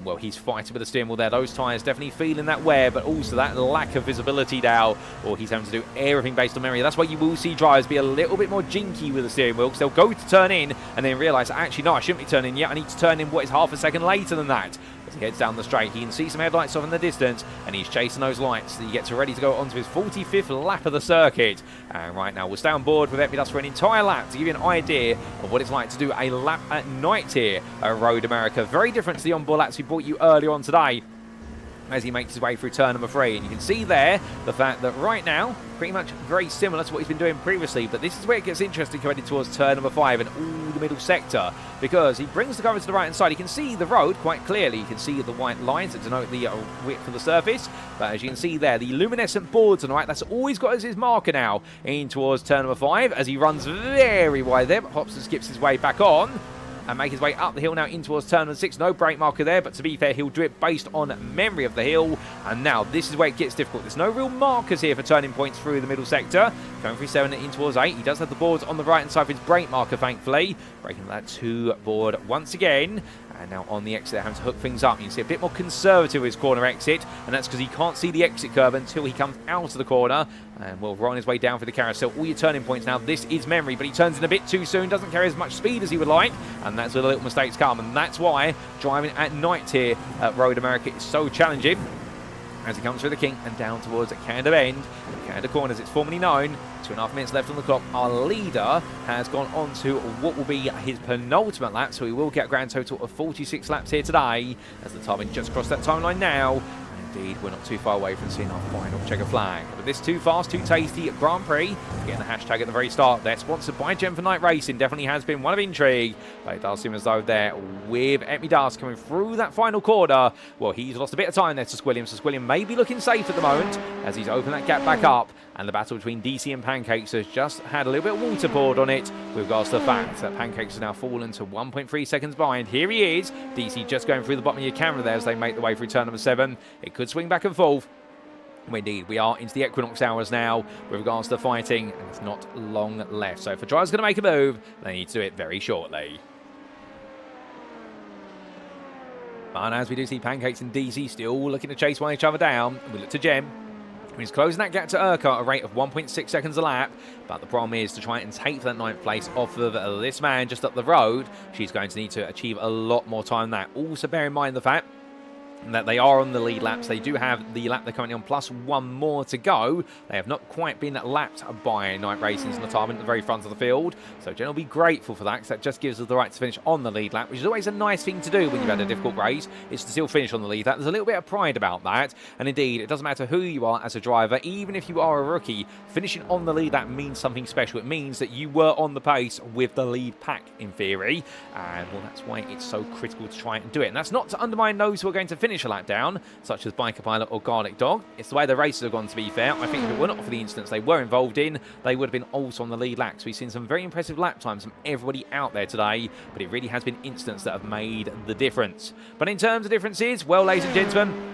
Well, he's fighting with the steering wheel there. Those tyres definitely feeling that wear, but also that lack of visibility now, or he's having to do everything based on memory. That's why you will see drivers be a little bit more jinky with the steering wheel, because they'll go to turn in and then realise, actually, no, I shouldn't be turning yet. I need to turn in what is half a second later than that. As he heads down the straight, he can see some headlights off in the distance, and he's chasing those lights. So he gets ready to go onto his 45th lap of the circuit. And right now, we'll stay on board with Etmidus for an entire lap to give you an idea of what it's like to do a lap at night here at Road America. Very different to the onboard laps we brought you earlier on today, as he makes his way through turn number 3. And you can see there the fact that right now, pretty much very similar to what he's been doing previously, but this is where it gets interesting coming towards turn number 5 and all the middle sector, because he brings the cover to the right hand side. You can see the road quite clearly. You can see the white lines that denote the width of the surface, but as you can see there, the luminescent boards on the right, that's all he's got as his marker now in towards turn number 5, as he runs very wide there, but hops and skips his way back on and make his way up the hill now in towards turn number 6. No brake marker there, but to be fair, he'll do it based on memory of the hill. And now this is where it gets difficult. There's no real markers here for turning points through the middle sector. Going through 7 in towards 8. He does have the boards on the right hand side for his brake marker, thankfully. Breaking that 2 board once again. And now on the exit, having to hook things up. You can see a bit more conservative with his corner exit, and that's because he can't see the exit curve until he comes out of the corner. And will run his way down for the carousel. All your turning points now. This is memory, but he turns in a bit too soon. Doesn't carry as much speed as he would like, and that's where the little mistakes come. And that's why driving at night here at Road America is so challenging. As he comes through the kink and down towards Canada Bend, Canada Corners, it's formerly known. 2.5 minutes left on the clock. Our leader has gone on to what will be his penultimate lap, so he will get a grand total of 46 laps here today, as the Tarvin just crossed that timeline now. Indeed, we're not too far away from seeing our final checker flag. But this Too Fast, Too Tasty Grand Prix, getting the hashtag at the very start there, sponsored by Gem for Night Racing, definitely has been one of intrigue. But it does seem as though there, with Etmidus coming through that final corner, well, he's lost a bit of time there to Squilliam, so Squilliam may be looking safe at the moment, as he's opened that gap back up. And the battle between DC and Pancakes has just had a little bit of water poured on it with regards to the fact that Pancakes has now fallen to 1.3 seconds behind. Here he is. DC just going through the bottom of your camera there as they make the way through turn number 7. It could swing back and forth. Indeed, we are into the equinox hours now with regards to fighting, and it's not long left. So if a driver's going to make a move, they need to do it very shortly. But as we do see Pancakes and DC still looking to chase one each other down, we look to Jem, who's closing that gap to Urka at a rate of 1.6 seconds a lap. But the problem is to try and take that 9th place off of this man just up the road. She's going to need to achieve a lot more time than that. Also bear in mind the fact that they are on the lead laps. They do have the lap they're currently on plus 1 more to go. They have not quite been lapped by niCKaLaToR's Knotavin at the very front of the field. So Jen will be grateful for that, because that just gives us the right to finish on the lead lap, which is always a nice thing to do when you've had a difficult race, is to still finish on the lead lap. There's a little bit of pride about that. And indeed, it doesn't matter who you are as a driver, even if you are a rookie, finishing on the lead lap means something special. It means that you were on the pace with the lead pack, in theory. And well, that's why it's so critical to try and do it. And that's not to undermine those who are going to finish a lap down, such as Biker Pilot or Garlic Dog. It's the way the races have gone, to be fair. I think if it were not for the incidents they were involved in, they would have been also on the lead laps. We've seen some very impressive lap times from everybody out there today, but it really has been incidents that have made the difference. But in terms of differences, well, ladies and gentlemen,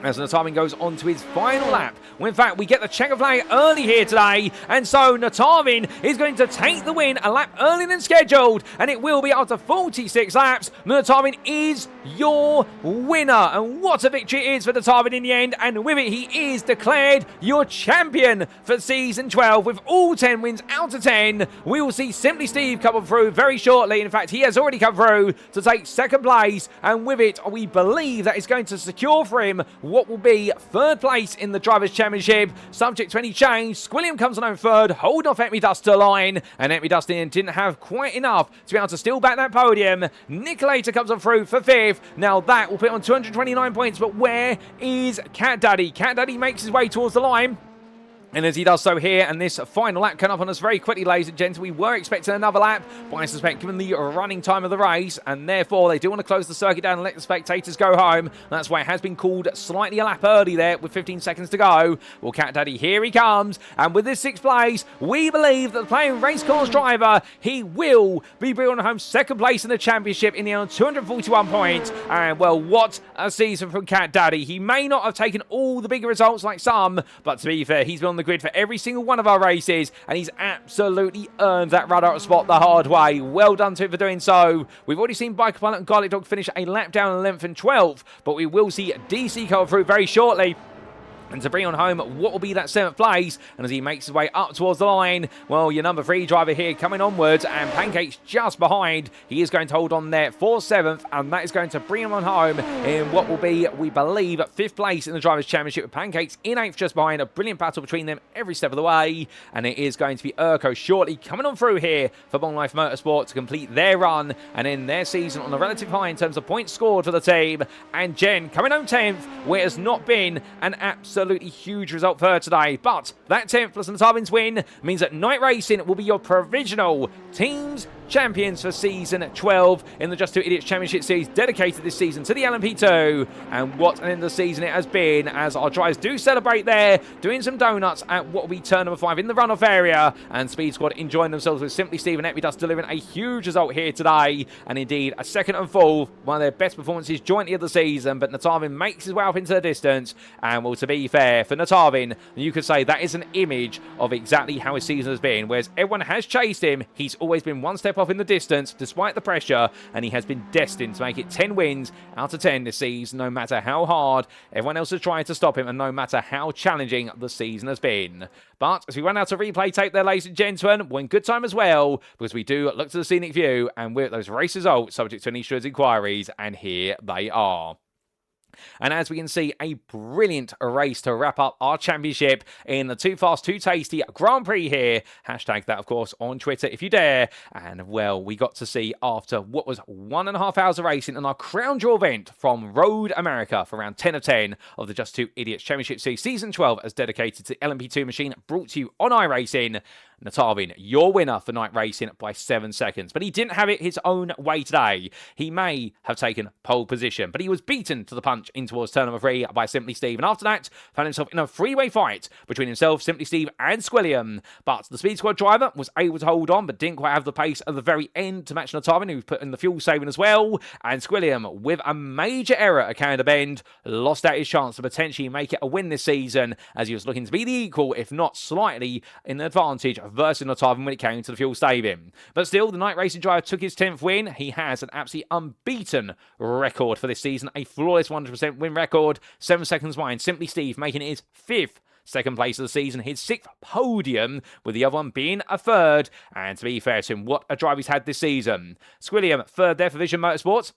as Knotavin goes on to his final lap. Well, in fact, we get the checker flag early here today, and so Knotavin is going to take the win a lap earlier than scheduled, and it will be after 46 laps. Knotavin is your winner, and what a victory it is for Knotavin in the end, and with it he is declared your champion for Season 12 with all 10 wins out of 10. We will see SimplySteve come through very shortly. In fact, he has already come through to take 2nd place, and with it, we believe that is going to secure for him what will be 3rd place in the Drivers' Championship. Subject to any change, Squilliam comes on home 3rd, hold off Dust to the line, and Dust didn't have quite enough to be able to steal back that podium. niCKaLaToR comes on through for 5th. Now that will put him on 229 points, but where is CatDaddy? CatDaddy makes his way towards the line. And as he does so here, and this final lap coming up on us very quickly, ladies and gents, we were expecting another lap, but I suspect given the running time of the race, and therefore they do want to close the circuit down and let the spectators go home. That's why it has been called slightly a lap early there with 15 seconds to go. Well, CatDaddy, here he comes, and with this 6th place, we believe that the playing race cars driver, he will be bringing home 2nd place in the championship in the end 241 points. And well, what a season from CatDaddy. He may not have taken all the bigger results like some, but to be fair, he's been on the grid for every single one of our races, and he's absolutely earned that runner-up spot the hard way. Well done to him for doing so. We've already seen Biker Pilot and Garlic Dog finish a lap down in length in 12th, but we will see DC come through very shortly. And to bring on home what will be that 7th place. And as he makes his way up towards the line, well, your number 3 driver here coming onwards, and Pancakes just behind. He is going to hold on there for 7th, and that is going to bring him on home in what will be, we believe, 5th place in the Drivers' Championship, with Pancakes in 8th just behind. A brilliant battle between them every step of the way. And it is going to be Urko shortly coming on through here for Long Life Motorsport to complete their run and end their season on a relative high in terms of points scored for the team. And Jen coming home 10th, where it has not been an absolutely huge result for her today, but that 10th plus Knotavin win means that niCKaLaToR will be your provisional team's champions for Season 12 in the Just 2 Idiots Championship Series, dedicated this season to the LMP2. And what an end of the season it has been, as our drivers do celebrate there, doing some donuts at what will be turn number 5 in the runoff area, and Speed Squad enjoying themselves with SimplySteve and Dust delivering a huge result here today, and indeed a 2nd and 4th, one of their best performances jointly of the season. But Knotavin makes his way up into the distance, and well, to be fair, for Knotavin, you could say that is an image of exactly how his season has been, whereas everyone has chased him, he's always been one step off in the distance despite the pressure, and he has been destined to make it 10 wins out of 10 this season, no matter how hard everyone else has tried to stop him and no matter how challenging the season has been. But as we run out of replay tape there, ladies and gentlemen, we're in good time as well, because we do look to the scenic view, and we're at those race results subject to any inquiries, and here they are. And as we can see, a brilliant race to wrap up our championship in the Too Fast, Too Tasty Grand Prix here. Hashtag that, of course, on Twitter if you dare. And, well, we got to see after what was 1.5 hours of racing in our crown jewel event from Road America for round 10 of 10 of the Just 2 Idiots Championship Series Season 12 as dedicated to the LMP2 machine, brought to you on iRacing. Knotavin, your winner for night racing by 7 seconds. But he didn't have it his own way today. He may have taken pole position, but he was beaten to the punch in towards turn number 3 by SimplySteve. And after that, found himself in a three-way fight between himself, SimplySteve, and Squilliam. But the Speed Squad driver was able to hold on, but didn't quite have the pace at the very end to match Knotavin, who put in the fuel saving as well. And Squilliam, with a major error at Canada Bend, lost out his chance to potentially make it a win this season, as he was looking to be the equal, if not slightly in advantage versus Knotavin when it came to the fuel saving. But still, the night racing driver took his 10th win. He has an absolutely unbeaten record for this season, a flawless 100% win record, 7 seconds behind SimplySteve, making it his 5th second place of the season, his 6th podium, with the other one being a 3rd. And to be fair to him, what a drive he's had this season. Squilliam, 3rd there for Vision Motorsports,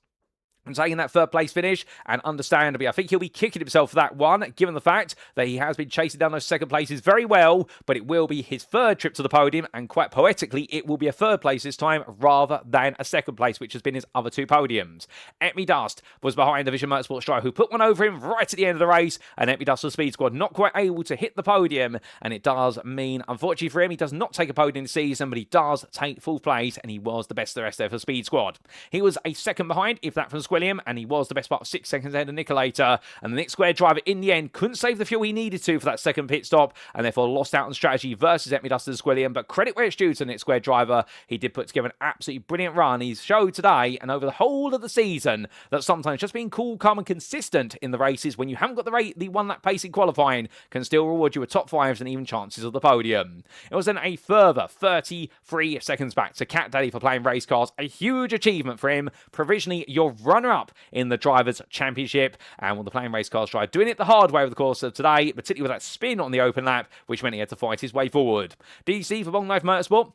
and taking that 3rd place finish, and understandably, I think he'll be kicking himself for that one, given the fact that he has been chasing down those 2nd places very well, but it will be his 3rd trip to the podium, and quite poetically, it will be a 3rd place this time, rather than a 2nd place, which has been his other 2 podiums. Epmy Dust was behind the Vision Motorsports driver, who put one over him right at the end of the race, and Epmy Dust for the Speed Squad not quite able to hit the podium, and it does mean, unfortunately for him, he does not take a podium this season, but he does take 4th place, and he was the best of the rest there for the Speed Squad. He was a 2nd behind, if that from Squilliam, and he was the best part of 6 seconds ahead of niCKaLaToR, and the Nick Square driver in the end couldn't save the fuel he needed to for that 2nd pit stop, and therefore lost out on strategy versus Epmy Dust and Squilliam. But credit where it's due to the Nick Square driver, he did put together an absolutely brilliant run. He's showed today and over the whole of the season that sometimes just being cool, calm and consistent in the races when you haven't got the 1 lap pace in qualifying can still reward you with top 5s and even chances of the podium. It was then a further 33 seconds back to CatDaddy for playing race cars, a huge achievement for him, provisionally your runner-up in the Drivers' Championship, and the playing race cars driver doing it the hard way over the course of today, particularly with that spin on the open lap, which meant he had to fight his way forward. DC for Long Life Motorsport,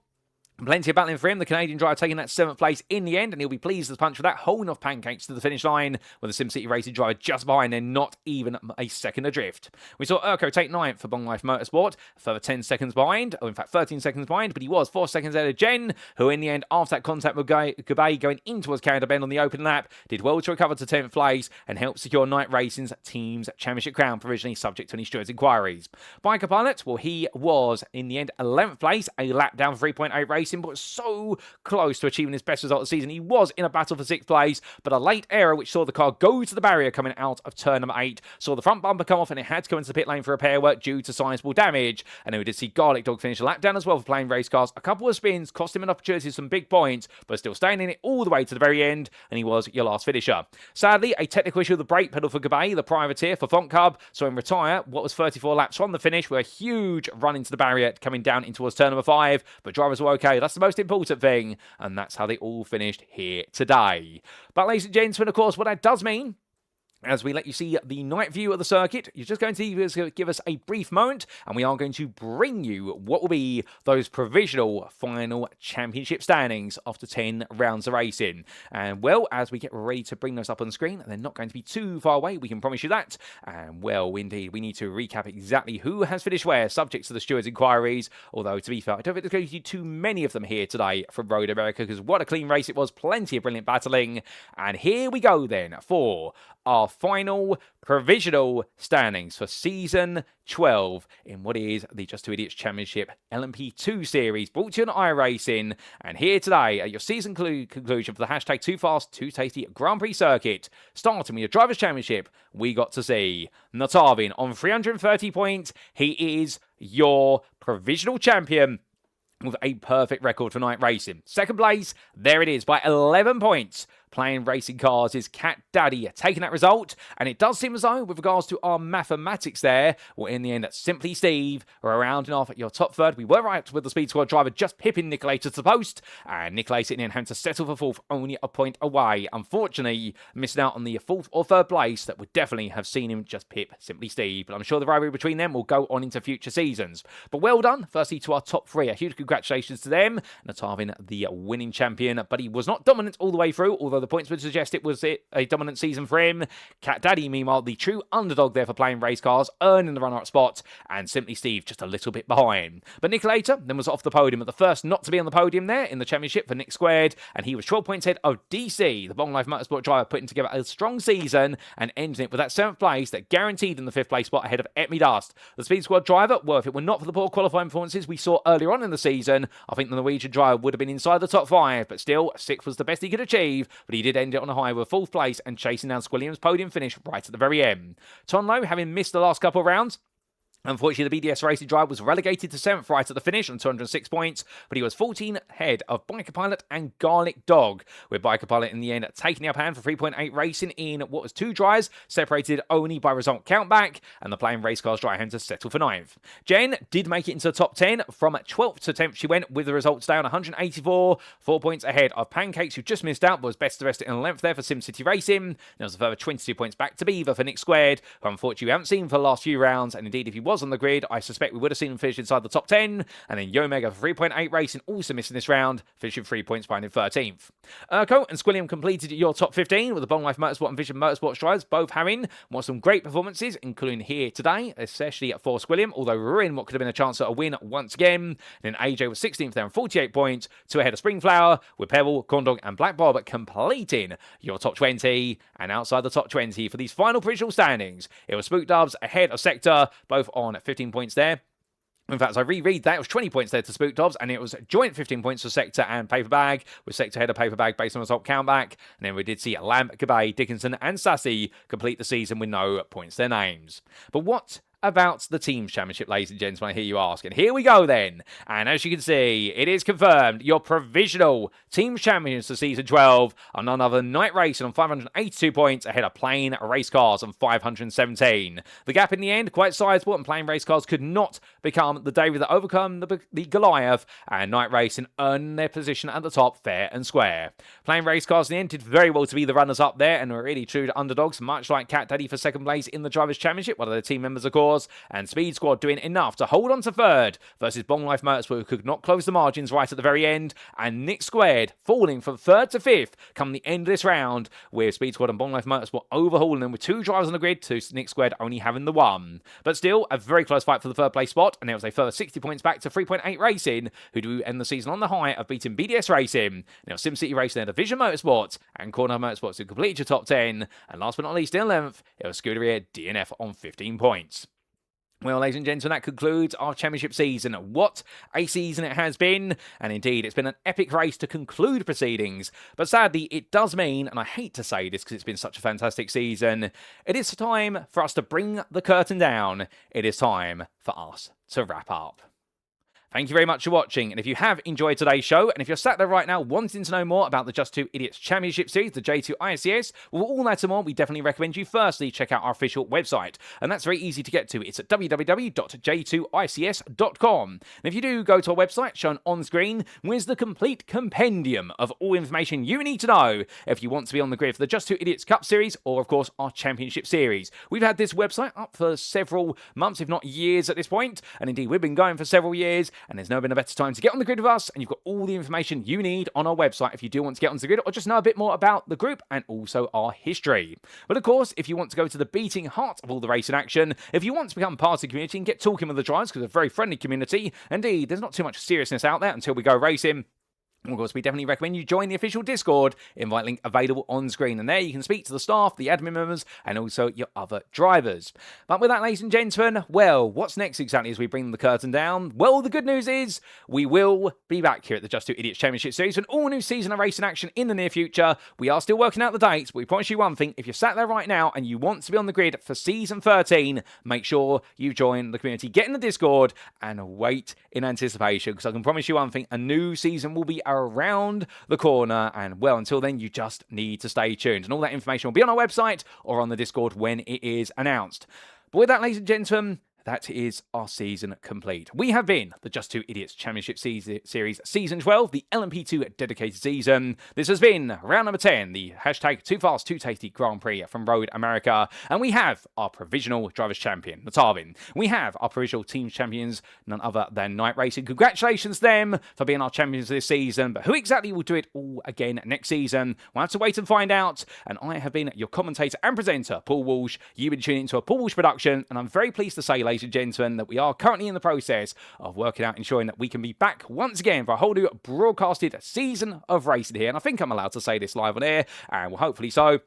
plenty of battling for him. The Canadian driver taking that 7th place in the end, and he'll be pleased as punch for that, holding off pancakes to the finish line, with the SimCity Racing driver just behind and not even a second adrift. We saw Urko take 9th for Long Life Motorsport, further 10 seconds behind, or in fact 13 seconds behind, but he was 4 seconds ahead of Jen, who in the end, after that contact with Gabay going in towards Canada Bend on the open lap, did well to recover to 10th place and help secure Night Racing's team's championship crown, provisionally subject to any stewards' inquiries. Biker Pilot, well, he was in the end 11th place, a lap down for 3.8 Racing, but was so close to achieving his best result of the season. He was in a battle for 6th place, but a late error which saw the car go to the barrier coming out of turn number 8, saw the front bumper come off, and it had to go into the pit lane for repair work due to sizable damage. And then we did see Garlic Dog finish a lap down as well for playing race cars. A couple of spins cost him an opportunity for some big points, but still staying in it all the way to the very end, and he was your last finisher. Sadly, a technical issue with the brake pedal for Gabay, the privateer for Font Cub, saw him retire what was 34 laps from the finish, with a huge run into the barrier coming down in towards turn number 5, but drivers were okay. That's the most important thing, and that's how they all finished here today. But ladies and gentlemen, of course, what that does mean, as we let you see the night view of the circuit, you're just going to give us a brief moment, and we are going to bring you what will be those provisional final championship standings after 10 rounds of racing. And, well, as we get ready to bring those up on the screen, they're not going to be too far away, we can promise you that. And, well, indeed, we need to recap exactly who has finished where, subject to the stewards' inquiries, although, to be fair, I don't think there's going to be too many of them here today from Road America, because what a clean race it was, plenty of brilliant battling. And here we go, then, for our final provisional standings for Season 12 in what is the Just 2 Idiots Championship LMP2 series, brought to you on iRacing. And here today at your season conclusion for the hashtag Too Fast, Too Tasty Grand Prix circuit, starting with your Drivers' Championship, we got to see Knotavin on 330 points. He is your provisional champion with a perfect record for night racing. Second place, there it is, by 11 points. Playing racing cars is CatDaddy taking that result, and it does seem as though, with regards to our mathematics there, well, in the end, that's SimplySteve, we're rounding off at your top 3rd. We were right with the Speed Squad driver just pipping niCKaLaToR to the post, and niCKaLaToR in having to settle for 4th, only a point away. Unfortunately, missing out on the 4th or 3rd place that would definitely have seen him just pip SimplySteve, but I'm sure the rivalry between them will go on into future seasons. But well done, firstly, to our top 3. A huge congratulations to them. Knotavin, the winning champion, but he was not dominant all the way through, although the points would suggest it was a dominant season for him. CatDaddy, meanwhile, the true underdog there for playing race cars, earning the runner-up spot, and SimplySteve just a little bit behind. But niCKaLaToR then was off the podium, at the first not to be on the podium there in the championship for Nick Squared, and he was 12 points ahead of DC, the Long Life Motorsport driver, putting together a strong season and ending it with that 7th place that guaranteed in the 5th place spot ahead of Epmy Dust. The Speed Squad driver, well, if it were not for the poor qualifying performances we saw earlier on in the season, I think the Norwegian driver would have been inside the top 5, but still, 6th was the best he could achieve, but he did end it on a high with 4th place and chasing down Squilliam's podium finish right at the very end. TonLo, having missed the last couple of rounds, unfortunately, the BDSRacing drive was relegated to 7th right at the finish on 206 points, but he was 14 ahead of Biker Pilot and Garlic Dog, with Biker Pilot in the end taking the upper hand for 3.8 Racing in what was 2 drives, separated only by result countback, and the playing race cars dry hand to settle for 9th. Jen did make it into the top 10. From 12th to 10th she went, with the results down 184, 4 points ahead of Pancakes, who just missed out, but was best the rest in length there for SimCity Racing. There was a further 22 points back to Beaver for Nick Squared, who unfortunately we haven't seen for the last few rounds, and indeed if he was on the grid, I suspect we would have seen him finish inside the top 10. And then Yomega for 3.8 Racing, also missing this round, finishing 3 points behind in 13th. Urko and Squilliam completed your top 15, with the Long Life Motorsport and Vision Motorsport drivers both having some great performances, including here today, especially for Squilliam, although we were in what could have been a chance at a win once again. And then AJ was 16th there on 48 points, 2 ahead of Springflower, with Pebble, Corndog and Black Bob completing your top 20. And outside the top 20 for these final provisional standings, it was Spook Dubs ahead of Sector, both on 15 points there. In fact, I reread that, it was 20 points there to Spook Dobbs, and it was joint 15 points for Sector and Paperbag, with Sector ahead of Paperbag based on result countback. And then we did see Lamp, Gabay, Dickinson and Sassy complete the season with no points to their names. But what about the Teams Championship, ladies and gentlemen, I hear you ask. And here we go then. And as you can see, it is confirmed your provisional Teams Champions for Season 12 are none other than niCKaLaToR on 582 points ahead of Plain Race Cars on 517. The gap in the end, quite sizable, and Plain Race Cars could not become the David that overcome the Goliath, and niCKaLaToR earned their position at the top fair and square. Plain Race Cars in the end did very well to be the runners up there, and were really true to underdogs, much like CatDaddy for 2nd place in the Drivers' Championship, one of their team members, of course. And Speed Squad doing enough to hold on to 3rd versus Long Life Motorsport, who could not close the margins right at the very end, and Nick Squared falling from 3rd to 5th come the end of this round, with Speed Squad and Long Life Motorsport overhauling them with 2 drivers on the grid, to Nick Squared only having the 1. But still, a very close fight for the 3rd place spot, and there was a further 60 points back to 3.8 Racing, who do end the season on the high of beating BDSRacing. Now SimCity Racing and Division Motorsports and Corner Motorsports who completed your top 10, and last but not least in 11th, it was Scuderia DNF on 15 points. Well, ladies and gentlemen, that concludes our championship season. What a season it has been, and indeed, it's been an epic race to conclude proceedings. But sadly, it does mean, and I hate to say this because it's been such a fantastic season, it is time for us to bring the curtain down. It is time for us to wrap up. Thank you very much for watching, and if you have enjoyed today's show, and if you're sat there right now wanting to know more about the Just 2 Idiots Championship Series, the J2ICS, well, all that and more, we definitely recommend you firstly check out our official website, and that's very easy to get to. It's at www.j2ics.com. And if you do go to our website, shown on screen, where's the complete compendium of all information you need to know if you want to be on the grid for the Just 2 Idiots Cup Series, or of course, our Championship Series. We've had this website up for several months, if not years at this point, and indeed, we've been going for several years, and there's never been a better time to get on the grid with us, and you've got all the information you need on our website if you do want to get onto the grid or just know a bit more about the group and also our history. But of course, if you want to go to the beating heart of all the racing action, if you want to become part of the community and get talking with the drivers, because it's a very friendly community, indeed, there's not too much seriousness out there until we go racing. Of course, we definitely recommend you join the official Discord, invite link available on screen, and there you can speak to the staff, the admin members, and also your other drivers. But with that, ladies and gentlemen, well, what's next exactly as we bring the curtain down? Well, the good news is we will be back here at the Just 2 Idiots Championship Series for an all-new season of racing action in the near future. We are still working out the dates, but we promise you one thing, if you're sat there right now and you want to be on the grid for Season 13, make sure you join the community, get in the Discord, and wait in anticipation, because I can promise you one thing, a new season will be around the corner, and well, until then, you just need to stay tuned, and all that information will be on our website or on the Discord when it is announced. But with that, ladies and gentlemen, that is our season complete. We have been the Just Two Idiots Championship Series Season 12, the LMP2 dedicated season. This has been round number 10, the hashtag Too Fast, Too Tasty Grand Prix from Road America. And we have our provisional drivers champion, Knotavin. We have our provisional team champions, none other than iRacing. Congratulations to them for being our champions this season. But who exactly will do it all again next season? We'll have to wait and find out. And I have been your commentator and presenter, Paul Walsh. You've been tuning into a Paul Walsh production, and I'm very pleased to say, ladies and gentlemen, that we are currently in the process of working out, ensuring that we can be back once again for a whole new broadcasted season of racing here. And I think I'm allowed to say this live on air, and well, hopefully so.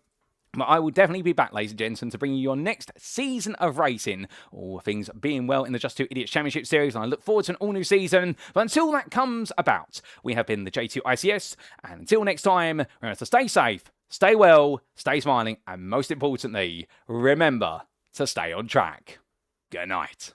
But I will definitely be back, ladies and gentlemen, to bring you your next season of racing. All things being well in the Just Two Idiots Championship Series, and I look forward to an all-new season. But until that comes about, we have been the J2ICS, and until next time, remember to stay safe, stay well, stay smiling, and most importantly, remember to stay on track. Good night.